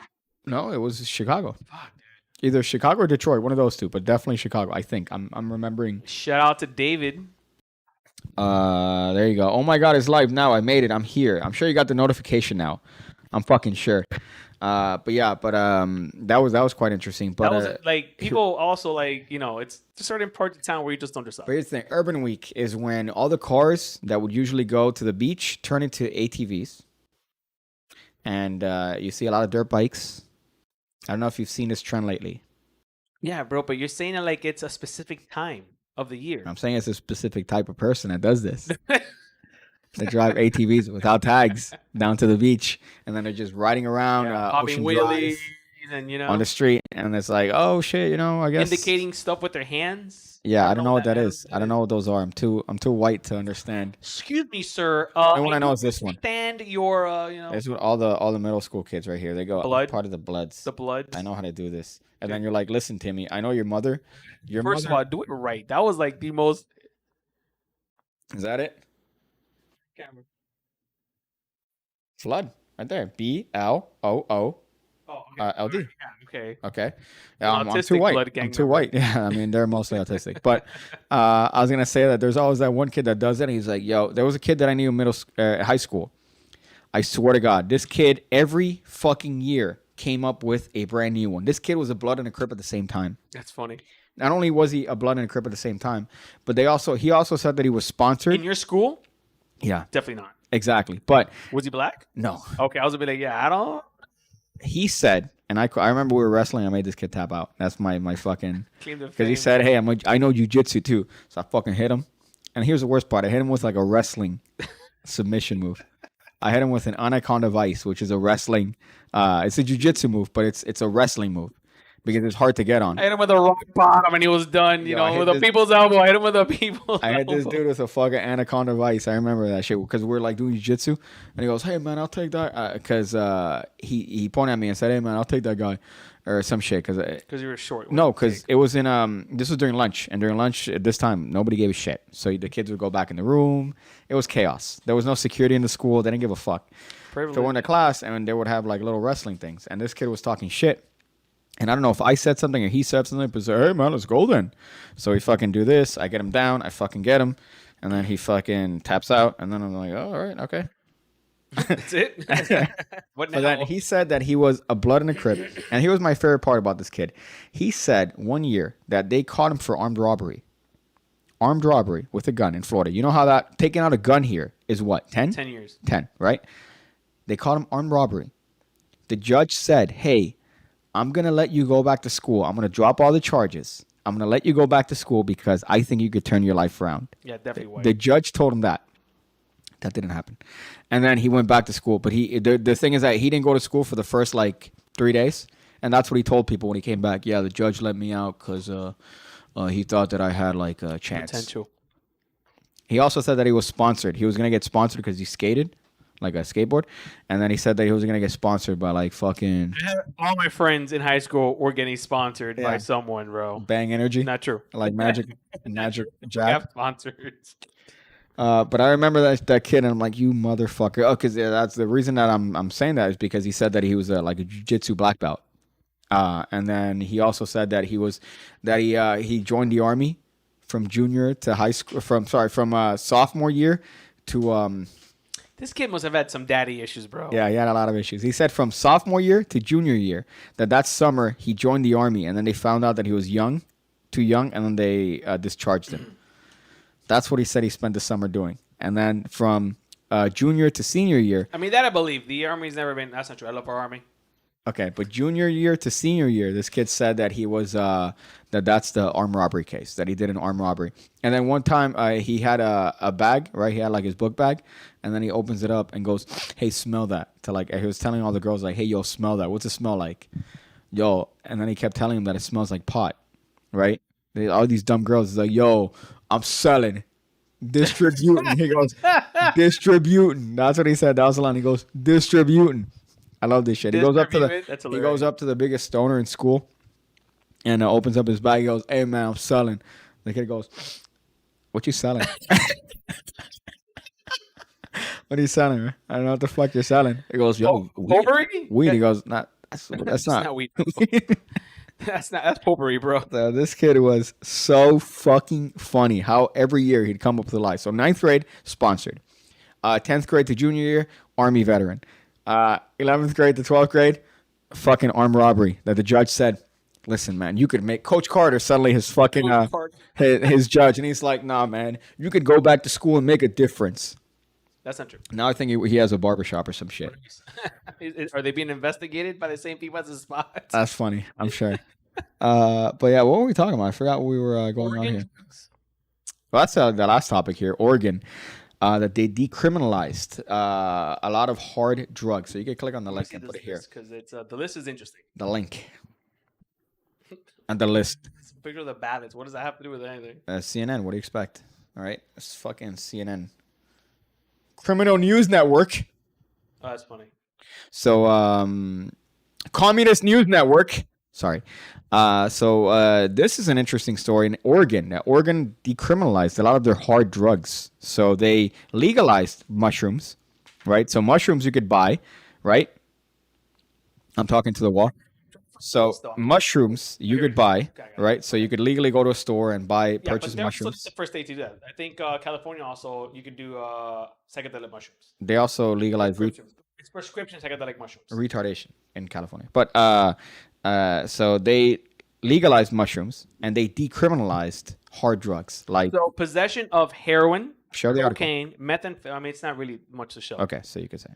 No, it was Chicago. Either Chicago or Detroit, one of those two, but definitely Chicago. I think I'm remembering. Shout out to David. There you go. Oh my God, it's live now. I made it. I'm here. I'm sure you got the notification now. I'm fucking sure. But that was quite interesting. But That was like people also like it's just certain parts of town where you just don't decide. But here's the thing: Urban Week is when all the cars that would usually go to the beach turn into ATVs, and you see a lot of dirt bikes. I don't know if you've seen this trend lately. Yeah, bro, but you're saying it like it's a specific time of the year. I'm saying it's a specific type of person that does this. They drive ATVs without tags down to the beach, and then they're just riding around, popping Ocean wheelies, Drive and on the street, and it's like, oh shit, I guess indicating stuff with their hands. Yeah, I don't know what that is. I don't know what those are. I'm too white to understand. Excuse me, sir. The one I know is this one. Stand your, It's what all the middle school kids right here. They go Blood? part of the Bloods. The Bloods. I know how to do this. And then you're like, listen, Timmy, I know your mother. First of all, do it right. That was like the most. Is that it? Camera. Flood right there. BLOO. Oh, okay. LD. Yeah, okay. Okay. I'm Autistic too white. blood gang I'm too member. white. Yeah, I mean, they're mostly autistic. But I was going to say that there's always that one kid that does it. And he's like, yo, there was a kid that I knew in high school. I swear to God, this kid every fucking year came up with a brand new one. This kid was a Blood and a Crip at the same time. That's funny. Not only was he a Blood and a Crip at the same time, but he also said that he was sponsored. In your school? Yeah. Definitely not. Exactly. But Was he black? no. Okay, I was gonna be like, yeah, I don't. He said, and I remember we were wrestling. I made this kid tap out. That's my fucking Claim to because he fame. said, "Hey, I know jujitsu too." So I fucking hit him. And here's the worst part: I hit him with like a wrestling submission move. I hit him with an anaconda vice, which is a wrestling. It's a jujitsu move, but it's a wrestling move because it's hard to get on. I hit him with a rock bottom and he was done, Yo, I hit with a this- people's elbow. I hit him with a people's I hit this elbow. dude with a fucking anaconda vice. I remember that shit because we're like doing jiu-jitsu, and he goes, "Hey man, I'll take that." Because he pointed at me and said, "Hey man, I'll take that guy," or some shit. Because you were short. No, because it was in this was during lunch, and during lunch at this time nobody gave a shit. So the kids would go back in the room. It was chaos. There was no security in the school. They didn't give a fuck. Privilege. So we're in the class, and they would have like little wrestling things, and this kid was talking shit. And I don't know if I said something or he said something, but say, "Hey man, let's go then." So we fucking do this. I get him down. I fucking get him, and then he fucking taps out, and then I'm like, "Oh, all right, okay." That's it. What now? But then he said that he was a Blood and a Crip, and here was my favorite part about this kid. He said one year that they caught him for armed robbery with a gun in Florida. You know how that taking out a gun here is what 10? 10 years. 10, right? They caught him armed robbery. The judge said, "Hey, I'm going to let you go back to school. I'm going to drop all the charges. I'm going to let you go back to school because I think you could turn your life around." Yeah, definitely white. The judge told him that. That didn't happen. And then he went back to school. But the thing is that he didn't go to school for the first, 3 days. And that's what he told people when he came back. Yeah, the judge let me out because he thought that I had, a chance. Potential. He also said that he was sponsored. He was going to get sponsored because he skated, like a skateboard. And then he said that he was going to get sponsored by, fucking All my friends in high school were getting sponsored by Yeah. someone, bro. Bang Energy. Not true. Like Magic Jack. Have sponsors. But I remember that kid, and I'm like, you motherfucker. Oh, because that's the reason that I'm saying that is because he said that he was a jiu-jitsu black belt. And then he also said that he joined the army from junior to high school, from sophomore year to This kid must have had some daddy issues, bro. yeah, he had a lot of issues. He said from sophomore year to junior year that summer he joined the army, and then they found out that he was too young, and then they discharged him. That's what he said he spent the summer doing. And then from junior to senior year. I mean, that I believe. The army's never been. That's not true. I love our army. Okay, but junior year to senior year, this kid said that he was that's the armed robbery case, that he did an armed robbery. And then one time he had a bag, right? He had his book bag, and then he opens it up and goes, "Hey, smell that." He was telling all the girls "Hey, yo, smell that. What's it smell like?" Yo, and then he kept telling them that it smells like pot, right? All these dumb girls is like, "Yo, I'm selling." Distributing. He goes, "Distributing." That's what he said. That was the line. He goes, "Distributing." I love this shit. He goes up to the biggest stoner in school, and opens up his bag. He goes, "Hey man, I'm selling." The kid goes, "What you selling?" "What are you selling, man?" "I don't know what the fuck you're selling." He goes, "Yo, weed." Potpourri? Weed. He goes, "Not." That's not. weed. That's potpourri, bro. This kid was so fucking funny. How every year he'd come up with a lie. So 9th grade, sponsored. 10th grade to junior year, Army veteran. 11th grade to 12th grade, fucking armed robbery. That the judge said, listen, man, you could make Coach Carter suddenly his fucking his judge, and he's like, nah, man, you could go back to school and make a difference. That's not true. Now I think he has a barbershop or some shit. Are they being investigated by the same people as the spots? That's funny, I'm sure. But yeah, what were we talking about? I forgot what we were going on here. Well, that's the last topic here. Oregon, that they decriminalized a lot of hard drugs. So you can click on the link and put it here. Because it's the list is interesting. The link and the list. It's a picture of the ballots. What does that have to do with anything? CNN. What do you expect? All right, it's fucking CNN. Criminal News Network. Oh, that's funny. So, Communist News Network. Sorry. This is an interesting story in Oregon. Now, Oregon decriminalized a lot of their hard drugs. So they legalized mushrooms, right? So mushrooms you could buy, right? I'm talking to the wall. So mushrooms you could buy, right? So you could legally go to a store and purchase mushrooms. The first state to do that. I think California also you could do psychedelic mushrooms. They also legalized it's prescription psychedelic mushrooms. Retardation in California. But so they legalized mushrooms and they decriminalized hard drugs like possession of heroin, show the cocaine, methamphetamine. I mean, it's not really much to show. Okay, so you could say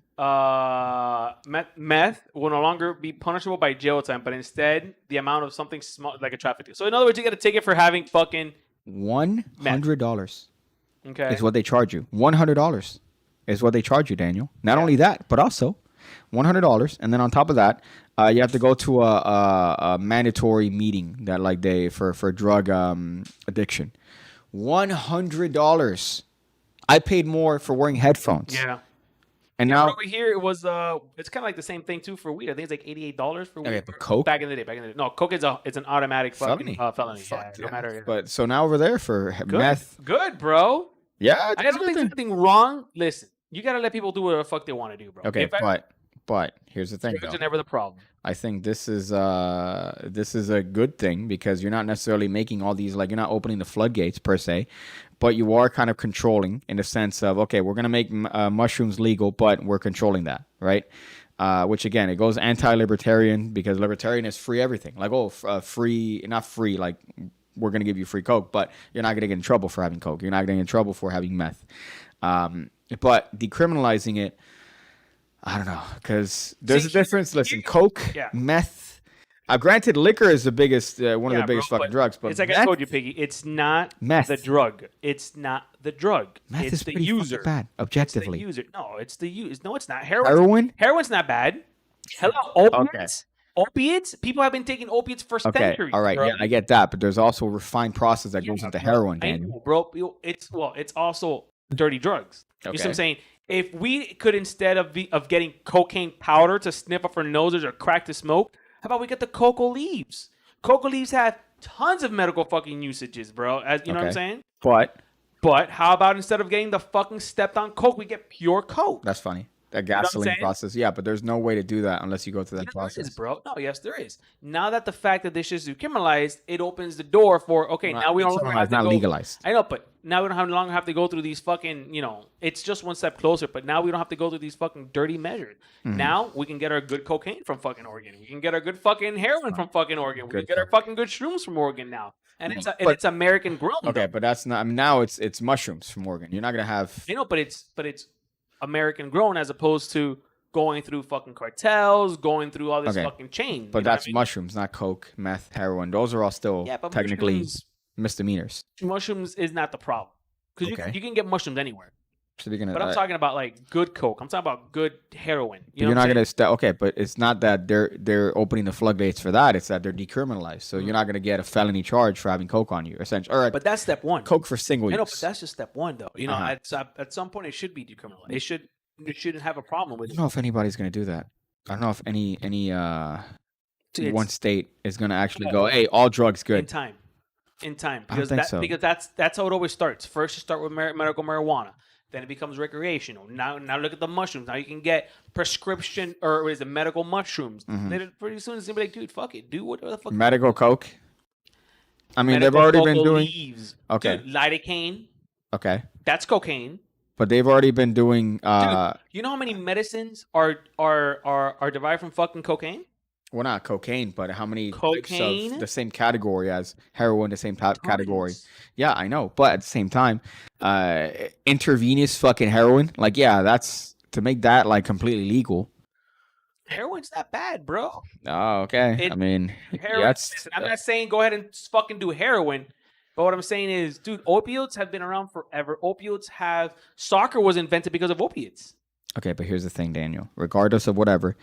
meth will no longer be punishable by jail time, but instead the amount of something small like a traffic deal. So in other words, you get a ticket for having fucking $100. Okay, is what they charge you. $100 is what they charge you, Daniel. Not only that, but also $100, and then on top of that, you have to go to a mandatory meeting that like for drug addiction. $100. I paid more for wearing headphones. Yeah. And now over here it was it's kind of like the same thing too for weed. I think it's like $88 for weed. Okay, but coke back in the day. No, coke is it's an automatic felony. Felony. Fuck Yeah, no matter. Yeah. But so now over there for meth. Good, bro. Yeah, I don't think there's anything wrong. Listen, you gotta let people do what the fuck they want to do, bro. Okay, but here's the thing. Drugs are never the problem. I think this is a good thing because you're not necessarily making all these like you're not opening the floodgates per se, but you are kind of controlling in the sense of okay, we're gonna make mushrooms legal, but we're controlling that, right? Which again, it goes anti-libertarian because libertarian is free everything. Like free, not free like. We're going to give you free coke, but you're not going to get in trouble for having coke. You're not going to get in trouble for having meth. But decriminalizing it, I don't know, because there's a difference. Listen, coke, meth. Granted, liquor is the biggest, one of the biggest fucking drugs. But it's like I told you, Piggy, it's not the drug. It's not the drug. Meth it's is the pretty user. Bad, objectively. It's the user. No, it's the user. No, it's not. Heroin? Heroin's not bad. Hello, opiates? Okay. Opiates? People have been taking opiates for centuries. All right, bro. yeah, I get that, but there's also a refined process that goes into heroin, I know, bro. It's also dirty drugs. Okay. You see what I'm saying? If we could instead of getting cocaine powder to sniff up our noses or crack to smoke, how about we get the cocoa leaves? Cocoa leaves have tons of medical fucking usages, bro. As you know what I'm saying? But how about instead of getting the fucking stepped on coke, we get pure coke? That's funny. A gasoline process, yeah, but there's no way to do that unless you go through that process. There is, bro. No, yes, there is. Now that the fact that this is decriminalized, it opens the door for now we don't longer have to go. Legalized. I know, but now we don't longer have to go through these fucking, it's just one step closer. But now we don't have to go through these fucking dirty measures. Mm-hmm. Now we can get our good cocaine from fucking Oregon. We can get our good fucking heroin from fucking Oregon. We can get our fucking good shrooms from Oregon now, and it's American grown. Okay, but that's not. I mean, now it's mushrooms from Oregon. You're not gonna have. But it's American grown as opposed to going through fucking cartels, going through all this fucking chain. But that's mushrooms, not coke, meth, heroin. Those are all still technically misdemeanors. Mushrooms is not the problem. Because you can get mushrooms anywhere. But I'm talking about like good coke. I'm talking about good heroin. You're not going to but it's not that they're opening the floodgates for that. It's that they're decriminalized. So you're not going to get a felony charge for having coke on you, essentially. All right, but that's step one. Coke for single use. I know, but that's just step one, though. At some point it should be decriminalized. You shouldn't have a problem with it. I don't know if anybody's going to do that. I don't know if any one state is going to actually go, hey, all drugs good. In time. Because Because that's how it always starts. First, you start with medical marijuana. Then it becomes recreational. Now look at the mushrooms. Now you can get prescription or what is it, medical mushrooms. Then pretty soon it's gonna be like, dude, fuck it, do whatever the fuck. Medical coke. I mean, Medical they've already been coca doing. leaves. Okay. Dude, lidocaine. Okay. That's cocaine. But they've already been doing. Dude, you know how many medicines are derived from fucking cocaine? Well, not cocaine, but how many types Cocaine? of the same category as heroin, the same category. Yeah, I know. But at the same time, intravenous fucking heroin, like, yeah, that's to make that like completely legal. Heroin's not bad, bro. Oh, okay. I mean, Heroin. that's. Listen, I'm not saying go ahead and fucking do heroin, but what I'm saying is, dude, opiates have been around forever. Soccer was invented because of opiates. Okay, but here's the thing, Daniel. Regardless of whatever,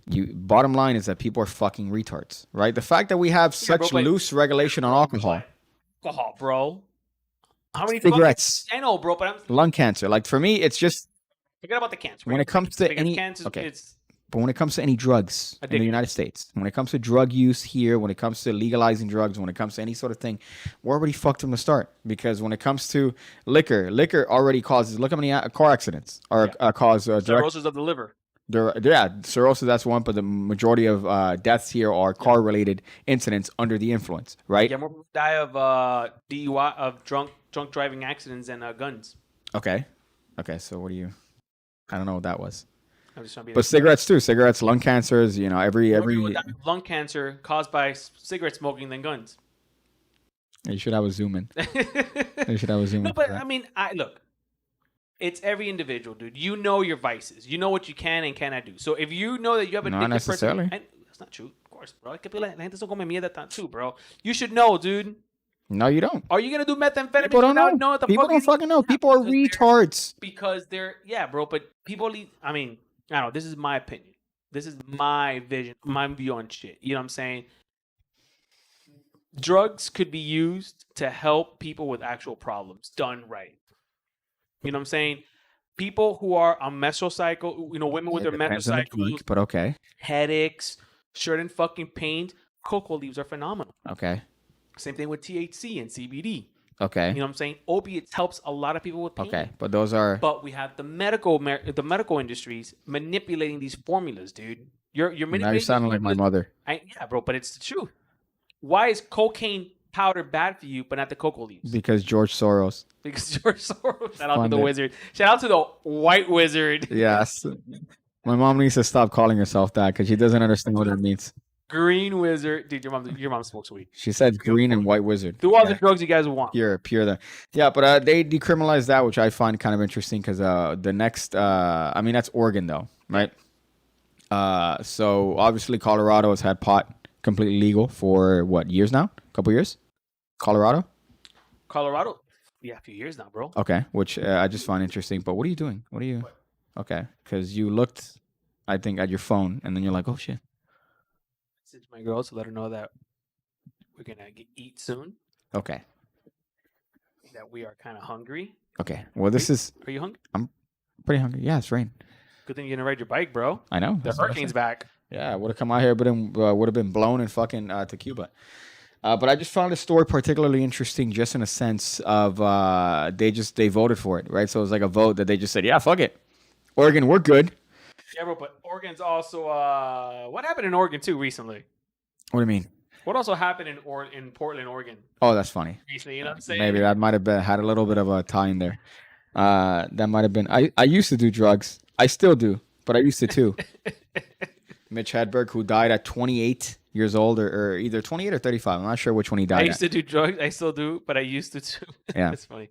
bottom line is that people are fucking retards, right? The fact that we have such loose regulation on alcohol. Alcohol, bro. How many cigarettes? I know, bro, but I'm lung cancer. Like for me, it's just forget about the cancer. When it comes to any but when it comes to any drugs in the United States, when it comes to drug use here, when it comes to legalizing drugs, when it comes to any sort of thing, we're already fucked from the start. Because when it comes to liquor already causes. Look how many car accidents cause cirrhosis of the liver. Cirrhosis, that's one, but the majority of deaths here are car-related incidents under the influence, right? Yeah, more people die of DUI, of drunk driving accidents than guns. Okay, so what do you? I don't know what that was. I'm just trying to be but cigarettes too. Cigarettes, lung cancers. You know, every lung cancer caused by cigarette smoking than guns. You should have a zoom in. You should have a zoom in. No, but I mean, look. It's every individual, dude. You know your vices. You know what you can and cannot do. So if you know that you have a not necessarily. That's not true, of course, bro. La gente se come mierda too, bro. You should know, dude. No, you don't. Are you gonna do methamphetamine? People don't know. People don't fucking know. People are retards. Because they're bro. But people, I mean, I don't know. This is my opinion. This is my vision, my view on shit. You know what I'm saying? Drugs could be used to help people with actual problems done right. You know what I'm saying? People who are on mesocycle, women with their mesocycle, but okay. Headaches, certain fucking pains, cocoa leaves are phenomenal. Okay. Same thing with THC and CBD. Okay. You know what I'm saying? Opiates helps a lot of people with pain. Okay, but those are. But we have the medical industries manipulating these formulas, dude. You're manipulating. Now you're sounding like my mother. Yeah, bro, but it's the truth. Why is cocaine powder bad for you, but not the cocoa leaves? Because George Soros. Shout out to the wizard. Shout out to the white wizard. Yes. My mom needs to stop calling herself that because she doesn't understand what it means. Green wizard. Dude, your mom smokes weed. She said green and white wizard. Do all the drugs you guys want. Pure that. Yeah, but they decriminalized that, which I find kind of interesting because the next, that's Oregon though, right? So obviously Colorado has had pot completely legal for what, years now? A couple years? Colorado? Yeah, a few years now, bro. Okay, which I just find interesting. But what are you doing? Okay, because you looked, I think, at your phone, and then you're like, oh, shit. Message my girl to let her know that we're going to eat soon. Okay. That we are kind of hungry. Okay, well, Are you hungry? I'm pretty hungry. Yeah, it's rain. Good thing you didn't ride your bike, bro. I know. The hurricane's back. Yeah, I would have come out here, but would have been blown in fucking to Cuba. But I just found the story particularly interesting just in a sense of they voted for it, right? So it was like a vote that they just said, yeah, fuck it. Oregon, we're good. Yeah, bro, but Oregon's also... what happened in Oregon, too, recently? What do you mean? What also happened in Portland, Oregon? Oh, that's funny. Recently, you know what I'm saying? Maybe that might have had a little bit of a tie in there. That might have been... I used to do drugs. I still do, but I used to too. Mitch Hedberg, who died at 28 years old, or either 28 or 35. I'm not sure which one he died I used to do drugs. I still do, but I used to too. Yeah. That's funny.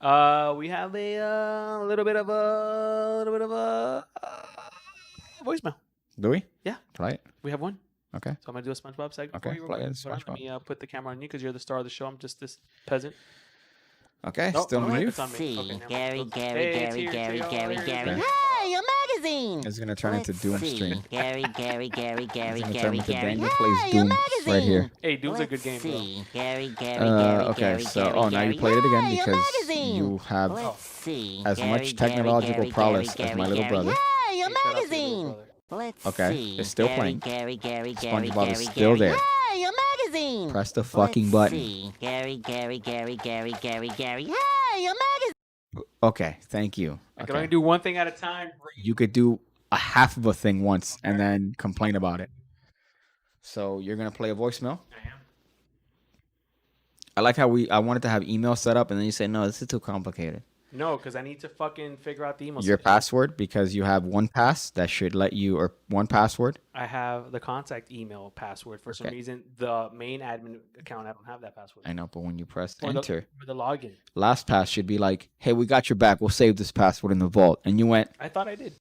We have a little bit of a voicemail. Do we? Yeah. Play it. We have one. Okay. So I'm going to do a SpongeBob segment. Okay. Play it, SpongeBob. Let me put the camera on you because you're the star of the show. I'm just this peasant. Okay. Still on you. It's on me. Okay, Gary. Hey, a magazine. It's going to turn into Doom stream. Gary. It's going to turn into Daniel Plays Doom right here. Hey, Doom's a good game, bro. Okay, so now you played it again because you have as much technological prowess as my little brother. Hey, a magazine. Okay, it's still playing. SpongeBob is still there. Hey, a magazine. Press the fucking button. Gary. Hey, a magazine. Okay, thank you. I can Okay. only do one thing at a time. You could do a half of a thing once and then complain about it. So you're gonna play a voicemail. I am. I like how I wanted to have email set up, and then you say no, this is too complicated. No, because I need to fucking figure out the email. Your settings. password, because you have one pass that should let you, or one password. I have the contact email password. For some Okay. reason, the main admin account, I don't have that password. I know, but when you press Or enter, for the login. last pass should be like, hey, we got your back. We'll save this password in the vault. And you went, I thought I did.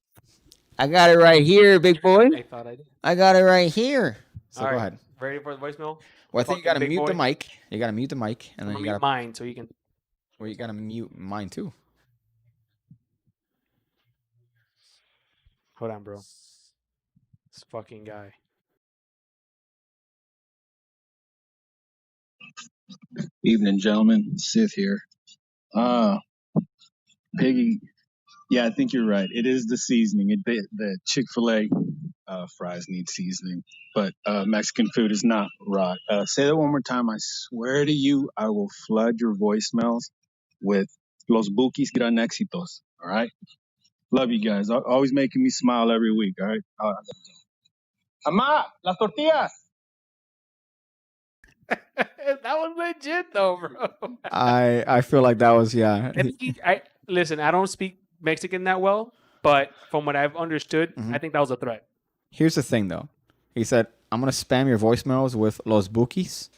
I got it right here, big boy. I thought I did. I got it right here. So All go right. ahead. Ready for the voicemail? Well, I think you Fucking gotta big mute the boy. mic. You gotta mute the mic, and then I'm you gonna gotta. mute mine so you can. Well, you gotta mute mine too. Hold on, bro. This fucking guy. Evening, gentlemen. Sith here. Piggy. Yeah, I think you're right. It is the seasoning. The Chick-fil-A fries need seasoning, but Mexican food is not raw. Say that one more time. I swear to you, I will flood your voicemails with Los Bukis Gran Éxitos. All right? Love you guys. Always making me smile every week. All right? Ama, las tortillas. That was legit though, bro. I feel like that was I think listen. I don't speak Mexican that well, but from what I've understood, I think that was a threat. Here's the thing, though. He said, I'm going to spam your voicemails with Los Bukis.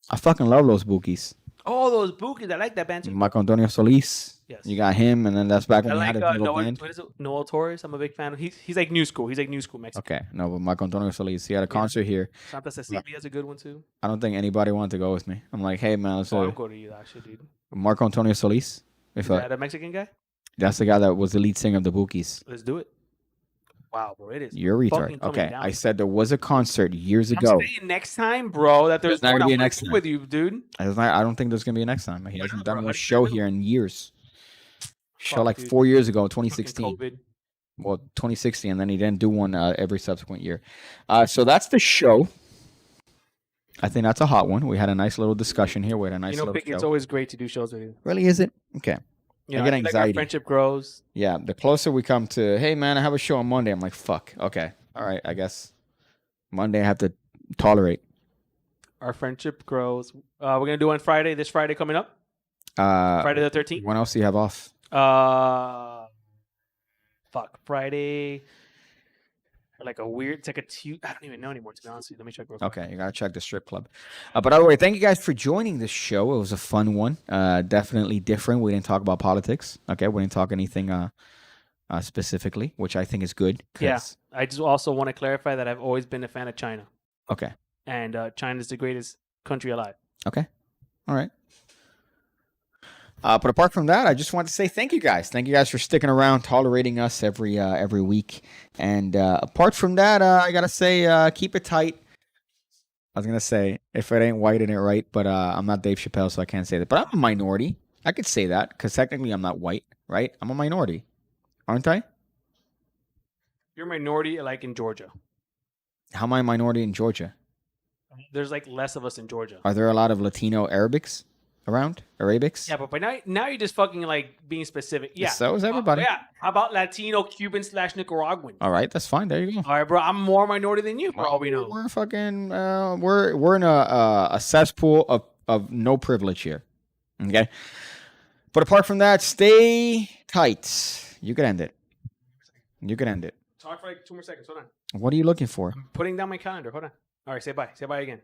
I fucking love Los Bukis. Oh, those bookies! I like that band too. Marco Antonio Solis. Yes. You got him, and then that's back when I he like had a little Noel, band. what is it? Noel Torres. I'm a big fan of. He's like new school. He's like new school Mexican. Okay, no, but Marco Antonio Solis. He had a concert here. Santa Cecilia's a good one too. I don't think anybody wanted to go with me. I'm like, hey, man, let's Oh, I'll go to you actually, dude. Marco Antonio Solis. Is that a Mexican guy? That's the guy that was the lead singer of the Bookies. Let's do it. Wow, bro, it is. You're a fucking retard. coming Okay, down. I said there was a concert years I'm ago. saying next time, bro, that there's not one gonna be I a wanna next do time. with you, dude. I don't think there's going to be a next time. He hasn't done bro? one How do you show know? here in years. Show Fuck, like dude. 4 years ago, Fucking 2016. COVID. Well, 2016, and then he didn't do one every subsequent year. So that's the show. I think that's a hot one. We had a nice little discussion here. We had a nice You know, little Pick, it's show. always great to do shows with you. Really, is it? Okay. You I know, get I feel like anxiety. our friendship grows. Yeah, the closer we come to, hey, man, I have a show on Monday. I'm like, fuck. Okay. All right, I guess. Monday I have to tolerate. Our friendship grows. We're gonna do on Friday. This Friday coming up. Friday the 13th. When else do you have off? Fuck Friday. Like a weird. It's like a Tuesday. I don't even know anymore. To be honest with you, let me check real quick. Okay, you gotta check the strip club. But either way, thank you guys for joining this show. It was a fun one. Definitely different. We didn't talk about politics. Okay, we didn't talk anything specifically, which I think is good. Yeah, I just also want to clarify that I've always been a fan of China, Okay. and China is the greatest country alive. Okay. All right. But apart from that, I just want to say thank you guys. Thank you guys for sticking around, tolerating us every week. And apart from that, I gotta say, keep it tight. I was gonna say if it ain't white, it ain't right. But I'm not Dave Chappelle, so I can't say that. But I'm a minority. I could say that because technically I'm not white, right? I'm a minority, aren't I? You're a minority, like in Georgia. How am I a minority in Georgia? There's like less of us in Georgia. Are there a lot of Latino Arabics around? Arabics? Yeah, but now you're just fucking like being specific. Yeah. So is everybody. Yeah. How about Latino, Cuban / Nicaraguan? All right, that's fine. There you go. All right, bro. I'm more minority than you, for all we know. We're fucking we're in a cesspool of no privilege here. Okay. But apart from that, stay tight. You can end it. You can end it. Talk for like 2 more seconds. Hold on. What are you looking for? I'm putting down my calendar. Hold on. All right, say bye. Say bye again.